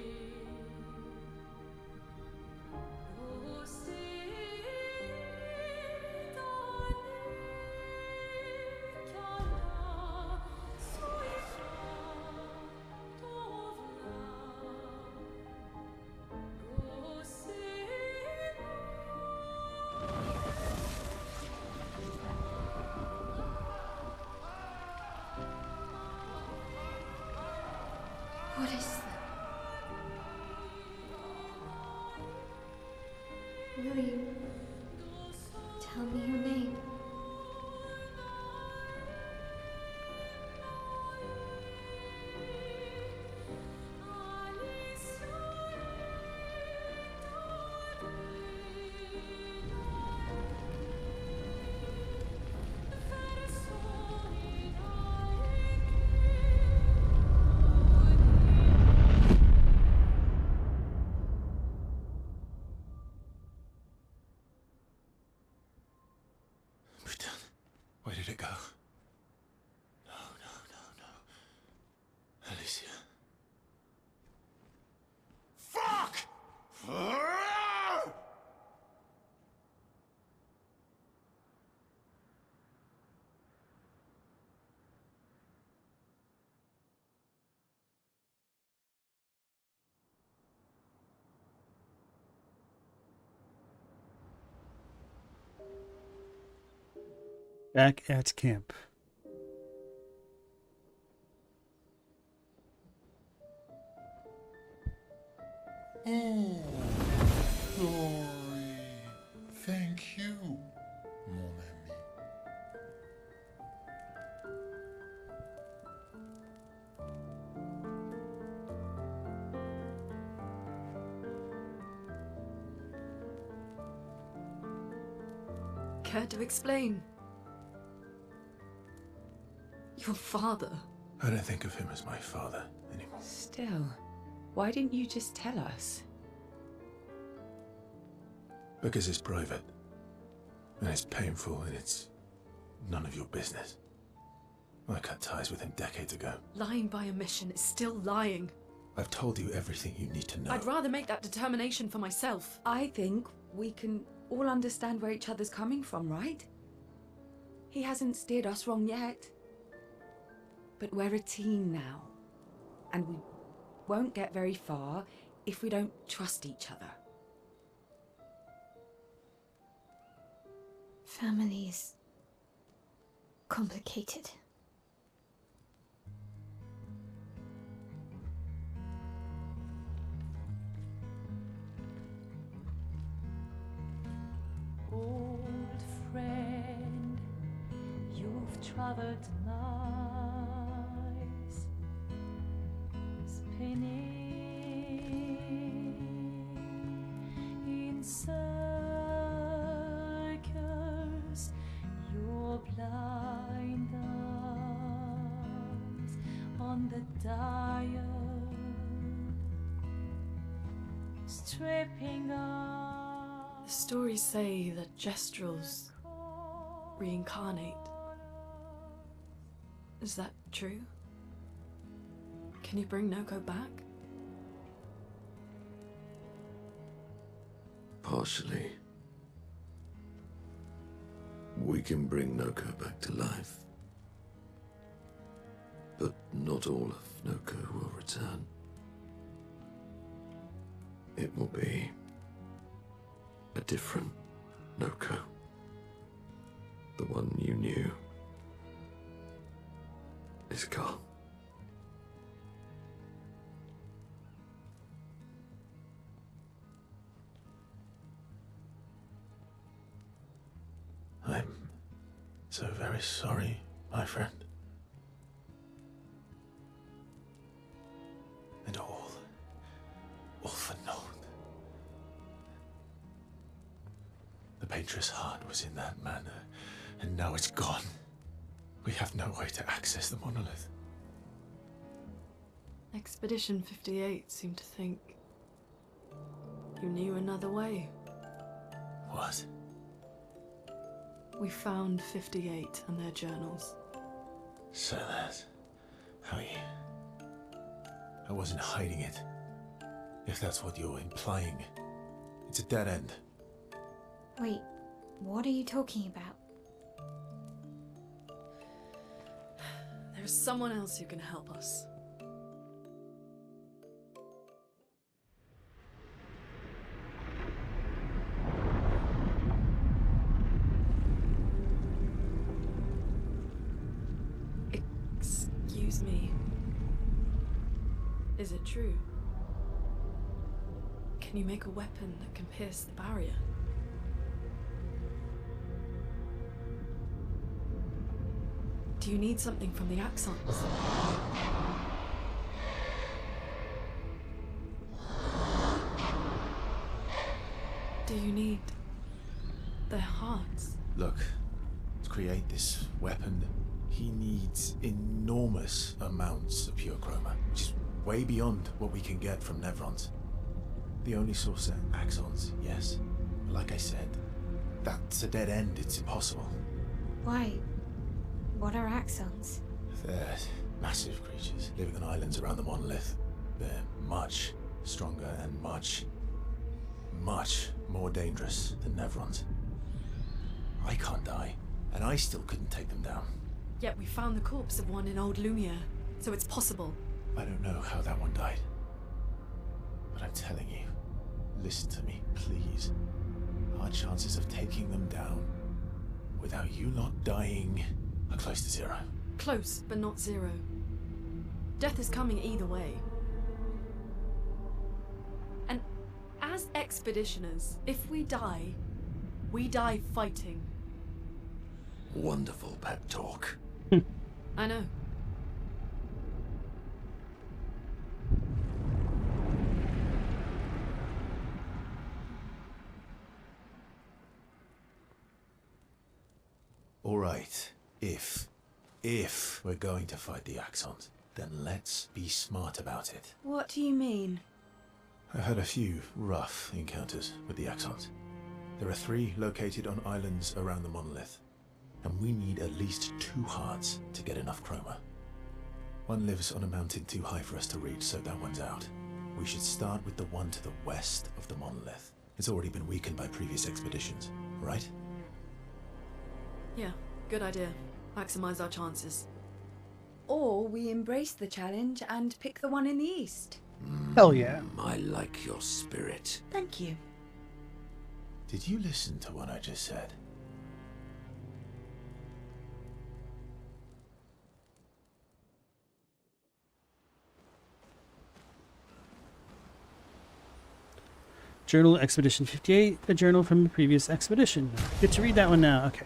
What is that? Will you tell me your name? Where did it go? No, no, no, no. Alicia. Fuck! Back at camp. Oh, sorry. Thank you, mon ami. Care to explain? Your father. I don't think of him as my father anymore. Still, why didn't you just tell us? Because it's private. And it's painful and it's none of your business. I cut ties with him decades ago. Lying by omission is still lying. I've told you everything you need to know. I'd rather make that determination for myself. I think we can all understand where each other's coming from, right? He hasn't steered us wrong yet. But we're a team now. And we won't get very far if we don't trust each other. Family is complicated. Old friend, you've traveled miles, spinning in circles. Your blind eyes on the dial, stripping off. The stories say that Gestrels reincarnate. Is that true? Can you bring Noko back? Partially. We can bring Noko back to life. But not all of Noko will return. It will be a different Noko. The one you knew is gone. I'm so very sorry, my friend. And all for naught. The Patriot's heart was in that manor, and now it's gone. We have no way to access the monolith. Expedition 58 seemed to think you knew another way. What? We found 58 and their journals. So that's how you... I wasn't hiding it. If that's what you're implying. It's a dead end. Wait, what are you talking about? There is someone else who can help us. Excuse me. Is it true? Can you make a weapon that can pierce the barrier? Do you need something from the Axons? Do you need their hearts? Look, to create this weapon, he needs enormous amounts of pure chroma, which is way beyond what we can get from Nevrons. The only source are Axons, yes. But like I said, that's a dead end. It's impossible. Why? What are Axons? They're massive creatures living on islands around the monolith. They're much stronger and much more dangerous than Nevrons. I can't die, and I still couldn't take them down. Yet we found the corpse of one in Old Lumia, so it's possible. I don't know how that one died. But I'm telling you, listen to me, please. Our chances of taking them down without you not dying are close to zero. Close, but not zero. Death is coming either way. And as expeditioners, if we die fighting. Wonderful pep talk. I know. All right, if we're going to fight the Axons, then let's be smart about it. What do you mean? I've had a few rough encounters with the Axons. There are 3 located on islands around the monolith, and we need at least 2 hearts to get enough chroma. One lives on a mountain too high for us to reach, so that one's out. We should start with the one to the west of the monolith. It's already been weakened by previous expeditions, right? Yeah, good idea. Maximize our chances. Or we embrace the challenge and pick the one in the east. Hell yeah. I like your spirit. Thank you. Did you listen to what I just said? Journal Expedition 58, a journal from a previous expedition. Get to read that one now. Okay.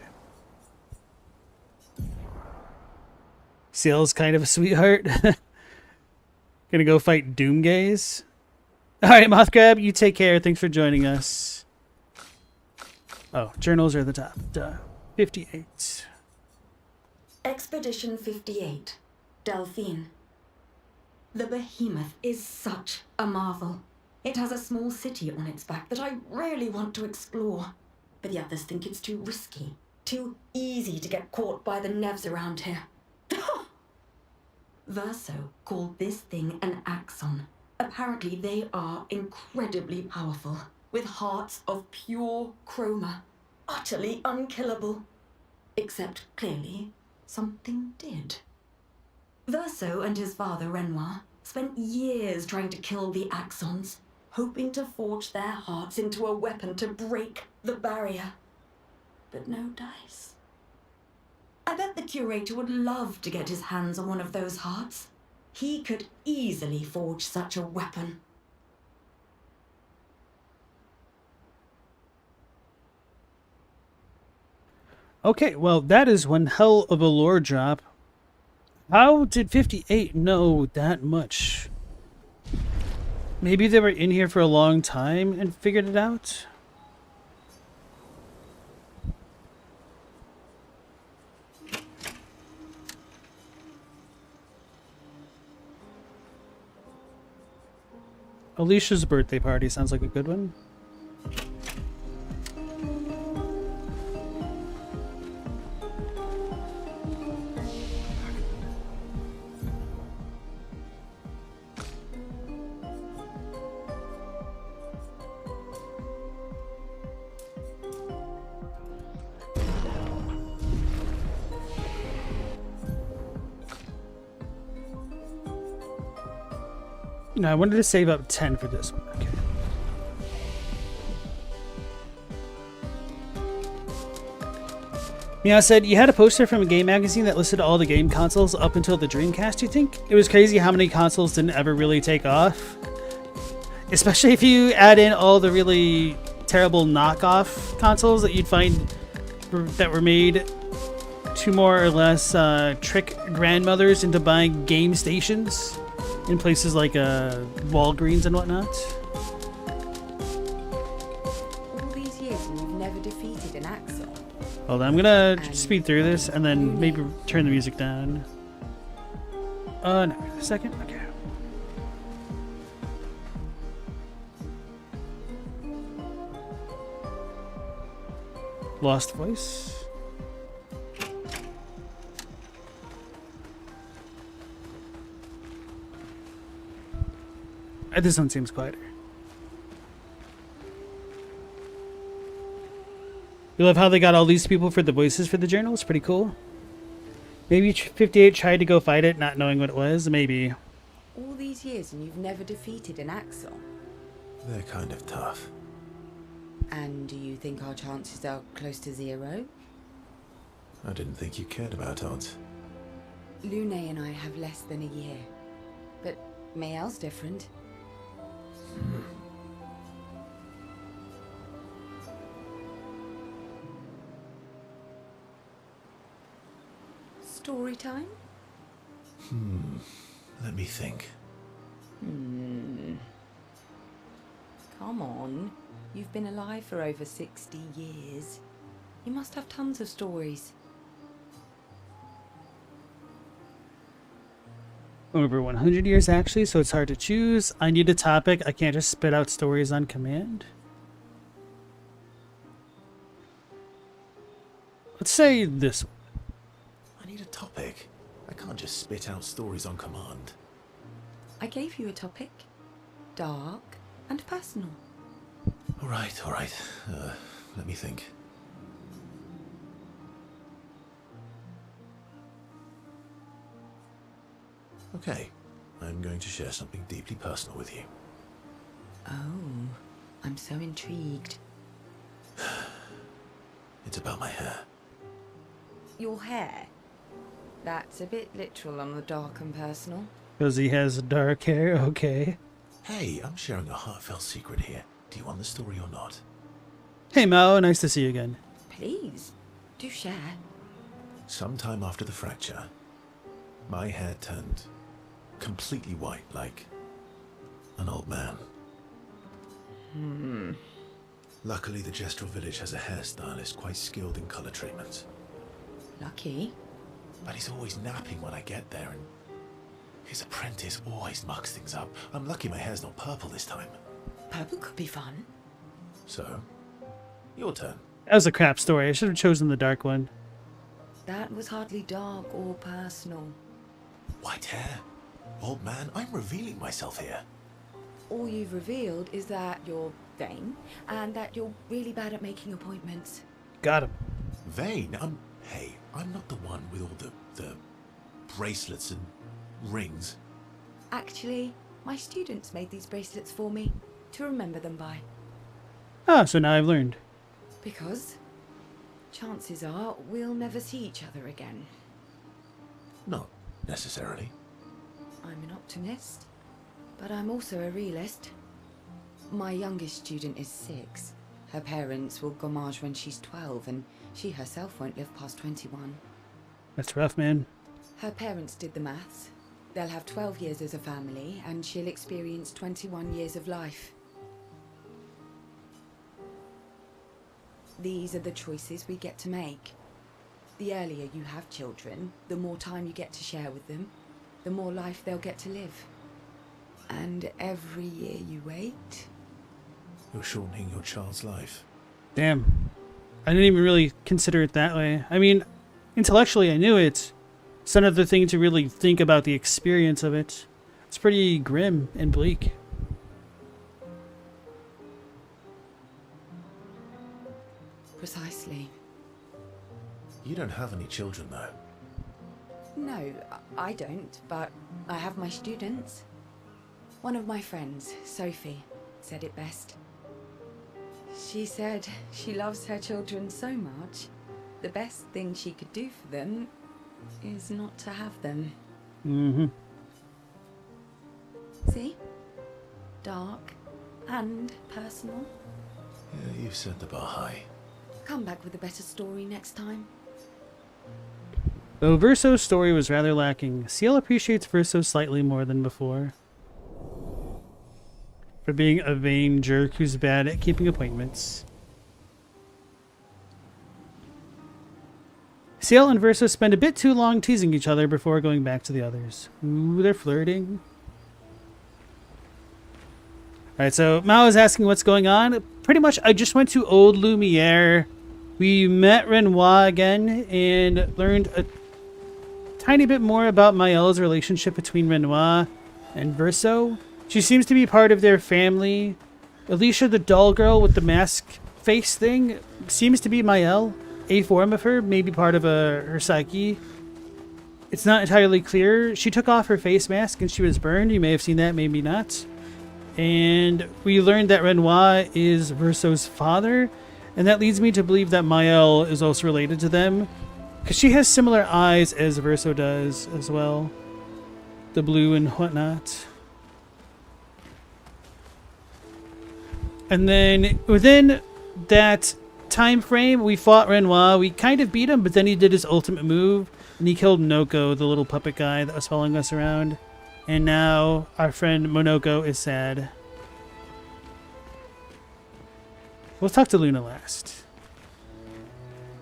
Ciel's kind of a sweetheart. Gonna go fight Doomgaze. Alright, Mothgrab, you take care. Thanks for joining us. Oh, journals are the top. Duh. 58. Expedition 58, Delphine. The behemoth is such a marvel. It has a small city on its back that I really want to explore. But the others think it's too risky, too easy to get caught by the Nevs around here. Verso called this thing an Axon. Apparently they are incredibly powerful, with hearts of pure chroma, utterly unkillable. Except, clearly, something did. Verso and his father, Renoir, spent years trying to kill the Axons, hoping to forge their hearts into a weapon to break the barrier. But no dice. I bet the curator would love to get his hands on one of those hearts. He could easily forge such a weapon. Okay, well, that is one hell of a lore drop. How did 58 know that much? Maybe they were in here for a long time and figured it out? Alicia's birthday party sounds like a good one. No, I wanted to save up 10 for this one. Okay. Meow said, you had a poster from a game magazine that listed all the game consoles up until the Dreamcast, you think? It was crazy how many consoles didn't ever really take off. Especially if you add in all the really terrible knockoff consoles that you'd find that were made to more or less trick grandmothers into buying game stations in places like Walgreens and whatnot. All these years and you've never defeated an Axel. Hold on, I'm gonna speed through this and then maybe turn the music down. No, a second? Okay. Lost voice. This one seems quieter. You love how they got all these people for the voices for the journal? It's pretty cool. Maybe 58 tried to go fight it, not knowing what it was. Maybe. All these years and you've never defeated an Axel. They're kind of tough. And do you think our chances are close to 0? I didn't think you cared about odds. Lune and I have less than a year. But Mayel's different. Story time? Let me think. Come on. You've been alive for over 60 years. You must have tons of stories. Over 100 years, actually, so it's hard to choose. I need a topic. I can't just spit out stories on command. Let's say this one. I need a topic. I can't just spit out stories on command. I gave you a topic. Dark and personal. All right. Let me think. Okay, I'm going to share something deeply personal with you. Oh, I'm so intrigued. It's about my hair. Your hair? That's a bit literal on the dark and personal. Because he has dark hair, okay. Hey, I'm sharing a heartfelt secret here. Do you want the story or not? Hey Mao, nice to see you again. Please, do share. Sometime after the fracture, my hair turned completely white, like an old man. Luckily, the Gestural village has a hairstylist quite skilled in color treatment. Lucky. But he's always napping when I get there, and his apprentice always mucks things up. I'm lucky my hair's not purple this time. Purple could be fun. So, your turn. That was a crap story. I should have chosen the dark one. That was hardly dark or personal. White hair? Old man, I'm revealing myself here. All you've revealed is that you're vain and that you're really bad at making appointments. Got him. Vain? Hey, I'm not the one with all the bracelets and rings? Actually, my students made these bracelets for me to remember them by. Ah, so now I've learned. Because chances are we'll never see each other again. Not necessarily. I'm an optimist, but I'm also a realist. My youngest student is 6. Her parents will gommage when she's 12, and she herself won't live past 21. That's rough, man. Her parents did the maths. They'll have 12 years as a family, and she'll experience 21 years of life. These are the choices we get to make. The earlier you have children, the more time you get to share with them, the more life they'll get to live. And every year you wait... You're shortening your child's life. Damn. I didn't even really consider it that way. I mean, intellectually I knew it. It's another thing to really think about the experience of it. It's pretty grim and bleak. Precisely. You don't have any children, though. No, I don't, but I have my students. One of my friends, Sophie, said it best. She said she loves her children so much, the best thing she could do for them is not to have them. Mm-hmm. See? Dark and personal. Yeah, you've set the bar high. Come back with a better story next time. Though Verso's story was rather lacking, Ciel appreciates Verso slightly more than before. For being a vain jerk who's bad at keeping appointments. Ciel and Verso spend a bit too long teasing each other before going back to the others. Ooh, they're flirting. Alright, so Mao is asking what's going on. Pretty much, I just went to Old Lumiere. We met Renoir again and learned a tiny bit more about Mael's relationship between Renoir and Verso. She seems to be part of their family. Alicia, the doll girl with the mask face thing, seems to be Mael. A form of her, maybe part of her psyche. It's not entirely clear. She took off her face mask and she was burned. You may have seen that, maybe not. And we learned that Renoir is Verso's father. And that leads me to believe that Mael is also related to them. Because she has similar eyes as Verso does as well. The blue and whatnot. And then within that time frame, we fought Renoir. We kind of beat him, but then he did his ultimate move. And he killed Noko, the little puppet guy that was following us around. And now our friend Monoko is sad. We'll talk to Luna last.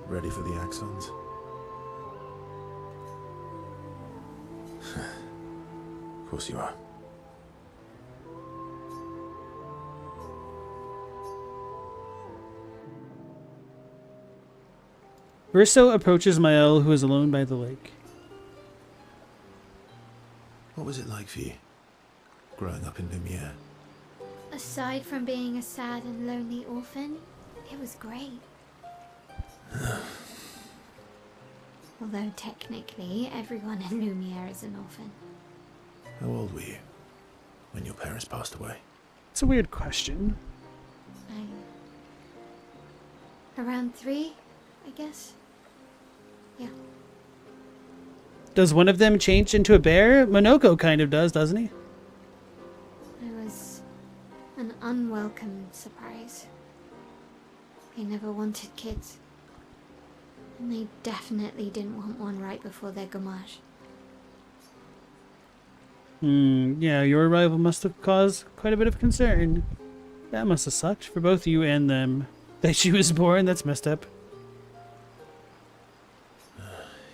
Ready for the axons? Of course you are. Verso approaches Mael, who is alone by the lake. What was it like for you, growing up in Lumiere? Aside from being a sad and lonely orphan, it was great. Although technically, everyone in Lumiere is an orphan. How old were you when your parents passed away? It's a weird question. Around 3, I guess. Yeah. Does one of them change into a bear? Monoko kind of does, doesn't he? It was an unwelcome surprise. They never wanted kids. And they definitely didn't want one right before their gommage. Yeah, your arrival must have caused quite a bit of concern. That must have sucked for both you and them. That she was born, that's messed up.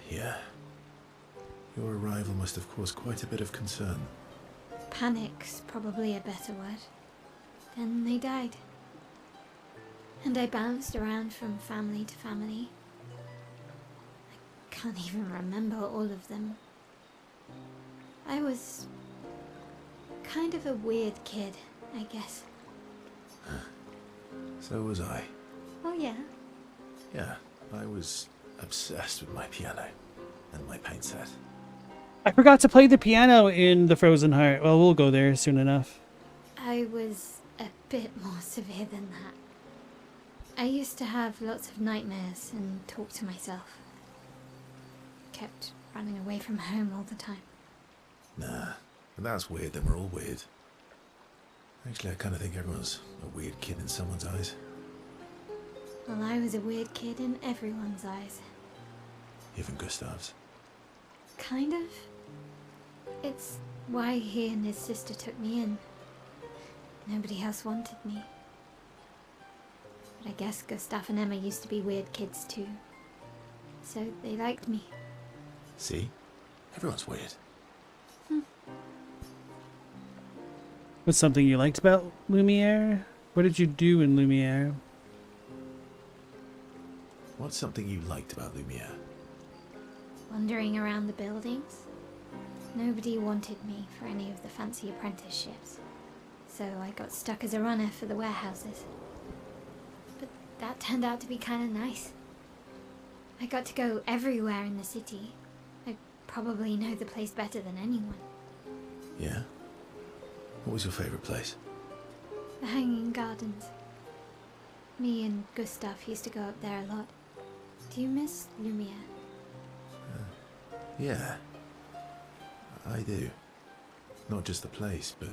Yeah. Your arrival must have caused quite a bit of concern. Panic's probably a better word. Then they died. And I bounced around from family to family. I can't even remember all of them. I was kind of a weird kid, I guess. So was I. Oh yeah? Yeah, I was obsessed with my piano and my paint set. I forgot to play the piano in The Frozen Heart. Well, we'll go there soon enough. I was a bit more severe than that. I used to have lots of nightmares and talk to myself. Kept running away from home all the time. Nah, but that's weird, then we're all weird. Actually, I kind of think everyone's a weird kid in someone's eyes. Well, I was a weird kid in everyone's eyes. Even Gustav's. Kind of. It's why he and his sister took me in. Nobody else wanted me. But I guess Gustav and Emma used to be weird kids too. So they liked me. See? Everyone's weird. What's something you liked about Lumiere? What did you do in Lumiere? What's something you liked about Lumiere? Wandering around the buildings. Nobody wanted me for any of the fancy apprenticeships. So I got stuck as a runner for the warehouses. But that turned out to be kind of nice. I got to go everywhere in the city. I probably know the place better than anyone. Yeah? What was your favourite place? The Hanging Gardens. Me and Gustav used to go up there a lot. Do you miss Lumiere? Yeah. I do. Not just the place, but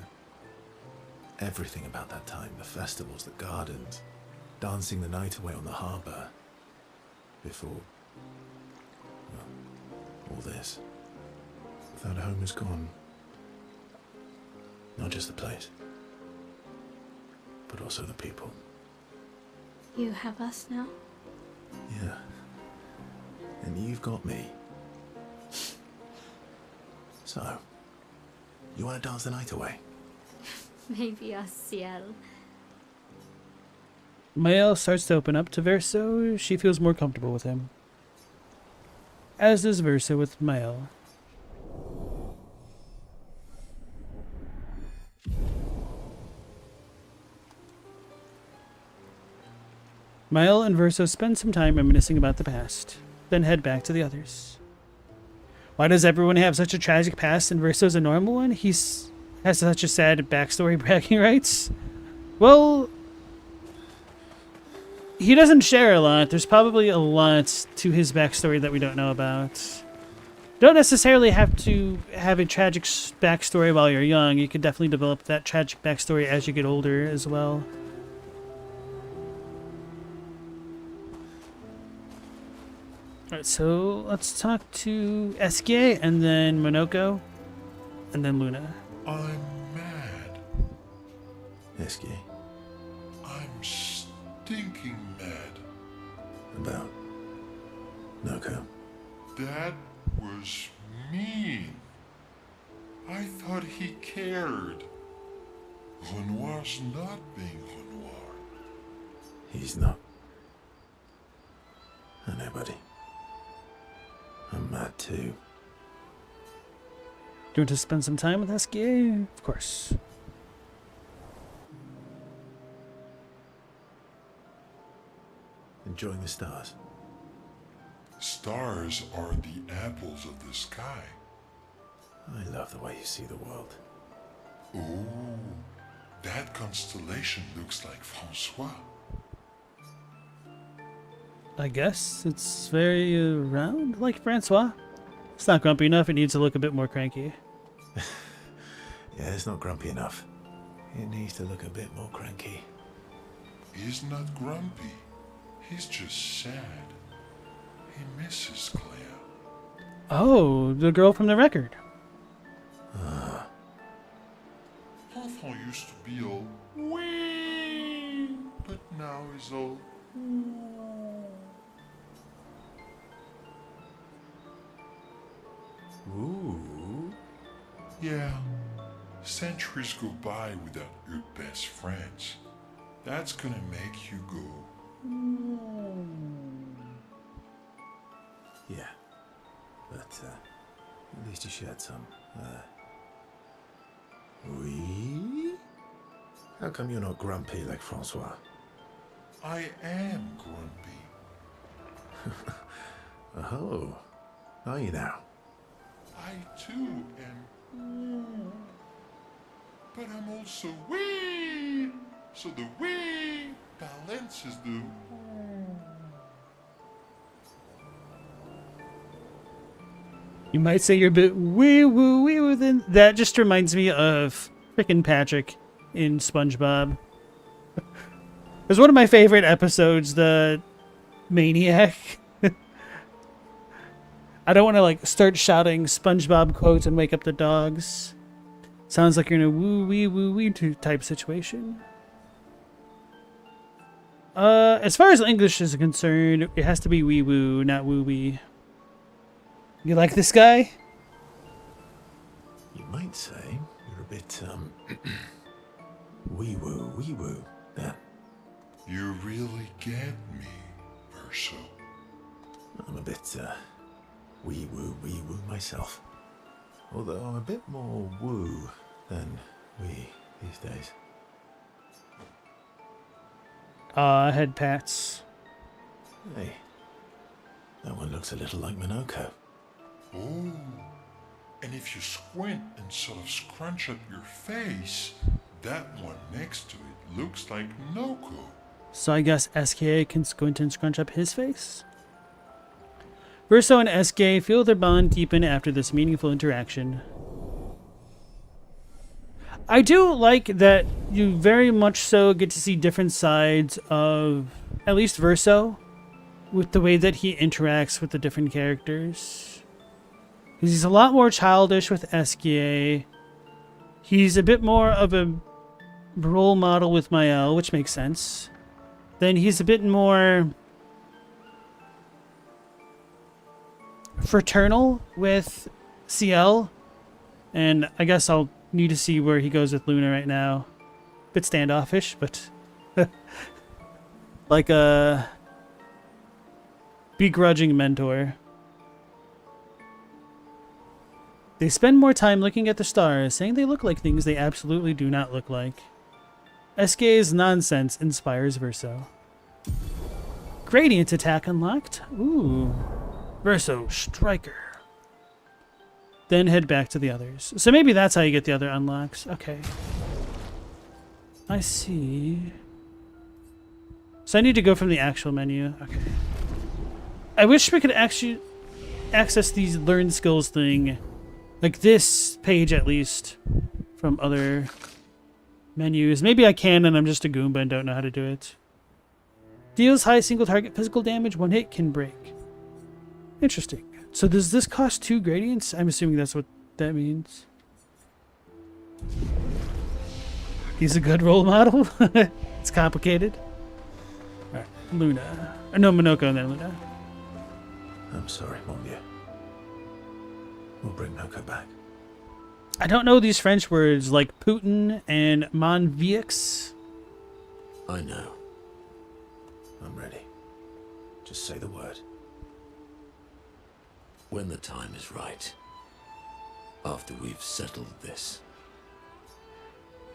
everything about that time. The festivals, the gardens, dancing the night away on the harbour. Before, well, all this. That home is gone. Not just the place, but also the people. You have us now? Yeah. And you've got me. So, you want to dance the night away? Maybe us, Ciel. Mael starts to open up to Verso. She feels more comfortable with him. As does Verso with Mael. Mael and Verso spend some time reminiscing about the past, then head back to the others. Why does everyone have such a tragic past and Verso's a normal one? Has such a sad backstory, bragging rights? Well, he doesn't share a lot. There's probably a lot to his backstory that we don't know about. Don't necessarily have to have a tragic backstory while you're young. You can definitely develop that tragic backstory as you get older as well. Alright, so let's talk to Eskie and then Monoko and then Luna. I'm mad. Eskie. I'm stinking mad. About Noko. That was mean. I thought he cared. Renoir's not being Renoir. He's not. I know, buddy. I'm mad too. Do you want to spend some time with Eskie? Of course. Enjoying the stars. Stars are the apples of the sky. I love the way you see the world. Ooh, that constellation looks like Francois. I guess it's very round, like Francois. It's not grumpy enough. It needs to look a bit more cranky. Yeah, it's not grumpy enough. It needs to look a bit more cranky. He's not grumpy. He's just sad. He misses Claire. Oh, the girl from the record. Enfant used to be all wee, but now he's all Ooh. yeah. Centuries go by without your best friends. That's gonna make you go. Yeah. But, at least you shared some. Oui? How come you're not grumpy like Francois? I am grumpy. Oh. Are you now? I too am ooh, but I'm also wee. So the wee balances the ooh. You might say you're a bit wee woo, then that just reminds me of frickin' Patrick in SpongeBob. It was one of my favorite episodes, the Maniac. I don't want to like start shouting SpongeBob quotes and wake up the dogs. Sounds like you're in a woo wee type situation. As far as English is concerned, it has to be wee woo, not woo wee. You like this guy? You might say you're a bit, wee woo, yeah. You really get me, Verso. I'm a bit, wee woo myself. Although I'm a bit more woo than wee these days. Head pats. Hey, that one looks a little like Minoko. Oh, and if you squint and sort of scrunch up your face, that one next to it looks like Minoko. So I guess SKA can squint and scrunch up his face? Verso and SK feel their bond deepen after this meaningful interaction. I do like that you very much so get to see different sides of at least Verso with the way that he interacts with the different characters. Because he's a lot more childish with SKA. He's a bit more of a role model with Mael, which makes sense. Then he's a bit more fraternal with CL. And I guess I'll need to see where he goes with Luna right now. Bit standoffish, but like a begrudging mentor. They spend more time looking at the stars, saying they look like things they absolutely do not look like. SK's nonsense inspires Verso. Gradient attack unlocked. Ooh. Verso, Striker. Then head back to the others. So maybe that's how you get the other unlocks. Okay. I see. So I need to go from the actual menu. Okay. I wish we could actually access these learn skills thing, like this page at least, from other menus. Maybe I can and I'm just a Goomba and don't know how to do it. Deals high single target physical damage, one hit can break. Interesting. So does this cost 2 gradients? I'm assuming that's what that means. He's a good role model. It's complicated. Alright, Luna. No, Minoko and then Luna. I'm sorry, Mombia. We'll bring Minoko back. I don't know these French words like Putin and Monvieux. I know. I'm ready. Just say the word. When the time is right. After we've settled this.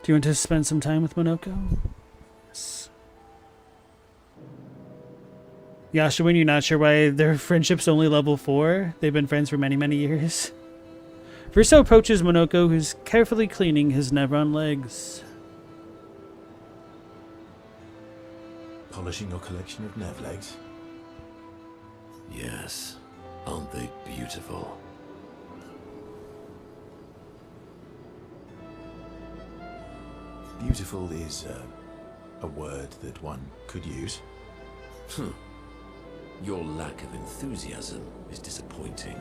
Do you want to spend some time with Minoko? Yes. Yasha, when you're not sure why their friendship's only level 4, they've been friends for many, many years. Verso approaches Minoko, who's carefully cleaning his Nevron legs. Polishing your collection of Nev legs? Yes. Aren't they beautiful? Beautiful is a word that one could use. Your lack of enthusiasm is disappointing.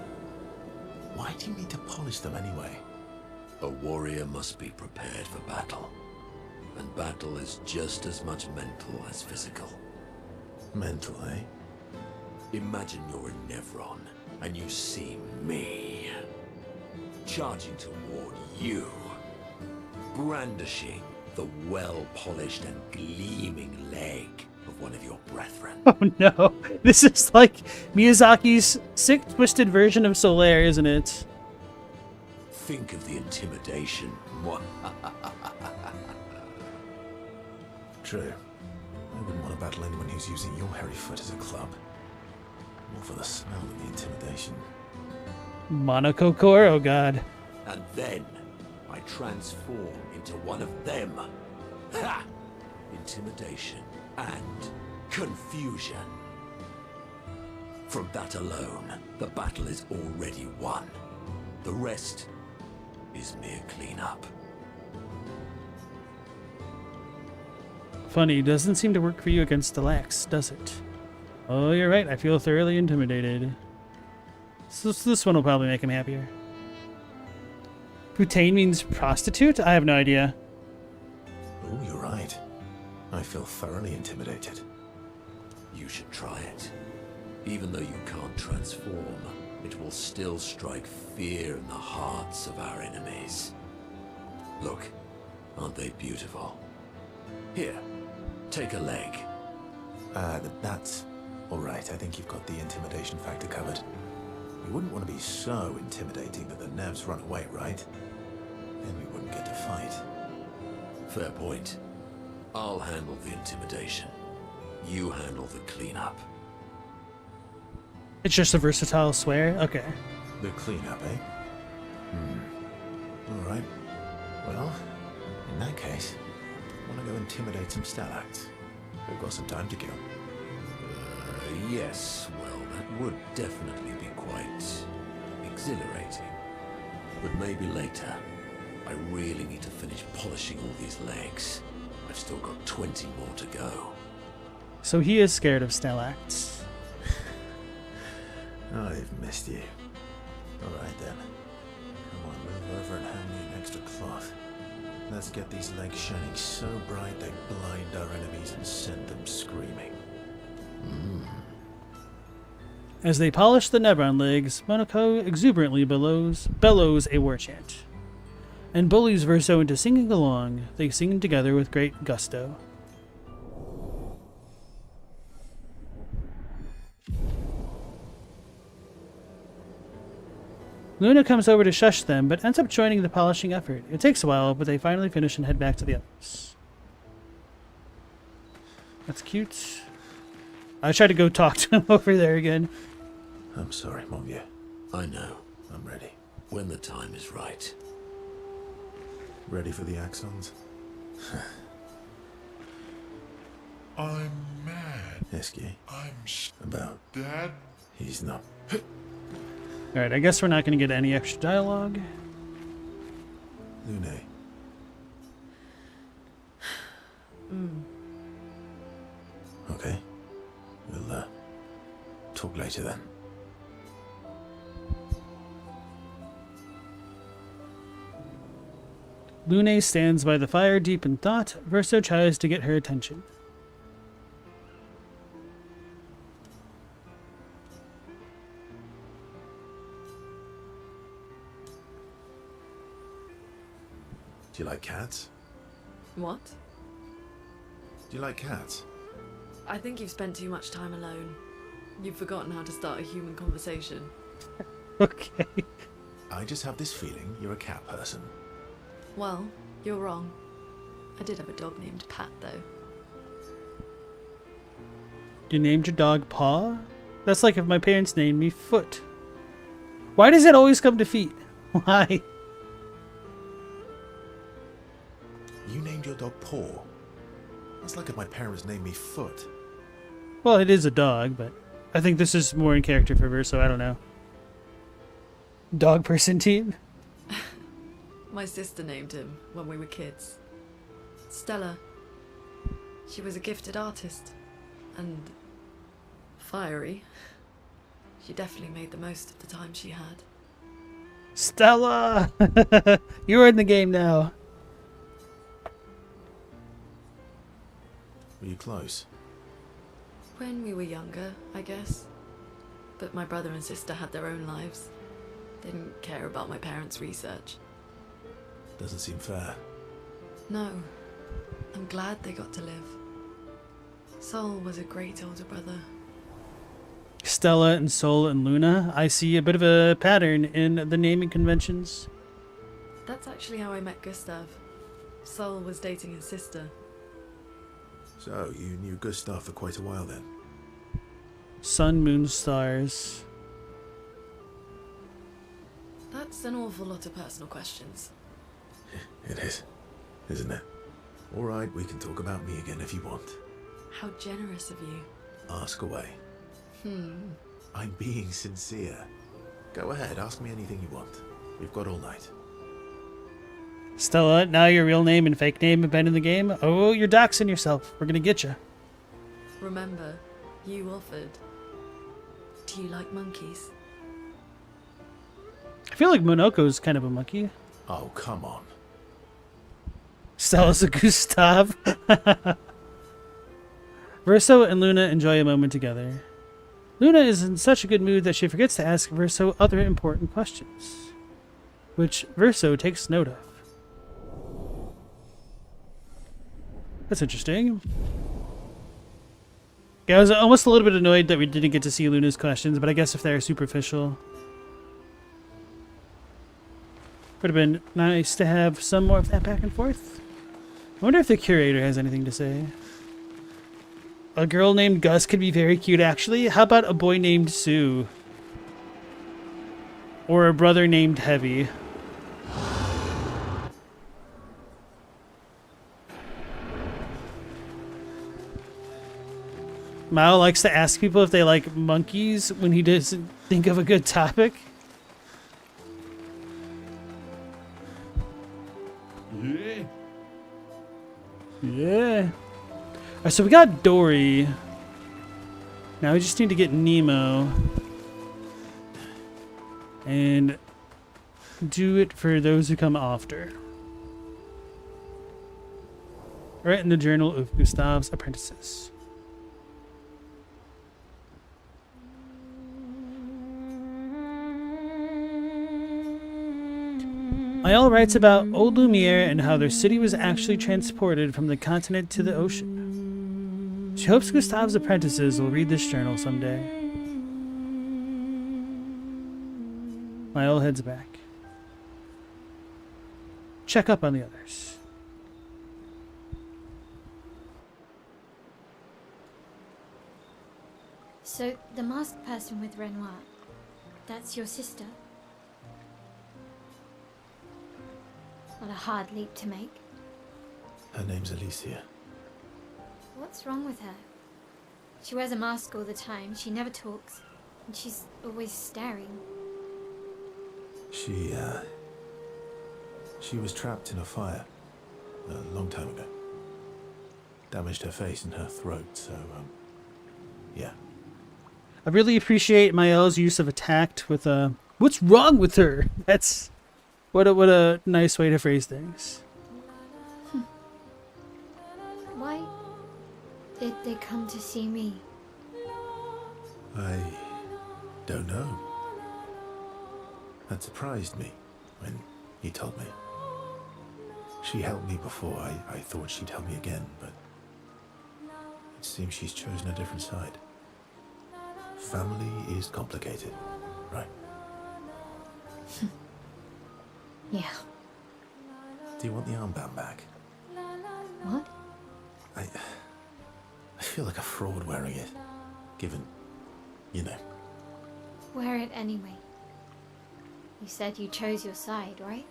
Why do you need to polish them anyway? A warrior must be prepared for battle. And battle is just as much mental as physical. Mental, eh? Imagine you're in Nevron, and you see me. Charging toward you. Brandishing the well-polished and gleaming leg of one of your brethren. Oh no, this is like Miyazaki's sick, twisted version of Solaire, isn't it? Think of the intimidation. True. I wouldn't want to battle anyone who's using your hairy foot as a club. More for the smell than the intimidation. Monaco core? Oh god. And then I transform into one of them. Ha! Intimidation and confusion. From that alone, the battle is already won. The rest is mere cleanup. Funny, doesn't seem to work for you against the lax, does it? Oh, you're right. I feel thoroughly intimidated. So this one will probably make him happier. Putain means prostitute? I have no idea. Oh, you're right. I feel thoroughly intimidated. You should try it. Even though you can't transform, it will still strike fear in the hearts of our enemies. Look, aren't they beautiful? Here, take a leg. That's all right. I think you've got the intimidation factor covered. You wouldn't want to be so intimidating that the nerves run away, right? Then we wouldn't get to fight. Fair point. I'll handle the intimidation. You handle the cleanup. It's just a versatile swear? Okay. The cleanup, eh? All right. Well, in that case, I want to go intimidate some stalacts. We've got some time to kill. Yes, well, that would definitely be quite exhilarating. But maybe later. I really need to finish polishing all these legs. I've still got 20 more to go. So he is scared of stalacts. I've missed you. All right then. Come on, move over and hand me an extra cloth. Let's get these legs shining so bright they blind our enemies and send them screaming. As they polish the Nevron legs, Monaco exuberantly bellows a war chant, and bullies Verso into singing along. They sing together with great gusto. Luna comes over to shush them, but ends up joining the polishing effort. It takes a while, but they finally finish and head back to the others. That's cute. I tried to go talk to him over there again. I'm sorry, mon vieux. I know. I'm ready. When the time is right. Ready for the axons? I'm mad. Esky. I'm About. Dad? He's not. Alright, I guess we're not going to get any extra dialogue. Lune. Okay. We'll, talk later then. Lune stands by the fire deep in thought. Verso tries to get her attention. Do you like cats? What? Do you like cats? I think you've spent too much time alone. You've forgotten how to start a human conversation. Okay. I just have this feeling you're a cat person. Well, you're wrong. I did have a dog named Pat, though. You named your dog Paw? That's like if my parents named me Foot. Why does it always come to feet? Why? You named your dog Paw. That's like if my parents named me Foot. Well, it is a dog, but I think this is more in character for Verso. I don't know. Dog person team? My sister named him when we were kids. Stella. She was a gifted artist. And fiery. She definitely made the most of the time she had. Stella! You're in the game now. Were you close? When we were younger, I guess. But my brother and sister had their own lives. They didn't care about my parents' research. Doesn't seem fair. No. I'm glad they got to live. Sol was a great older brother. Stella and Sol and Luna. I see a bit of a pattern in the naming conventions. That's actually how I met Gustav. Sol was dating his sister. So, you knew Gustav for quite a while then? Sun, moon, stars. That's an awful lot of personal questions. It is, isn't it? All right, we can talk about me again if you want. How generous of you. Ask away. I'm being sincere. Go ahead, ask me anything you want. We've got all night. Stella, now your real name and fake name have been in the game. Oh, you're doxing yourself. We're gonna get you. Remember, you offered. Do you like monkeys? I feel like Monoko's kind of a monkey. Oh, come on. Stella's a Gustav. Verso and Luna enjoy a moment together. Luna is in such a good mood that she forgets to ask Verso other important questions, which Verso takes note of. That's interesting. Yeah, I was almost a little bit annoyed that we didn't get to see Luna's questions, but I guess if they're superficial, would have been nice to have some more of that back and forth. I wonder if the curator has anything to say. A girl named Gus could be very cute, actually. How about a boy named Sue? Or a brother named Heavy? Mao likes to ask people if they like monkeys when he doesn't think of a good topic. Yeah. Yeah. Alright, so we got Dory. Now we just need to get Nemo. And do it for those who come after. Right in the Journal of Gustav's Apprentices. Mael writes about Old Lumiere and how their city was actually transported from the continent to the ocean. She hopes Gustav's apprentices will read this journal someday. Mael heads back. Check up on the others. So, the masked person with Renoir, that's your sister? What a hard leap to make. Her name's Alicia. What's wrong with her? She wears a mask all the time, she never talks, and she's always staring. She was trapped in a fire a long time ago. Damaged her face and her throat, so, yeah. I really appreciate Mael's use of attacked with what's wrong with her? That's what a nice way to phrase things. Why did they come to see me? I don't know. That surprised me when he told me. She helped me before. I thought she'd help me again, but it seems she's chosen a different side. Family is complicated, right? Yeah. Do you want the armband back? What? I feel like a fraud wearing it, given, you know. Wear it anyway. You said you chose your side, right?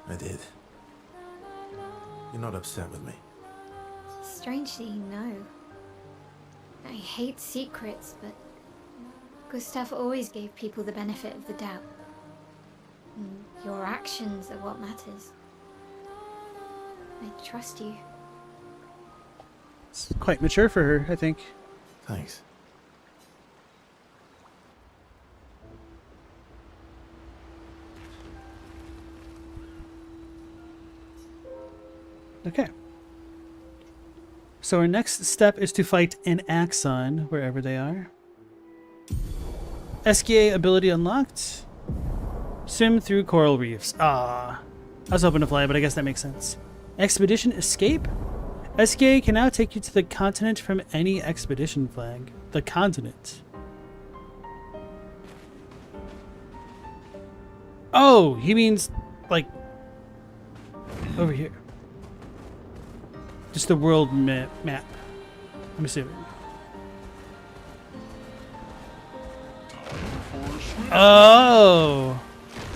I did. You're not upset with me? Strangely, no. I hate secrets, but Gustav always gave people the benefit of the doubt. And your actions are what matters. I trust you. It's quite mature for her, I think. Thanks. Okay. So our next step is to fight an Axon, wherever they are. SKA ability unlocked. Swim through coral reefs. Ah. I was hoping to fly, but I guess that makes sense. Expedition escape? SKA can now take you to the continent from any expedition flag. The continent. Oh, he means, like, over here. Just the world map, I'm assuming. Oh!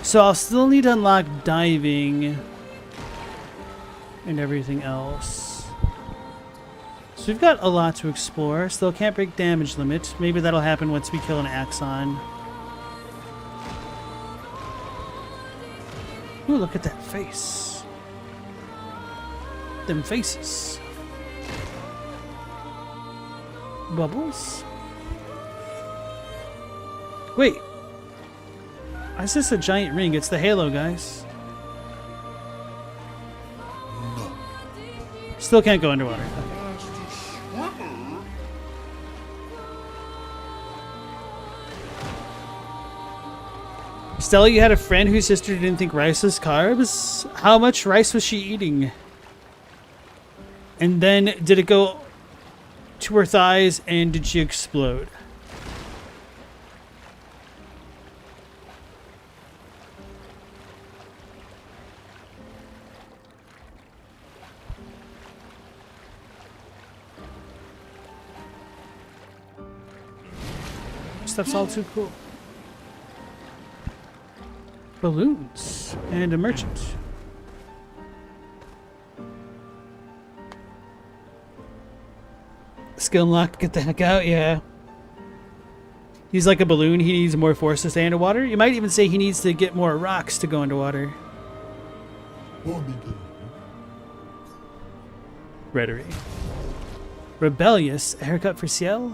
So I'll still need to unlock diving and everything else. So we've got a lot to explore. Still can't break damage limit. Maybe that'll happen once we kill an Axon. Ooh, look at that face. Them faces. Bubbles? Wait. Why is this a giant ring? It's the halo, guys. Still can't go underwater. Okay. Stella, you had a friend whose sister didn't think rice was carbs? How much rice was she eating? And then did it go to her thighs and did she explode? Stuff's all too cool. Balloons and a merchant. Skill unlocked, get the heck out, yeah. He's like a balloon, he needs more force to stay underwater. You might even say he needs to get more rocks to go underwater. Rhetoric. Rebellious, a haircut for Ciel.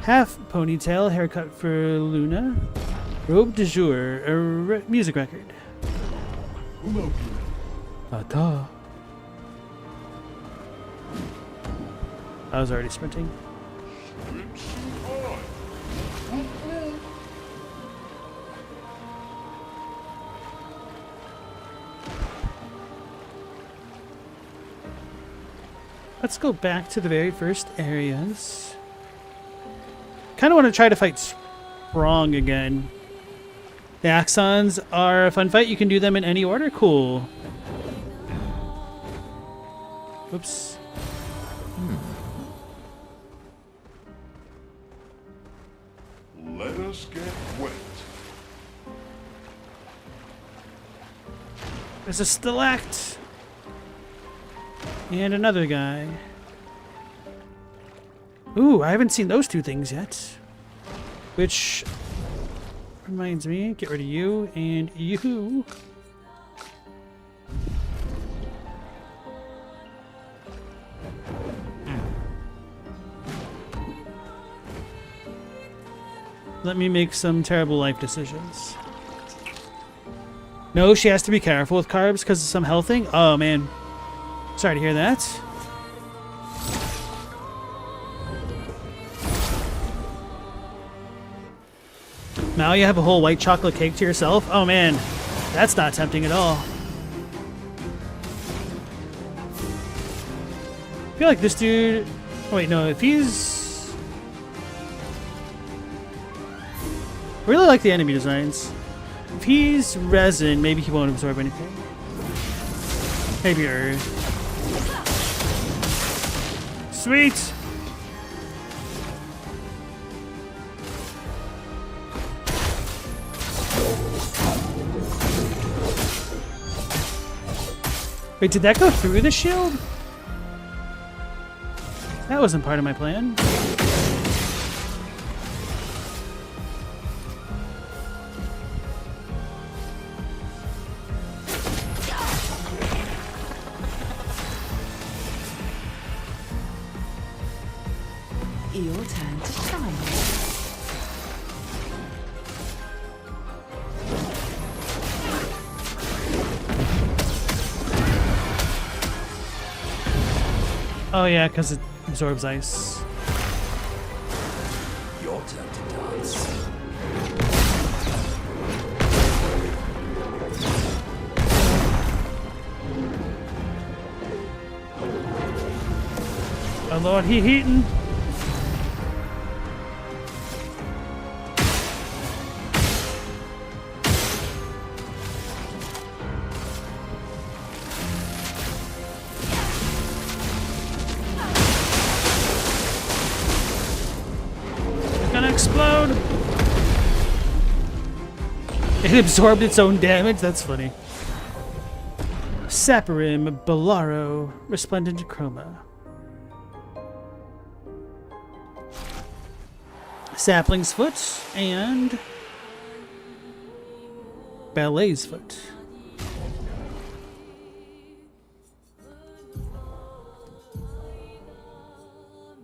Half ponytail, haircut for Luna. Robe de jour, a music record. Ata. I was already sprinting. Let's go back to the very first areas. Kind of want to try to fight Sprong again. The Axons are a fun fight. You can do them in any order. Cool. Oops. Let us get wet. There's a Stalact. And another guy. Ooh, I haven't seen those two things yet. Which reminds me, get rid of you and you. Let me make some terrible life decisions. No, she has to be careful with carbs because of some health thing. Oh, man. Sorry to hear that. Now you have a whole white chocolate cake to yourself? Oh, man. That's not tempting at all. I feel like this dude... Oh, wait, no. If he's... I really like the enemy designs. If he's resin, maybe he won't absorb anything. Maybe earth. Sweet! Wait, did that go through the shield? That wasn't part of my plan. Your turn to shine. Oh yeah, because it absorbs ice. Your turn to dance. Oh lord, he heating. Gonna explode. It absorbed its own damage? That's funny. Saparim, Bolaro, Resplendent Chroma. Sapling's Foot and Ballet's Foot.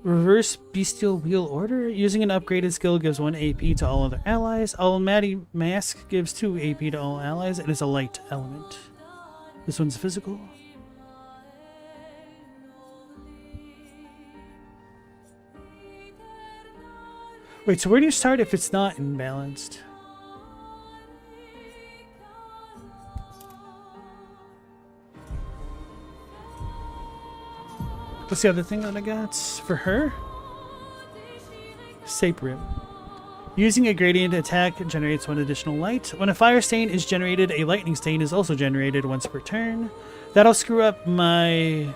Reverse Bestial Wheel Order. Using an upgraded skill gives 1 AP to all other allies. Almighty Mask gives 2 AP to all allies. It is a light element. This one's physical. Wait, so where do you start if it's not imbalanced? What's the other thing that I got for her? Saprim. Using a gradient attack generates 1 additional light. When a fire stain is generated, a lightning stain is also generated once per turn. That'll screw up my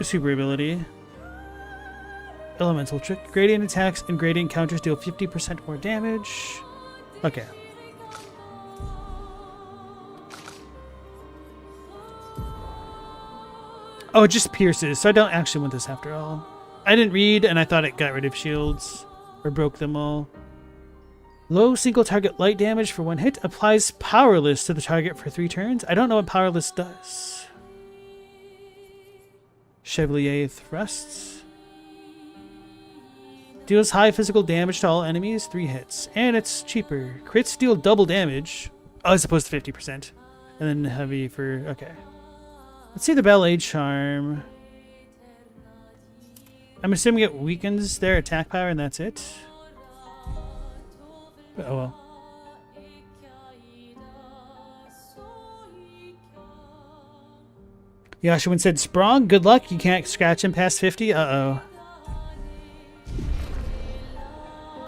super ability. Elemental trick. Gradient attacks and gradient counters deal 50% more damage. Okay. Oh, it just pierces, so I don't actually want this after all. I didn't read, and I thought it got rid of shields. Or broke them all. Low single target light damage for 1 hit. Applies Powerless to the target for 3 turns. I don't know what Powerless does. Chevalier Thrusts. Deals high physical damage to all enemies, 3 hits. And it's cheaper. Crits deal double damage. Oh, as opposed to 50%. And then heavy for... okay. Let's see the Ballet Charm. I'm assuming it weakens their attack power and that's it. But, oh well. Yashuin said, Sprong, good luck. You can't scratch him past 50. Uh-oh.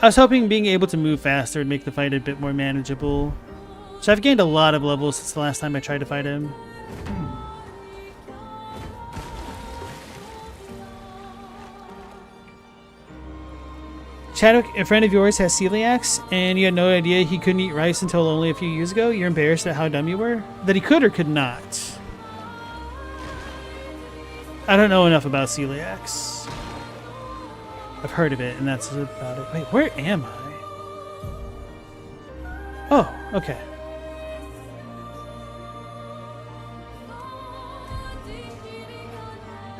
I was hoping being able to move faster would make the fight a bit more manageable. So I've gained a lot of levels since the last time I tried to fight him. Chadwick, a friend of yours, has celiacs, and you had no idea he couldn't eat rice until only a few years ago? You're embarrassed at how dumb you were? That he could or could not? I don't know enough about celiacs. I've heard of it, and that's about it. Wait, where am I? Oh, okay.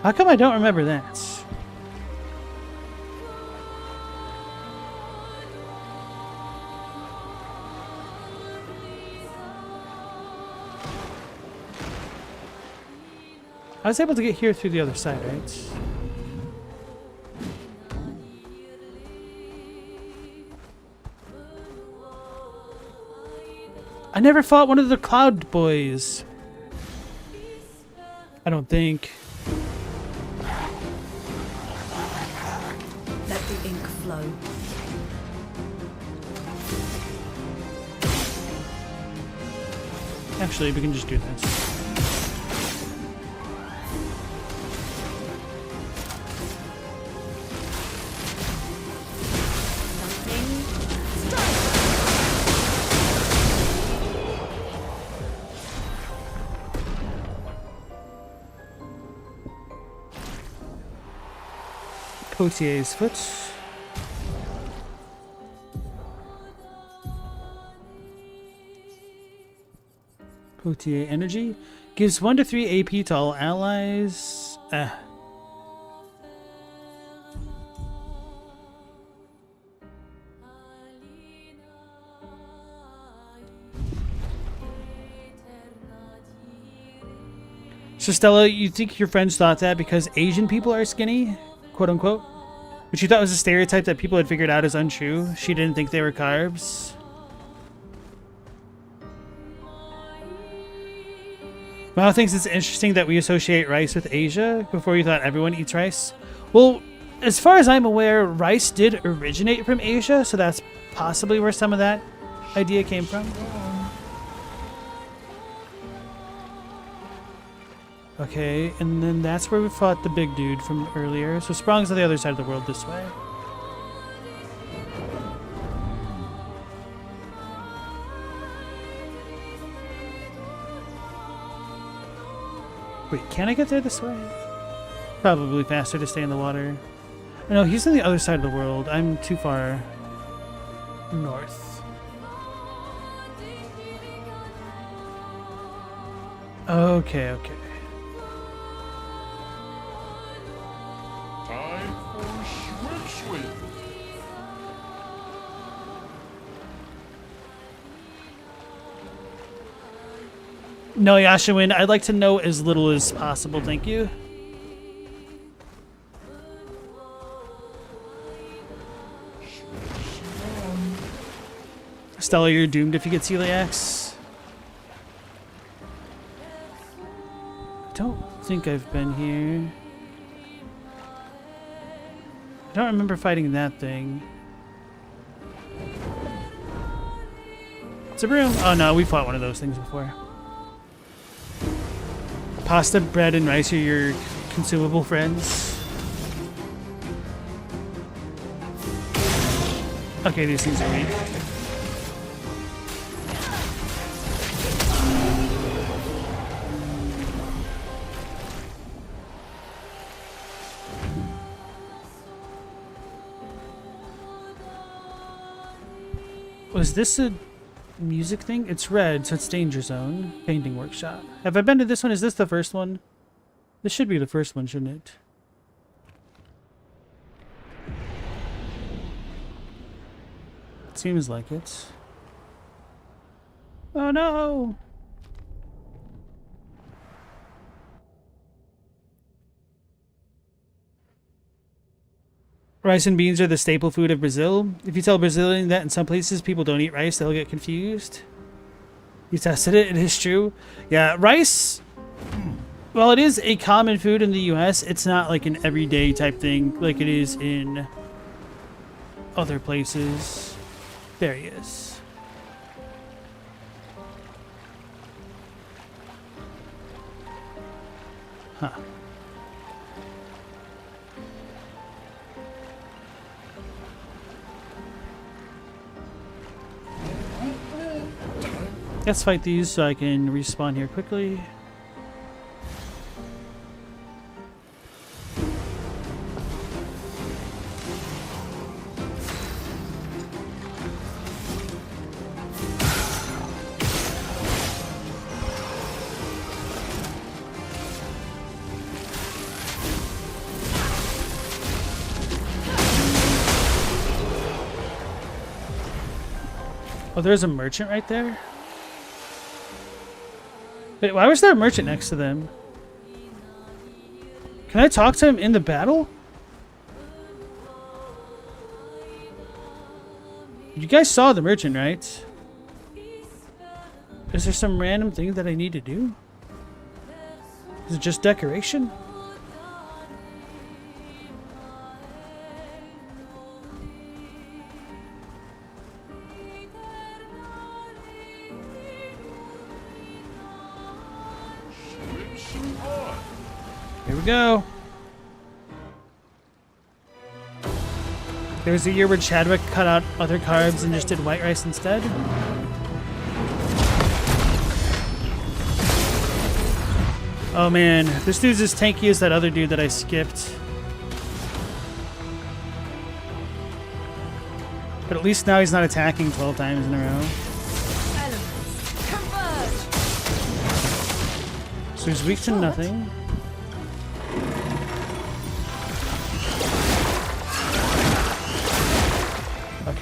How come I don't remember that? I was able to get here through the other side, right? I never fought one of the Cloud Boys. I don't think. Let the ink flow. Actually, we can just do this. Potier's Foot. Potier Energy. Gives 1 to 3 AP to all allies. So Stella, you think your friends thought that because Asian people are skinny? Quote unquote, which you thought was a stereotype that people had figured out is untrue. She didn't think they were carbs. Mao thinks it's interesting that we associate rice with Asia before you thought everyone eats rice. Well, as far as I'm aware, rice did originate from Asia, so that's possibly where some of that idea came from. Okay, and then that's where we fought the big dude from earlier. So Sprong's on the other side of the world this way. Wait, can I get there this way? Probably faster to stay in the water. No, he's on the other side of the world. I'm too far north. Okay, okay. Time for swim. No, Yashawin, I'd like to know as little as possible, thank you. Stella, you're doomed if you get celiacs. I don't think I've been here. I don't remember fighting that thing. It's a broom. Oh no, we fought one of those things before. Pasta, bread, and rice are your consumable friends. Okay, these things are weak. Was this a music thing? It's red, so it's Danger Zone. Painting Workshop. Have I been to this one? Is this the first one? This should be the first one, shouldn't it? Seems like it. Oh no! Rice and beans are the staple food of Brazil. If you tell a Brazilian that in some places people don't eat rice, they'll get confused. You tested it, it is true. Yeah, rice, well, it is a common food in the US. It's not like an everyday type thing like it is in other places. There he is. Huh. Let's fight these so I can respawn here quickly. Oh, there's a merchant right there? Wait, why was there a merchant next to them? Can I talk to him in the battle? You guys saw the merchant, right? Is there some random thing that I need to do? Is it just decoration? Here we go. There was a year where Chadwick cut out other carbs and just did white rice instead. Oh man, this dude's as tanky as that other dude that I skipped. But at least now he's not attacking 12 times in a row. So he's weak to nothing. Okay.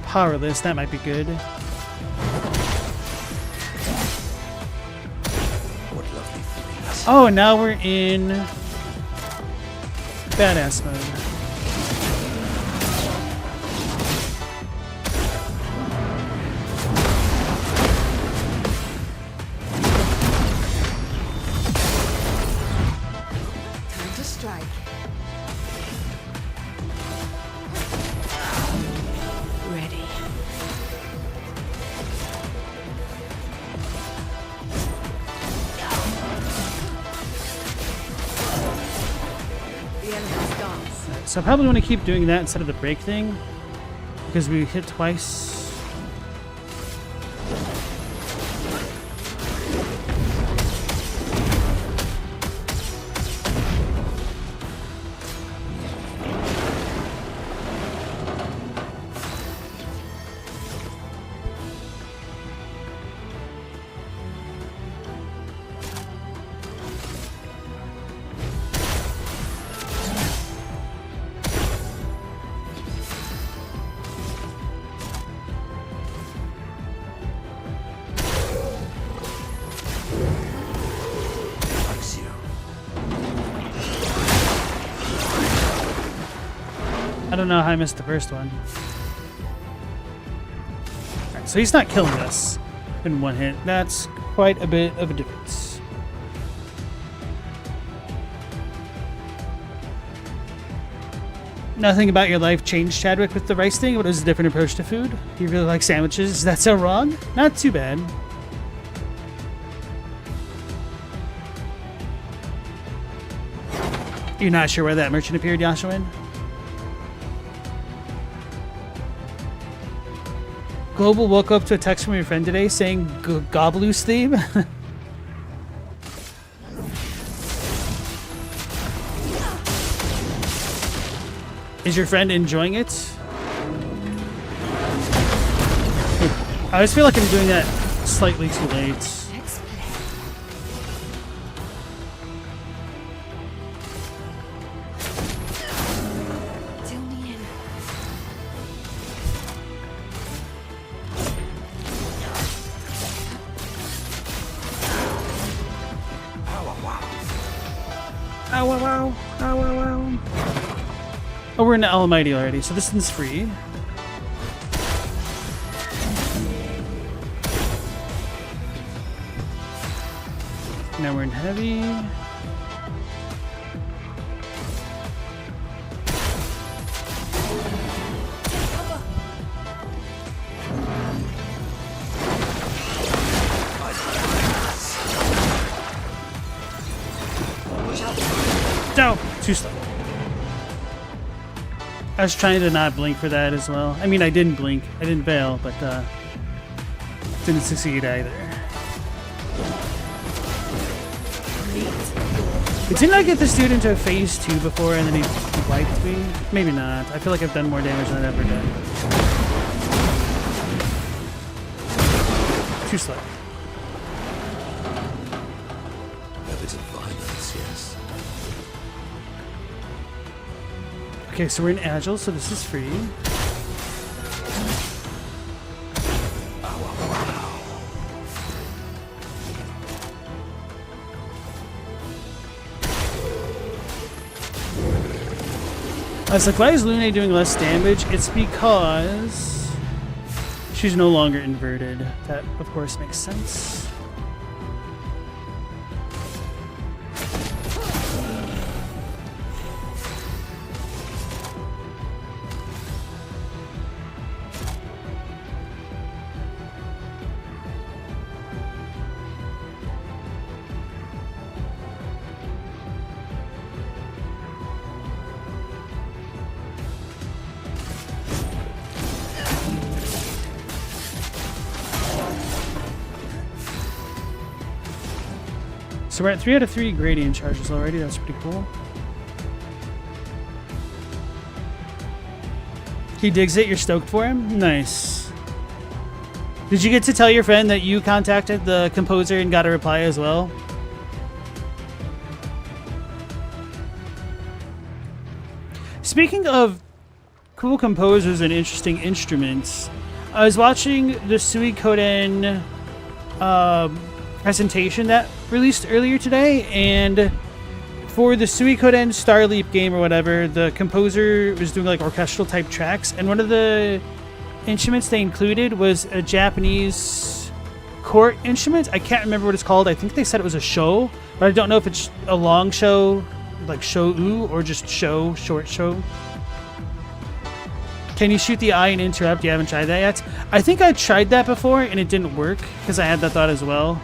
Powerless, that might be good. Oh, and now we're in badass mode. Time to strike. Ready. The enemy's dance. So I probably want to keep doing that instead of the break thing, because we hit twice. I don't know how I missed the first one. Alright, so he's not killing us in one hit. That's quite a bit of a difference. Nothing about your life changed, Chadwick, with the rice thing, but it was a different approach to food. You really like sandwiches? Is that so wrong? Not too bad. You're not sure where that merchant appeared, Yashuin? Global woke up to a text from your friend today saying Gobloose theme. Is your friend enjoying it? I always feel like I'm doing that slightly too late. Oh, we're in the Almighty already, so this one's free. Now we're in heavy. No, too slow. I was trying to not blink for that as well. I mean, I didn't blink. I didn't bail, but didn't succeed either. But didn't I get this dude into phase 2 before and then he wiped me? Maybe not. I feel like I've done more damage than I've ever done. Too slow. A bit of violence, yes. Okay, so we're in Agile, so this is free. I was like, why is Lune doing less damage? It's because she's no longer inverted. That, of course, makes sense. So we're at 3 out of 3 gradient charges already. That's pretty cool. He digs it. You're stoked for him? Nice. Did you get to tell your friend that you contacted the composer and got a reply as well? Speaking of cool composers and interesting instruments, I was watching the Suikoden presentation that released earlier today, and for the Suikoden Starleap game or whatever, the composer was doing like orchestral type tracks, and one of the instruments they included was a Japanese court instrument. I can't remember what it's called. I think they said it was a sho, but I don't know if it's a long sho, like shou, or just sho, short sho. Can you shoot the eye and interrupt? You haven't tried that yet? I think I tried that before and it didn't work because I had that thought as well.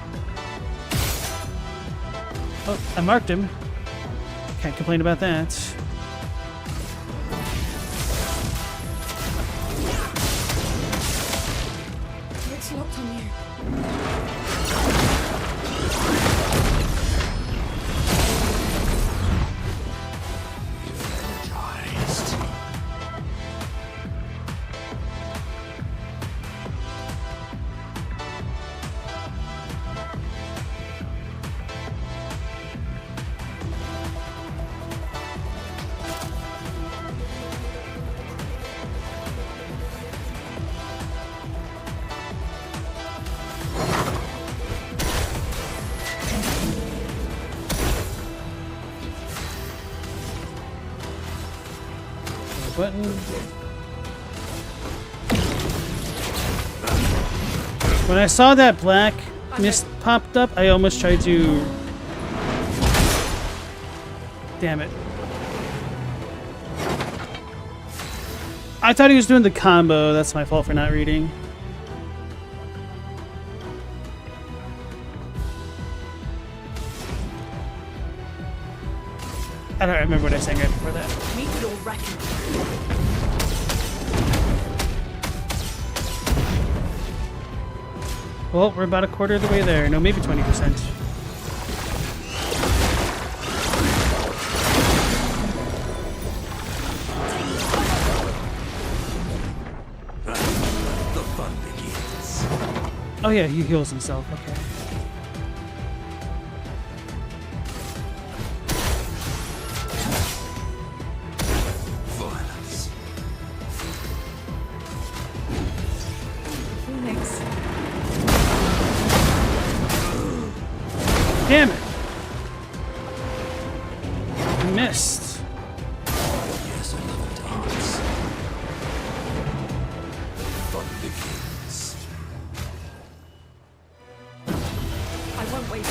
Oh, I marked him. Can't complain about that. It's locked on you. Button. When I saw that black mist popped up, I almost tried to... Damn it. I thought he was doing the combo. That's my fault for not reading. I don't remember what I sang right before that. Meet your reckoning. Well, we're about a quarter of the way there. No, maybe 20%. The fun begins. Oh yeah, he heals himself. Okay. Violence. Phoenix. Damn it! I missed. Yes, another dance. Fun begins. I won't wait.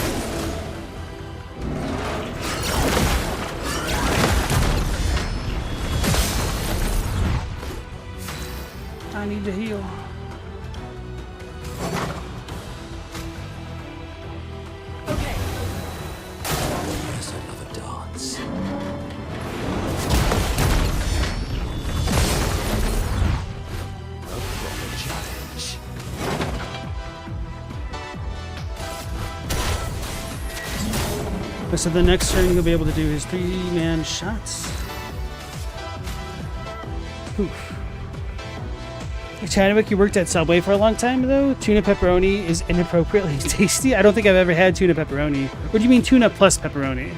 I need to heal. Okay. Yes, another dance. A proper challenge. So the next turn he'll be able to do his 3-man shots. Oof. Chadwick, you worked at Subway for a long time, though. Tuna pepperoni is inappropriately tasty. I don't think I've ever had tuna pepperoni. What do you mean tuna plus pepperoni?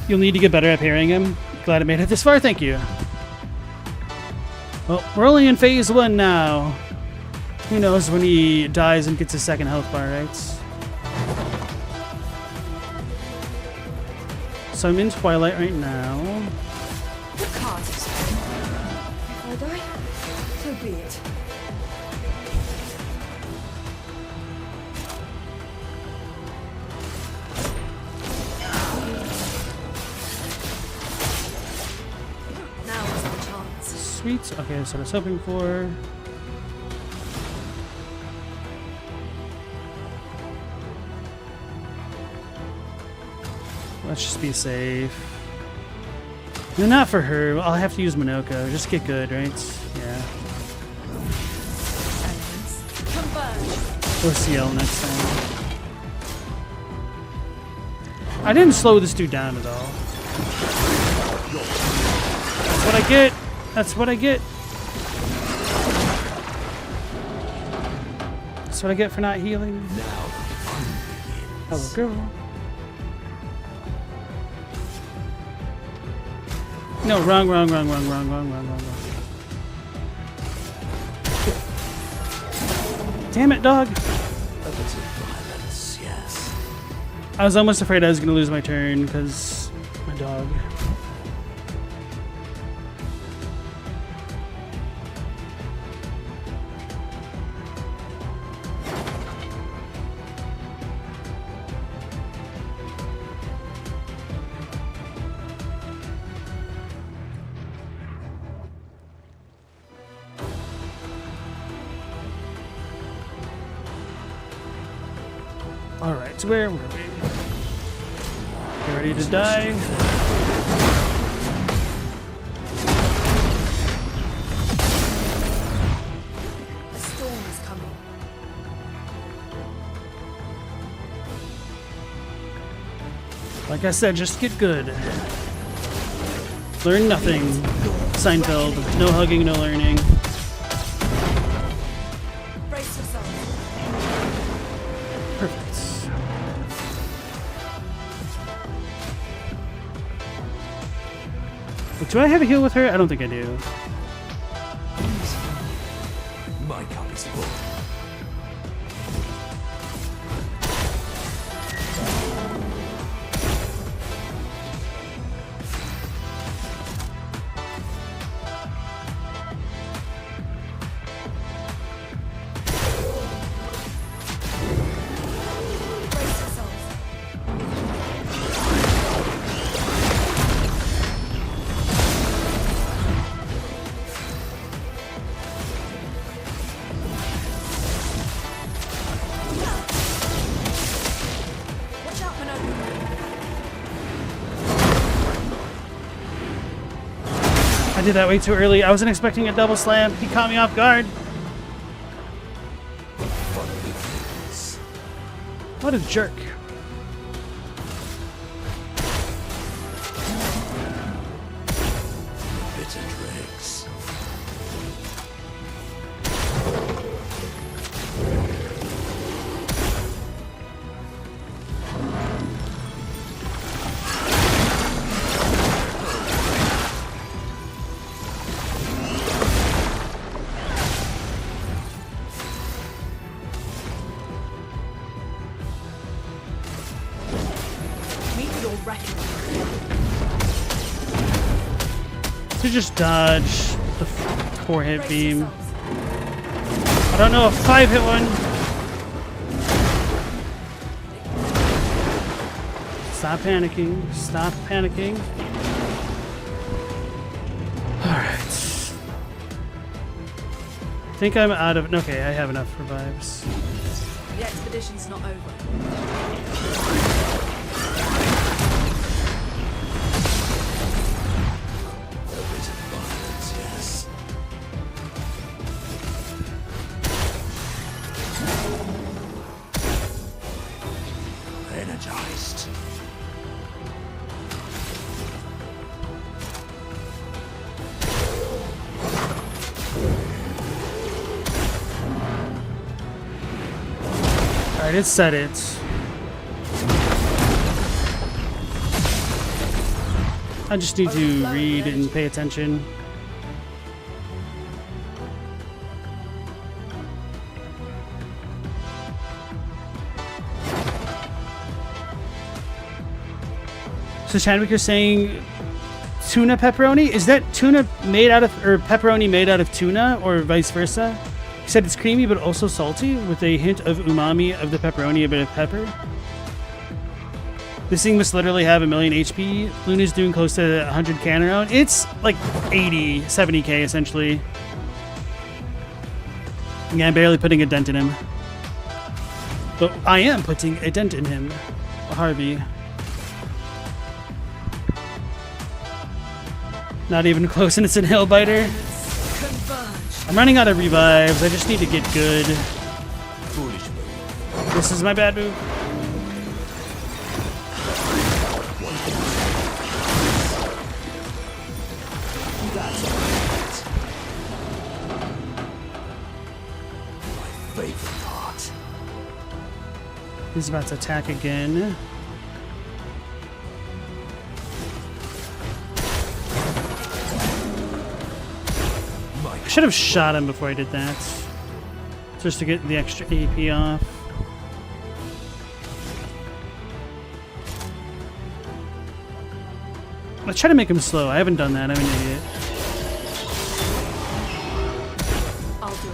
You'll need to get better at parrying him. Glad I made it this far, thank you. Well, we're only in phase 1 now. Who knows when he dies and gets his second health bar, right? So I'm in Twilight right now. The cards have spoken. If I die, so be it. Now is our chance. Sweet. Okay, that's what I was hoping for. Let's just be safe. No, not for her. I'll have to use Minoko. Just get good, right? Yeah. Or CL next time. I didn't slow this dude down at all. That's what I get. That's what I get. That's what I get for not healing. Hello, girl. No, wrong. Damn it, dog. Violence, yes. I was almost afraid I was going to lose my turn because my dog. Alright, so where were we? Get ready to die. A storm is coming. Like I said, just get good. Learn nothing. Seinfeld. No hugging, no learning. Brace yourself. Perfect. Wait, do I have a heal with her? I don't think I do. My cup is full. Brace yourselves. Watch out, Minogue. I did that way too early. I wasn't expecting a double slam. He caught me off guard. What a jerk. Bitter dregs. Meet your reckoning. To just dodge the 4-hit Brace beam. yourselves. I don't know, a 5-hit one. Stop panicking. Stop panicking. Alright. I think I'm out of... Okay, I have enough revives. The expedition's not over. A bit of violence, yes. Energized. Alright, it said it. I just need to read and pay attention. So Chadwick, you're saying tuna pepperoni? Is that tuna made out of, or pepperoni made out of tuna, or vice versa? You said it's creamy but also salty, with a hint of umami of the pepperoni, a bit of pepper. This thing must literally have 1,000,000 HP. Luna's doing close to 100k on her own. It's like 80, 70k essentially. Yeah, I'm barely putting a dent in him. But I am putting a dent in him. Harvey. Not even close, and it's an hill biter. I'm running out of revives. I just need to get good. Foolish move. This is my bad move. That's it. My favorite part. He's about to attack again. I should have shot him before I did that. Just to get the extra AP off. Let's try to make him slow. I haven't done that. I'm an idiot. I'll do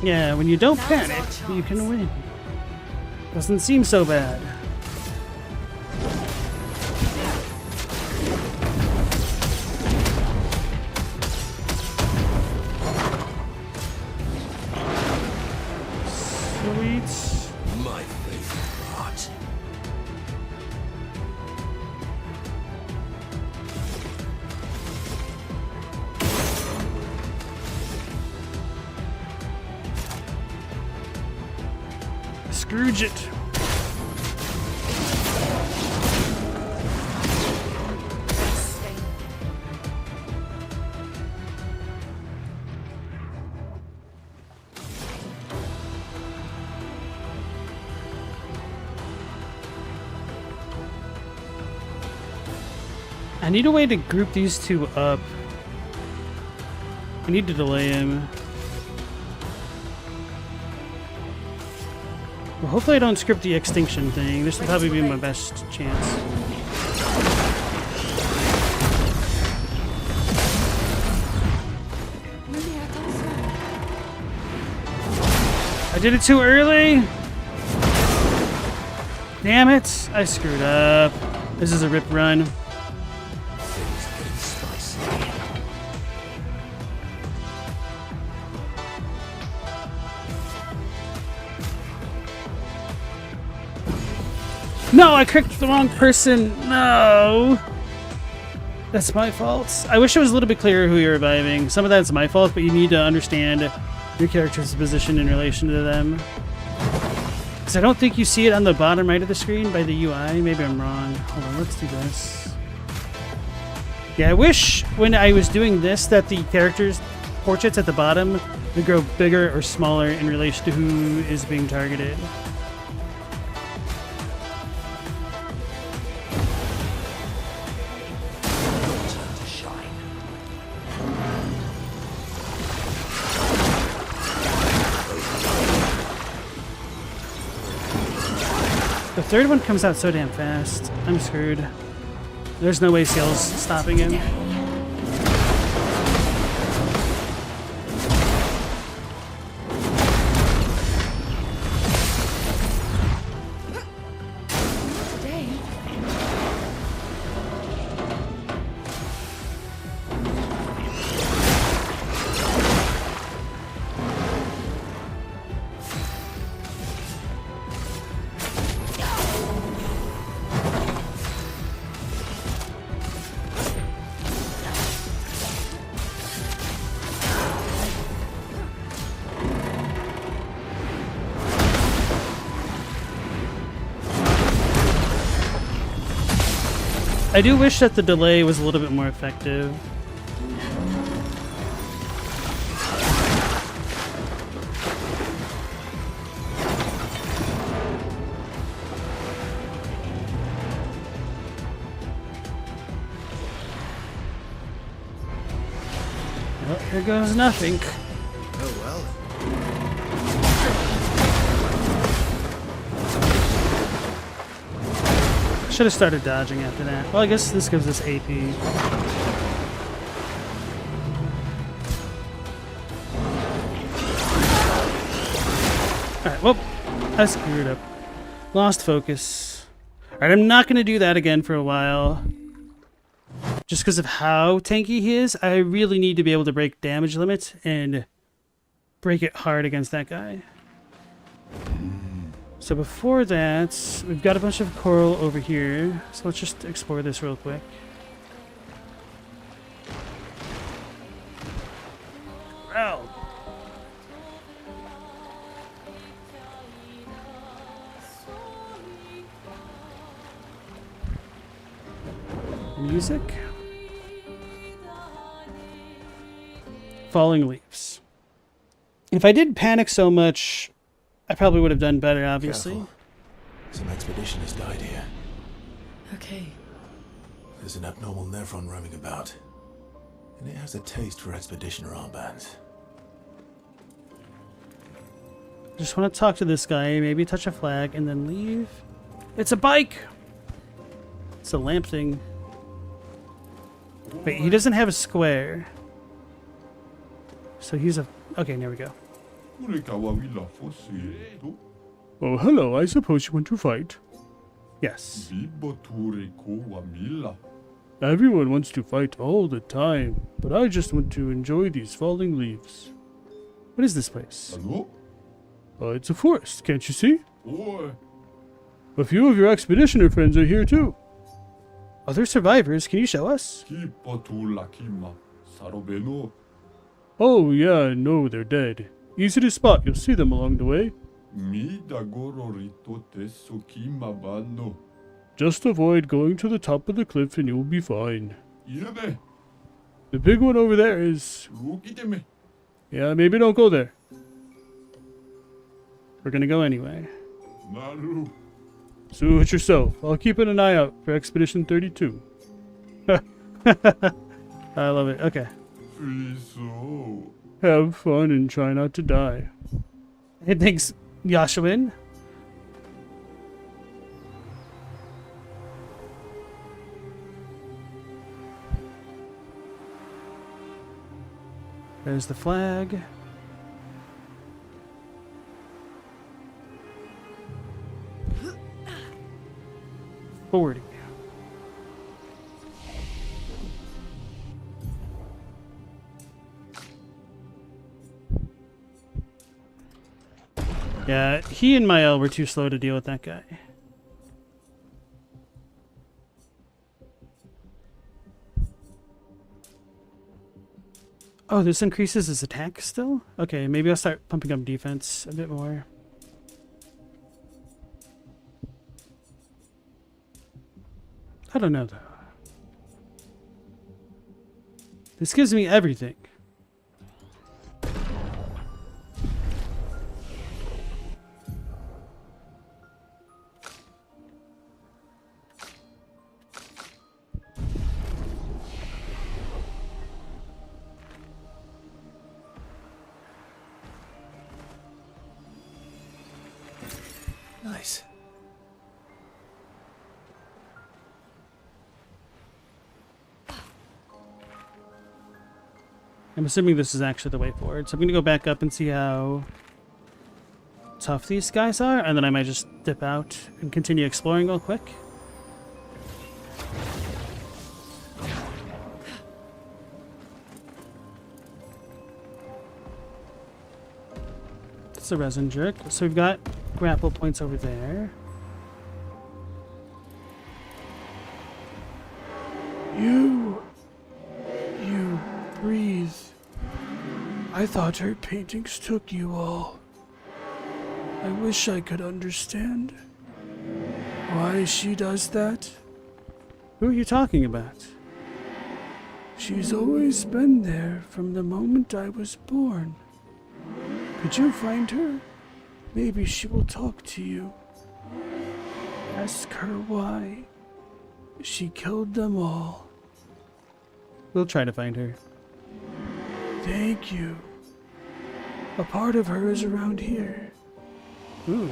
it. Yeah, when you don't panic, you can win. Doesn't seem so bad. Scrooge it. I need a way to group these two up. I need to delay him. Well, hopefully I don't script the extinction thing. This will probably be my best chance. I did it too early! Damn it! I screwed up. This is a rip run. No, I clicked the wrong person. No. That's my fault. I wish it was a little bit clearer who you're reviving. Some of that's my fault, but you need to understand your character's position in relation to them. Because I don't think you see it on the bottom right of the screen by the UI. Maybe I'm wrong. Hold on, let's do this. Yeah, I wish when I was doing this that the character's portraits at the bottom would grow bigger or smaller in relation to who is being targeted. The third one comes out so damn fast. I'm screwed. There's no way Seal's stopping him. I do wish that the delay was a little bit more effective. Well, here goes nothing. Oh well. Should have started dodging after that. Well, I guess this gives us AP. Alright, well, I screwed up. Lost focus. Alright, I'm not going to do that again for a while. Just because of how tanky he is, I really need to be able to break damage limit and break it hard against that guy. So before that, we've got a bunch of coral over here. So let's just explore this real quick. Wow. Music. Falling leaves. If I didn't panic so much, I probably would have done better, obviously. Careful. Some expeditioners died here. Okay. There's an abnormal nephron roaming about. And it has a taste for expeditioner armbands. Just want to talk to this guy, maybe touch a flag, and then leave. It's a bike! It's a lamp thing. Wait, he doesn't have a square. So he's a... Okay, there we go. Oh, hello. I suppose you want to fight. Yes. Everyone wants to fight all the time, but I just want to enjoy these falling leaves. What is this place? It's a forest, can't you see? A few of your expeditioner friends are here too. Other survivors, can you show us? Oh yeah, no, they're dead. Easy to spot, you'll see them along the way. Mi dagoro rito tesso kimabano. Just avoid going to the top of the cliff and you'll be fine. Irebe, The big one over there is... rukiteme. Yeah, maybe don't go there. We're gonna go anyway. Naru. Suit yourself. I'll keep an eye out for Expedition 32. I love it. Okay. Friso. Have fun and try not to die. Hey, thanks, Yashwin. There's the flag. Forwarding. Yeah, he and Mael were too slow to deal with that guy. Oh, this increases his attack still? Okay, maybe I'll start pumping up defense a bit more. I don't know though. This gives me everything. Nice. I'm assuming this is actually the way forward. So I'm going to go back up and see how tough these guys are, and then I might just dip out and continue exploring real quick. It's a resin jerk. So we've got grapple points over there. You breathe. I thought her paintings took you all. I wish I could understand why she does that. Who are you talking about? She's always been there from the moment I was born. Could you find her? Maybe she will talk to you. Ask her why she killed them all. We'll try to find her. Thank you. A part of her is around here. Ooh.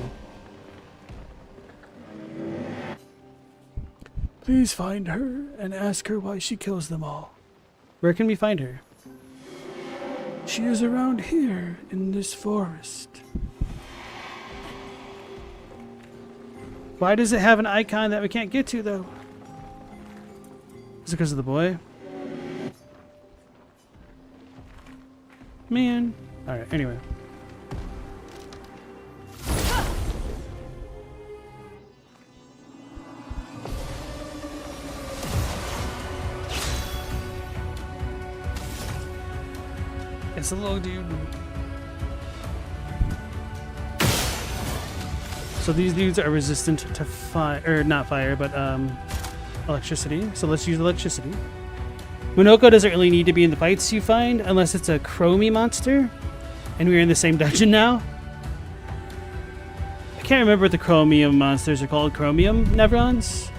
Please find her and ask her why she kills them all. Where can we find her? She is around here in this forest. Why does it have an icon that we can't get to, though? Is it because of the boy? Man. Alright, anyway. It's a little dude. So these dudes are resistant to fire, or not fire, but electricity. So let's use electricity. Monoko doesn't really need to be in the fights you find unless it's a chromie monster. And we're in the same dungeon now. I can't remember what the chromium monsters are called. Chromium Nevrons?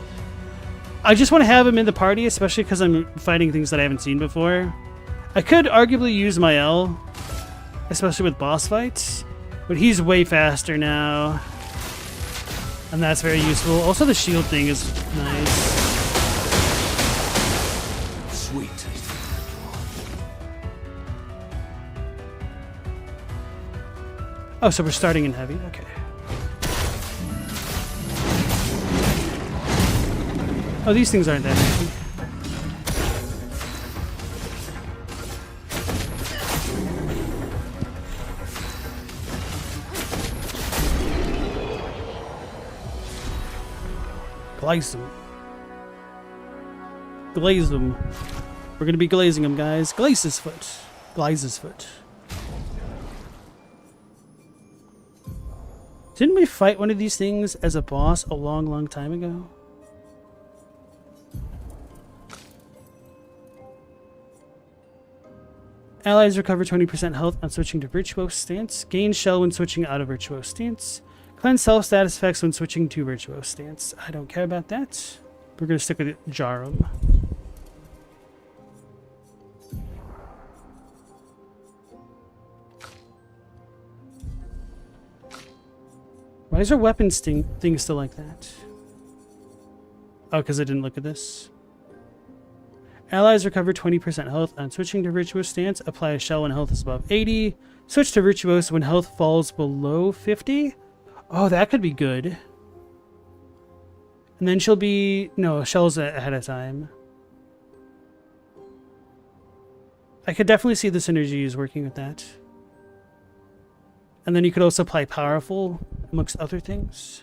I just want to have him in the party, especially because I'm fighting things that I haven't seen before. I could arguably use Mael, especially with boss fights, but he's way faster now. And that's very useful. Also, the shield thing is nice. Sweet. Oh, so we're starting in heavy. Okay. Oh, these things aren't that heavy. Glaze them. Glaze them. We're gonna be glazing them, guys. Glaze his foot. Glaze his foot. Didn't we fight one of these things as a boss a long, long time ago? Allies recover 20% health on switching to Virtuose stance. Gain shell when switching out of Virtuose stance. Cleanse self status effects when switching to Virtuose stance. I don't care about that. We're going to stick with Jarum. Why is our weapon thing still like that? Oh, because I didn't look at this. Allies recover 20% health on switching to Virtuose stance. Apply a shell when health is above 80. Switch to Virtuose when health falls below 50. Oh, that could be good. And then she'll be... No, shell's ahead of time. I could definitely see the synergies working with that. And then you could also apply Powerful amongst other things.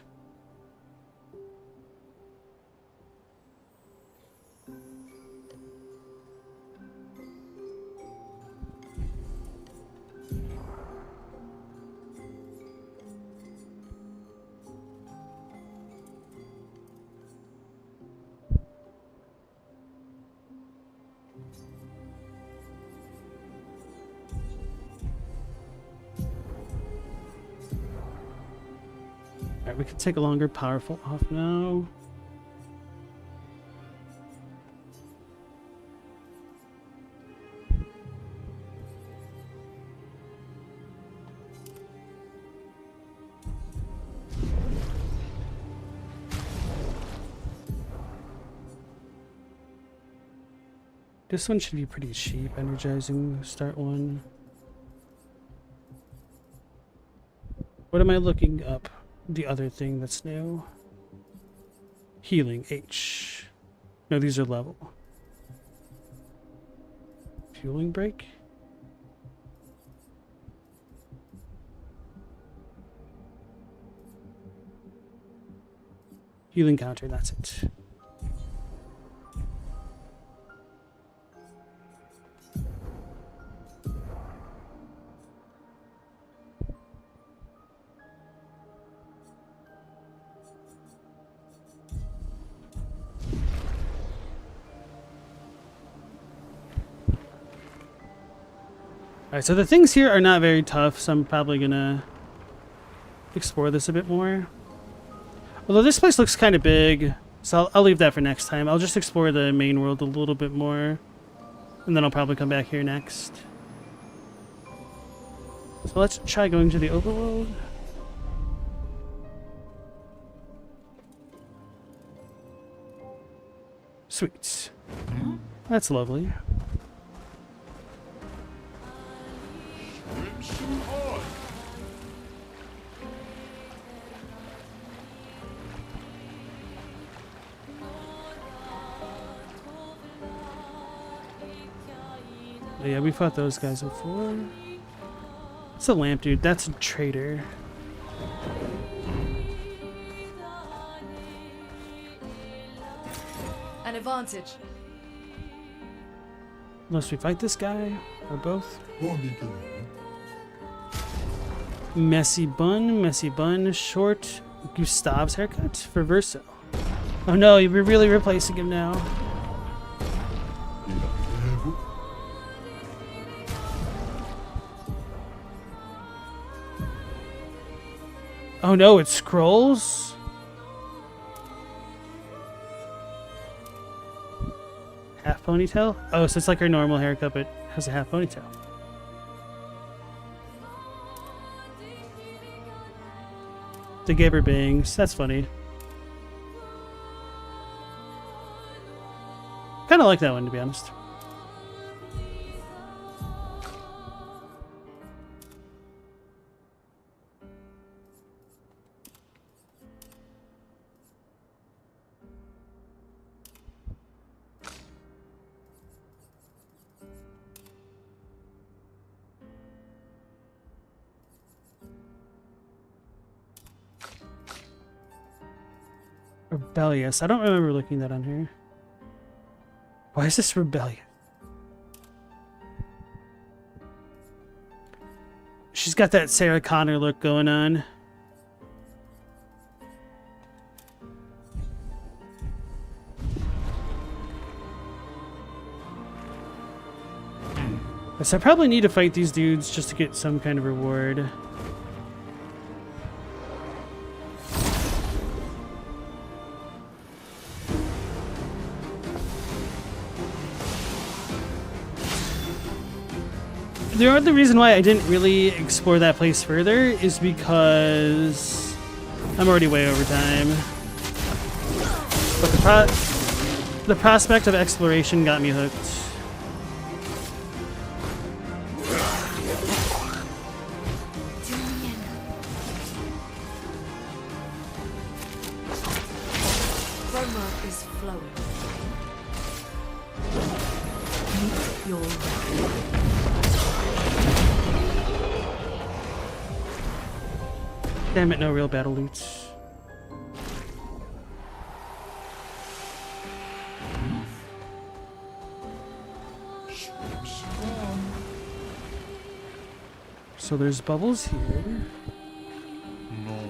Alright, we can take a longer Powerful off now. This one should be pretty cheap. Energizing, start one. What am I looking up? The other thing that's new. Healing H. No, these are level. Fueling break. Healing counter, that's it. Alright, so the things here are not very tough, so I'm probably gonna explore this a bit more. Although this place looks kind of big, so I'll leave that for next time. I'll just explore the main world a little bit more, and then I'll probably come back here next. So let's try going to the overworld. Sweet. That's lovely. Oh, yeah, we fought those guys before. It's a lamp dude. That's a traitor. An advantage. Unless we fight this guy, or both. Messy bun, short Gustav's haircut for Verso. Oh no, you're really replacing him now. Oh no, it scrolls? Half ponytail? Oh, so it's like her normal haircut, but has a half ponytail. They gave her bangs. That's funny. Kind of like that one, to be honest. Rebellious. I don't remember looking that on here. Why is this rebellious? She's got that Sarah Connor look going on. So I probably need to fight these dudes just to get some kind of reward. The other reason why I didn't really explore that place further is because I'm already way over time. But the prospect of exploration got me hooked. Chroma is flowing. Meet your Damn it, no real battle loots. So there's bubbles here. No.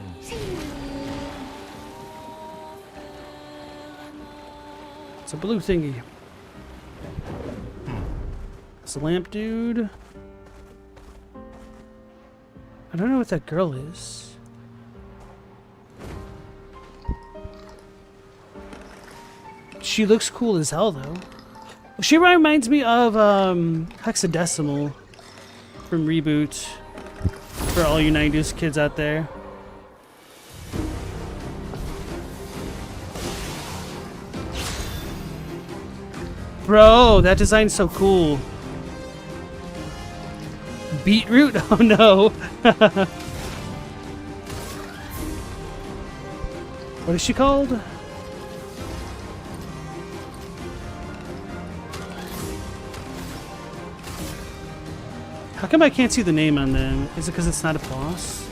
It's a blue thingy. It's a lamp dude. I don't know what that girl is. She looks cool as hell, though. She reminds me of Hexadecimal from Reboot. For all you 90s kids out there. Bro, that design's so cool. Beetroot? Oh no. What is she called? How come I can't see the name on them? Is it because it's not a boss?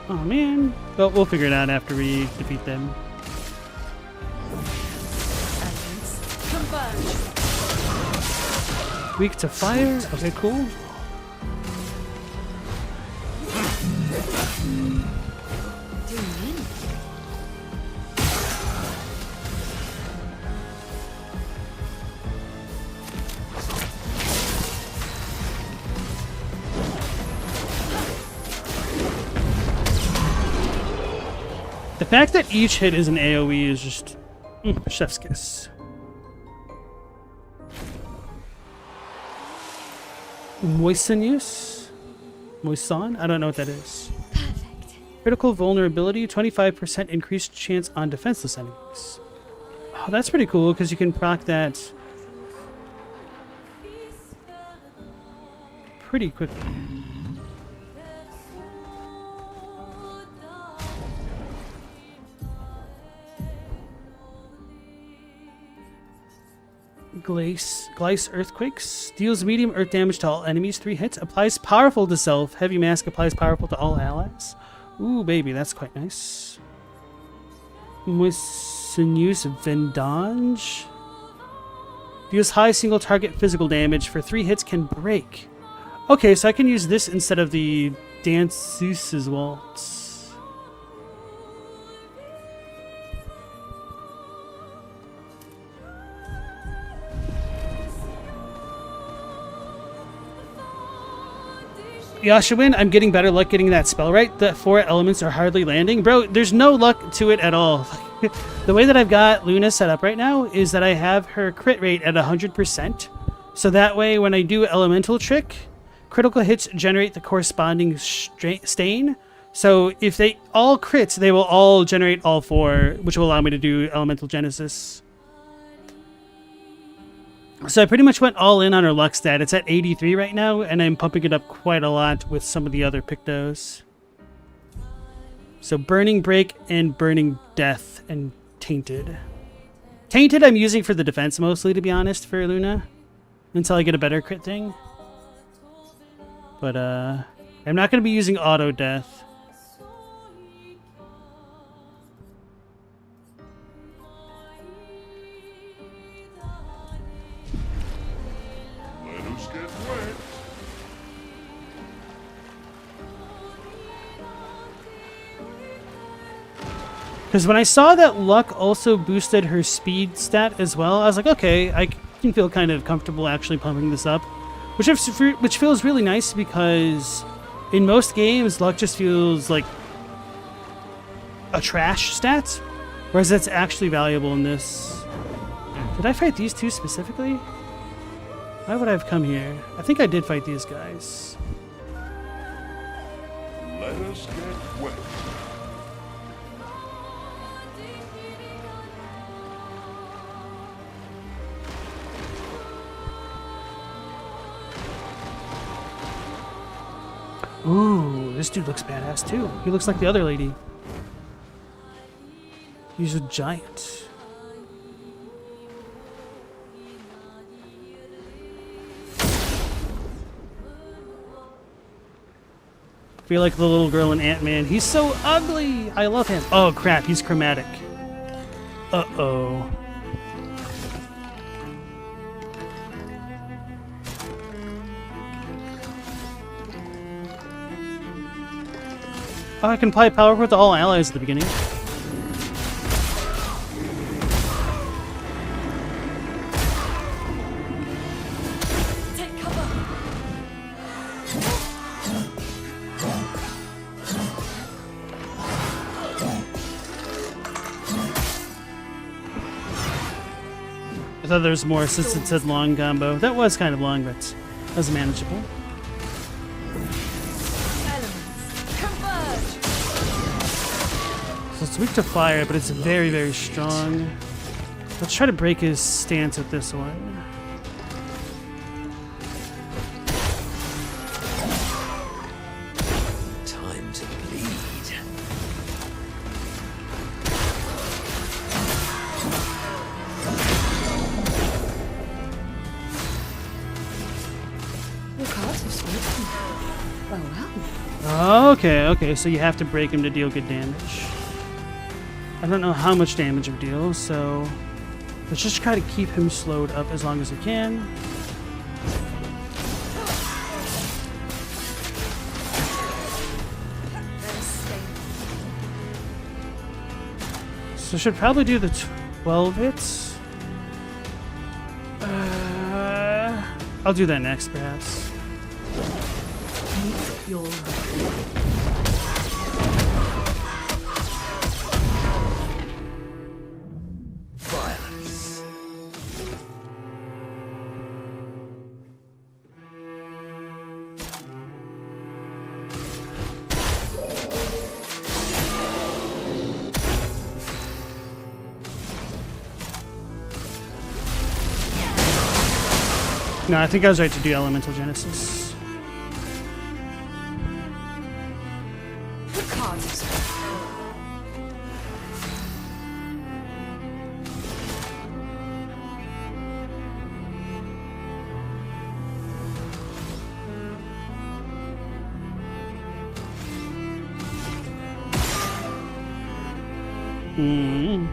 Oh man. Well, we'll figure it out after we defeat them. Weak to fire? Okay, cool. The fact that each hit is an AoE is just chef's kiss. Moissanus? Moissan? I don't know what that is. Perfect. Critical vulnerability, 25% increased chance on defenseless enemies. Oh, that's pretty cool because you can proc that pretty quickly. Glice Earthquakes. Deals medium earth damage to all enemies. 3 hits. Applies powerful to self. Heavy Mask applies powerful to all allies. Ooh, baby, that's quite nice. Moissanus Vendange. Deals high single target physical damage. For 3 hits can break. Okay, so I can use this instead of the Danseus's Waltz. Yashawin, I'm getting better luck getting that spell right. The 4 elements are hardly landing. Bro, there's no luck to it at all. The way that I've got Luna set up right now is that I have her crit rate at 100%. So that way when I do elemental trick, critical hits generate the corresponding stain. So if they all crits, they will all generate all 4, which will allow me to do elemental genesis. So I pretty much went all in on her luck stat. It's at 83 right now, and I'm pumping it up quite a lot with some of the other Pictos. So Burning Break and Burning Death and Tainted. Tainted I'm using for the defense mostly, to be honest, for Luna. Until I get a better crit thing. But I'm not going to be using Auto Death. Because when I saw that luck also boosted her speed stat as well, I was like, okay, can feel kind of comfortable actually pumping this up, which feels really nice because in most games, luck just feels like a trash stat, whereas that's actually valuable in this. Did I fight these two specifically? Why would I have come here? I think I did fight these guys. Let us get wet. Ooh, this dude looks badass too. He looks like the other lady. He's a giant. I feel like the little girl in Ant-Man. He's so ugly! I love him. Oh crap, he's chromatic. Uh-oh. Oh, I can apply power with all allies at the beginning. Take cover. I thought there was more since it said long combo. That was kind of long, but that was manageable. So it's weak to fire, but it's very, very strong. Let's try to break his stance with this one. Time to bleed. Your cards have spoken. Well. Okay, so you have to break him to deal good damage. I don't know how much damage it deals, so let's just try to keep him slowed up as long as we can. So should probably do the 12 hits. I'll do that next, perhaps. Meet your Violence. No, I think I was right to do Elemental Genesis. The cards have spoken. Hmm.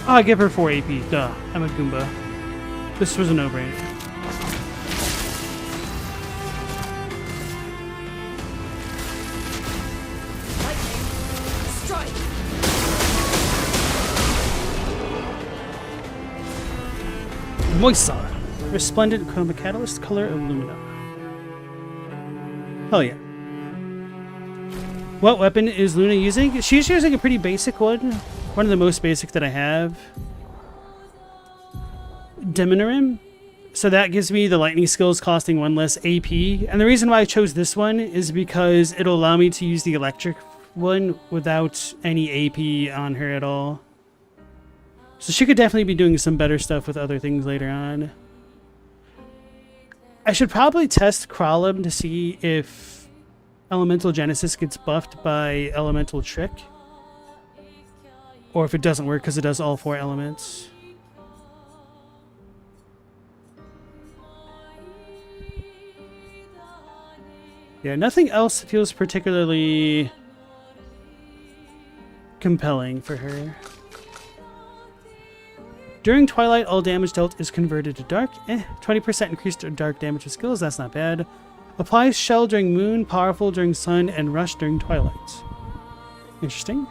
Oh, I give her 4 AP. Duh. I'm a Goomba. This was a no-brainer. Strike. Moisa. Resplendent Chroma Catalyst, color Illumina. Hell yeah. What weapon is Luna using? She's using a pretty basic one. One of the most basic that I have. Demonorim. So that gives me the lightning skills costing 1 less AP. And the reason why I chose this one is because it'll allow me to use the electric one without any AP on her at all. So she could definitely be doing some better stuff with other things later on. I should probably test Kralum to see if Elemental Genesis gets buffed by Elemental Trick. Or if it doesn't work because it does all 4 elements. Yeah, nothing else feels particularly compelling for her. During Twilight, all damage dealt is converted to dark. 20% increased dark damage with skills, that's not bad. Applies Shell during Moon, Powerful during Sun, and Rush during Twilight. Interesting.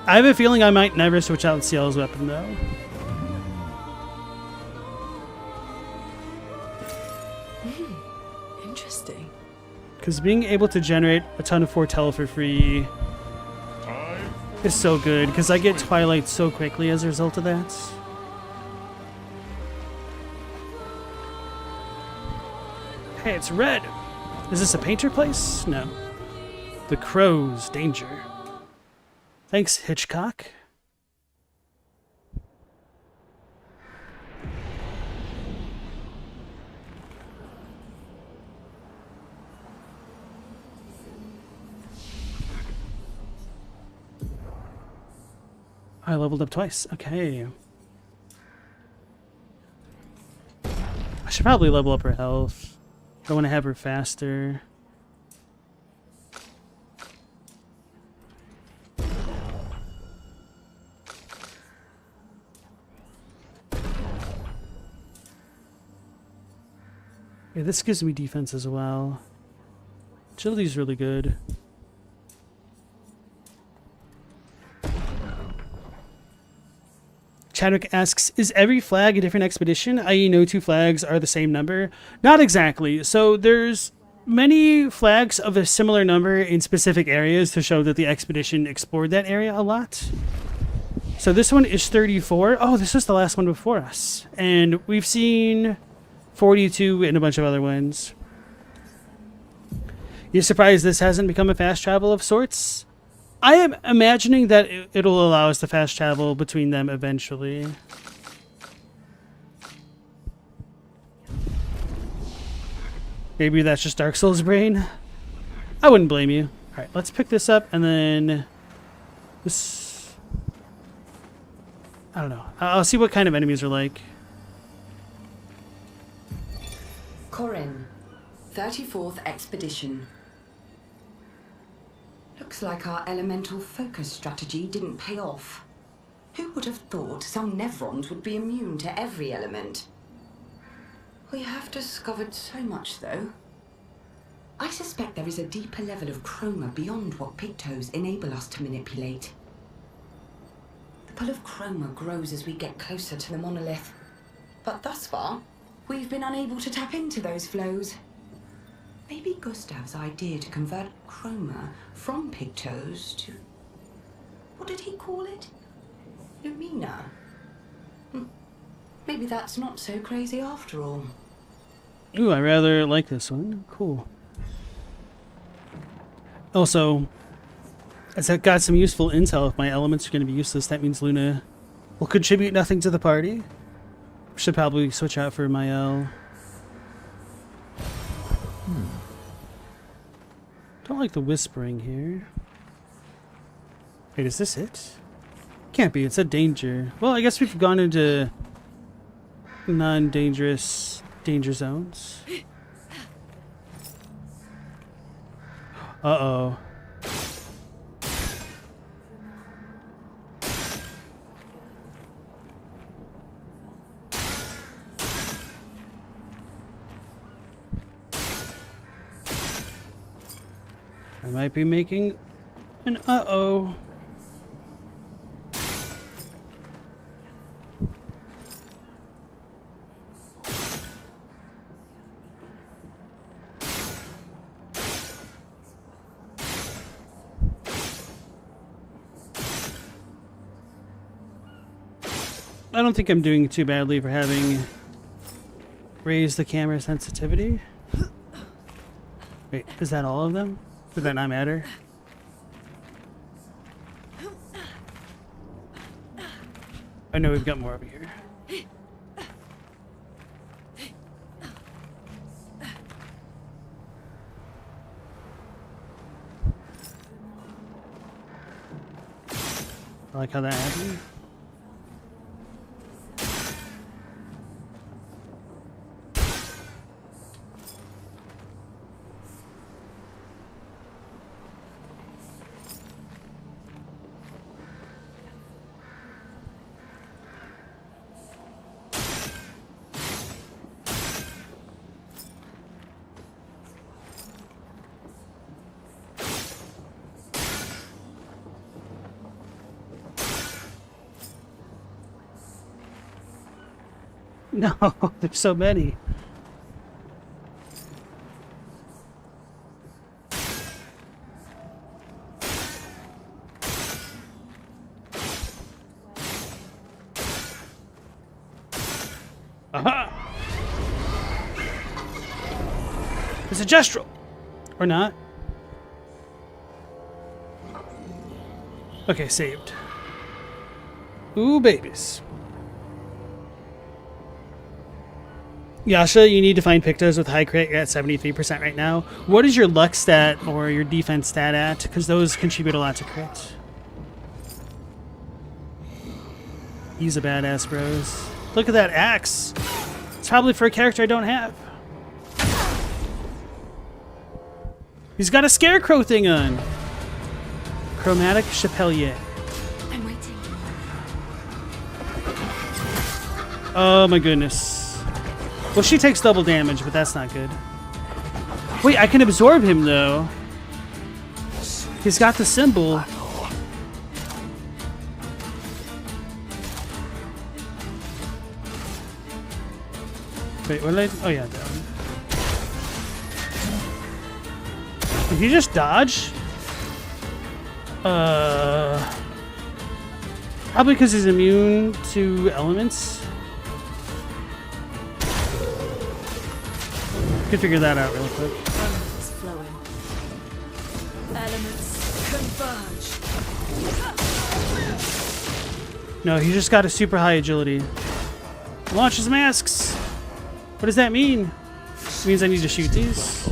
I have a feeling I might never switch out Ciel's weapon, though. Interesting. Because being able to generate a ton of foretell for free is so good, because I get Twilight so quickly as a result of that. Hey, it's red. Is this a painter place? No. The Crow's Danger. Thanks, Hitchcock. I leveled up twice. Okay. I should probably level up her health. I want to have her faster. Yeah, this gives me defense as well. Agility's really good. Chadwick asks, is every flag a different expedition, i.e. no two flags are the same number? Not exactly. So there's many flags of a similar number in specific areas to show that the expedition explored that area a lot. So this one is 34. Oh, this was the last one before us. And we've seen 42 and a bunch of other ones. You surprised this hasn't become a fast travel of sorts? I am imagining that it'll allow us to fast travel between them eventually. Maybe that's just Dark Souls brain. I wouldn't blame you. Alright, let's pick this up and then this... I don't know. I'll see what kind of enemies are like. Corin, 34th Expedition. Looks like our elemental focus strategy didn't pay off. Who would have thought some Nevrons would be immune to every element? We have discovered so much, though. I suspect there is a deeper level of chroma beyond what Pictos enable us to manipulate. The pull of chroma grows as we get closer to the monolith. But thus far, we've been unable to tap into those flows. Maybe Gustav's idea to convert chroma from Pictos to... what did he call it? Lumina. Maybe that's not so crazy after all. Ooh, I rather like this one. Cool. Also, as I got some useful intel, if my elements are going to be useless, that means Luna will contribute nothing to the party. Should probably switch out for Mael. Don't like the whispering here. Wait, is this it? Can't be, it's a danger. Well, I guess we've gone into non-dangerous danger zones. Uh-oh. I might be making an uh-oh. I don't think I'm doing too badly for having raised the camera sensitivity. Wait, is that all of them? Did that not matter? I know we've got more over here. I like how that happened. No, there's so many. Aha! It's a gestural. Or not. Okay, saved. Ooh, babies. Yasha, you need to find Pictos with high crit. You're at 73% right now. What is your luck stat or your defense stat at? Because those contribute a lot to crit. He's a badass, bros. Look at that axe. It's probably for a character I don't have. He's got a scarecrow thing on. Chromatic Chapelier. I'm waiting. Oh my goodness. Well, she takes double damage, but that's not good. Wait, I can absorb him though. He's got the symbol. Wait, what did I... Oh yeah, that one. Did he just dodge? Probably because he's immune to elements. Could figure that out real quick. Elements flowing. Elements converge. No, he just got a super high agility. Launches masks. What does that mean? It means I need to shoot these.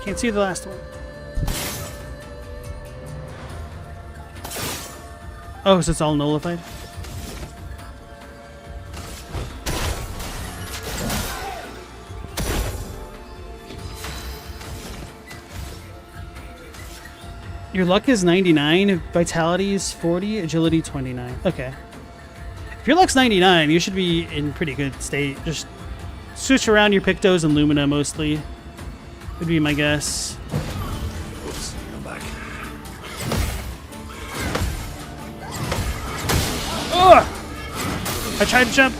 Can't see the last one. Oh, so it's all nullified? Your luck is 99, vitality is 40, agility 29. Okay. If your luck's 99, you should be in pretty good state. Just switch around your Pictos and Lumina mostly. Would be my guess. Oops, I'm back. Ugh! I tried to jump.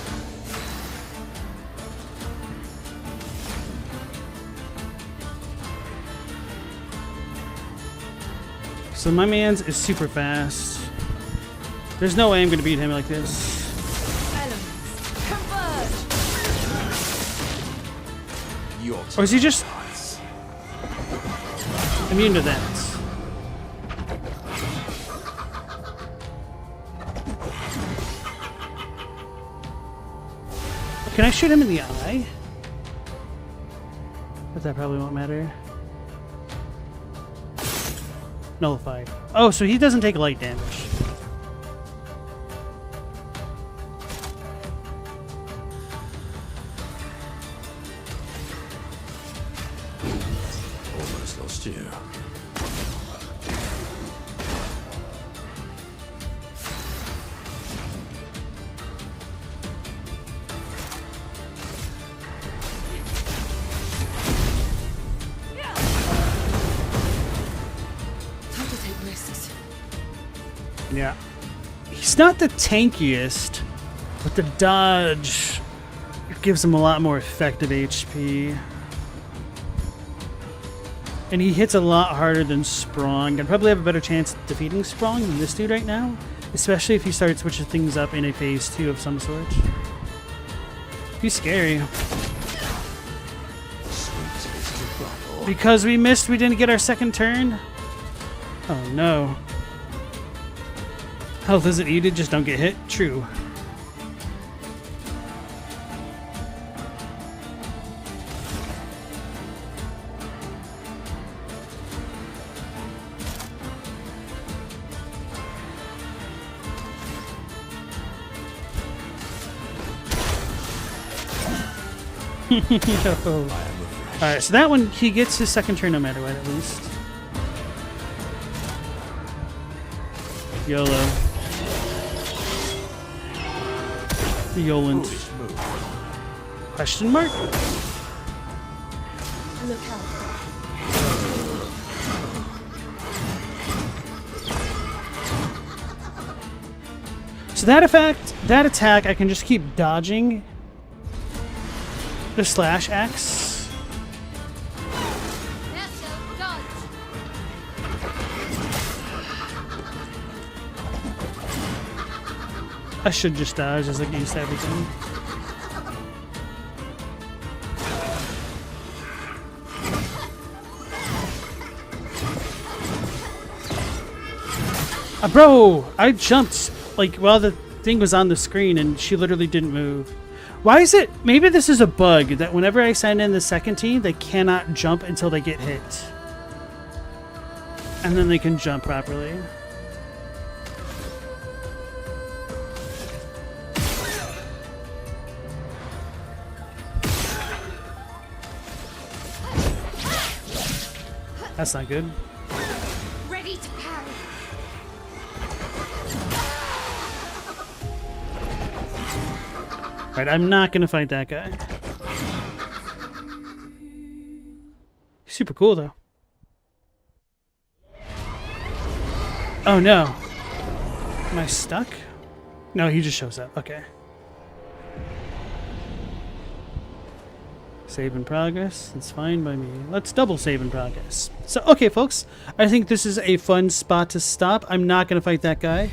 So my man's is super fast. There's no way I'm gonna beat him like this. Elements converge. Or is he just immune to that? Can I shoot him in the eye? But that probably won't matter. Nullified. Oh, so he doesn't take light damage. Almost lost you. Yeah. He's not the tankiest, but the dodge gives him a lot more effective HP. And he hits a lot harder than Sprong. I'd probably have a better chance of defeating Sprong than this dude right now, especially if he starts switching things up in a phase 2 of some sort. He's scary. Because we didn't get our second turn? Oh no. Health isn't needed, just don't get hit. True. No. Alright, so that one, he gets his second turn no matter what, at least. YOLO. Yoland. Question mark? Look out. So that effect, that attack, I can just keep dodging the slash axe. I should just dodge as I get used to everything. Bro, I jumped like while the thing was on the screen and she literally didn't move. Why is it? Maybe this is a bug that whenever I send in the second team, they cannot jump until they get hit. And then they can jump properly. That's not good. Ready to parry. Alright, I'm not gonna fight that guy. Super cool though. Oh no. Am I stuck? No, he just shows up. Okay. Save in progress. That's fine by me. Let's double save in progress. So, okay, folks. I think this is a fun spot to stop. I'm not going to fight that guy.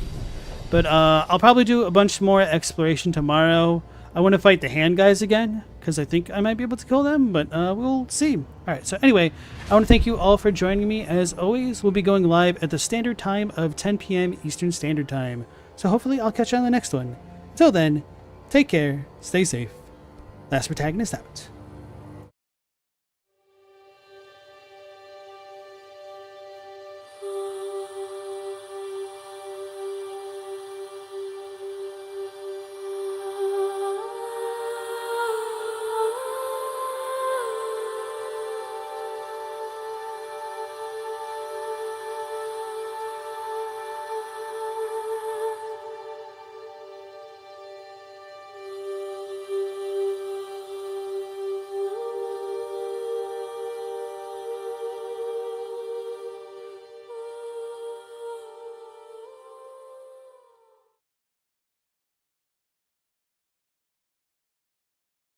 But I'll probably do a bunch more exploration tomorrow. I want to fight the hand guys again, because I think I might be able to kill them, but we'll see. Alright, so anyway, I want to thank you all for joining me. As always, we'll be going live at the standard time of 10 p.m. Eastern Standard Time. So hopefully I'll catch you on the next one. Until then, take care, stay safe. Last Protagonist out.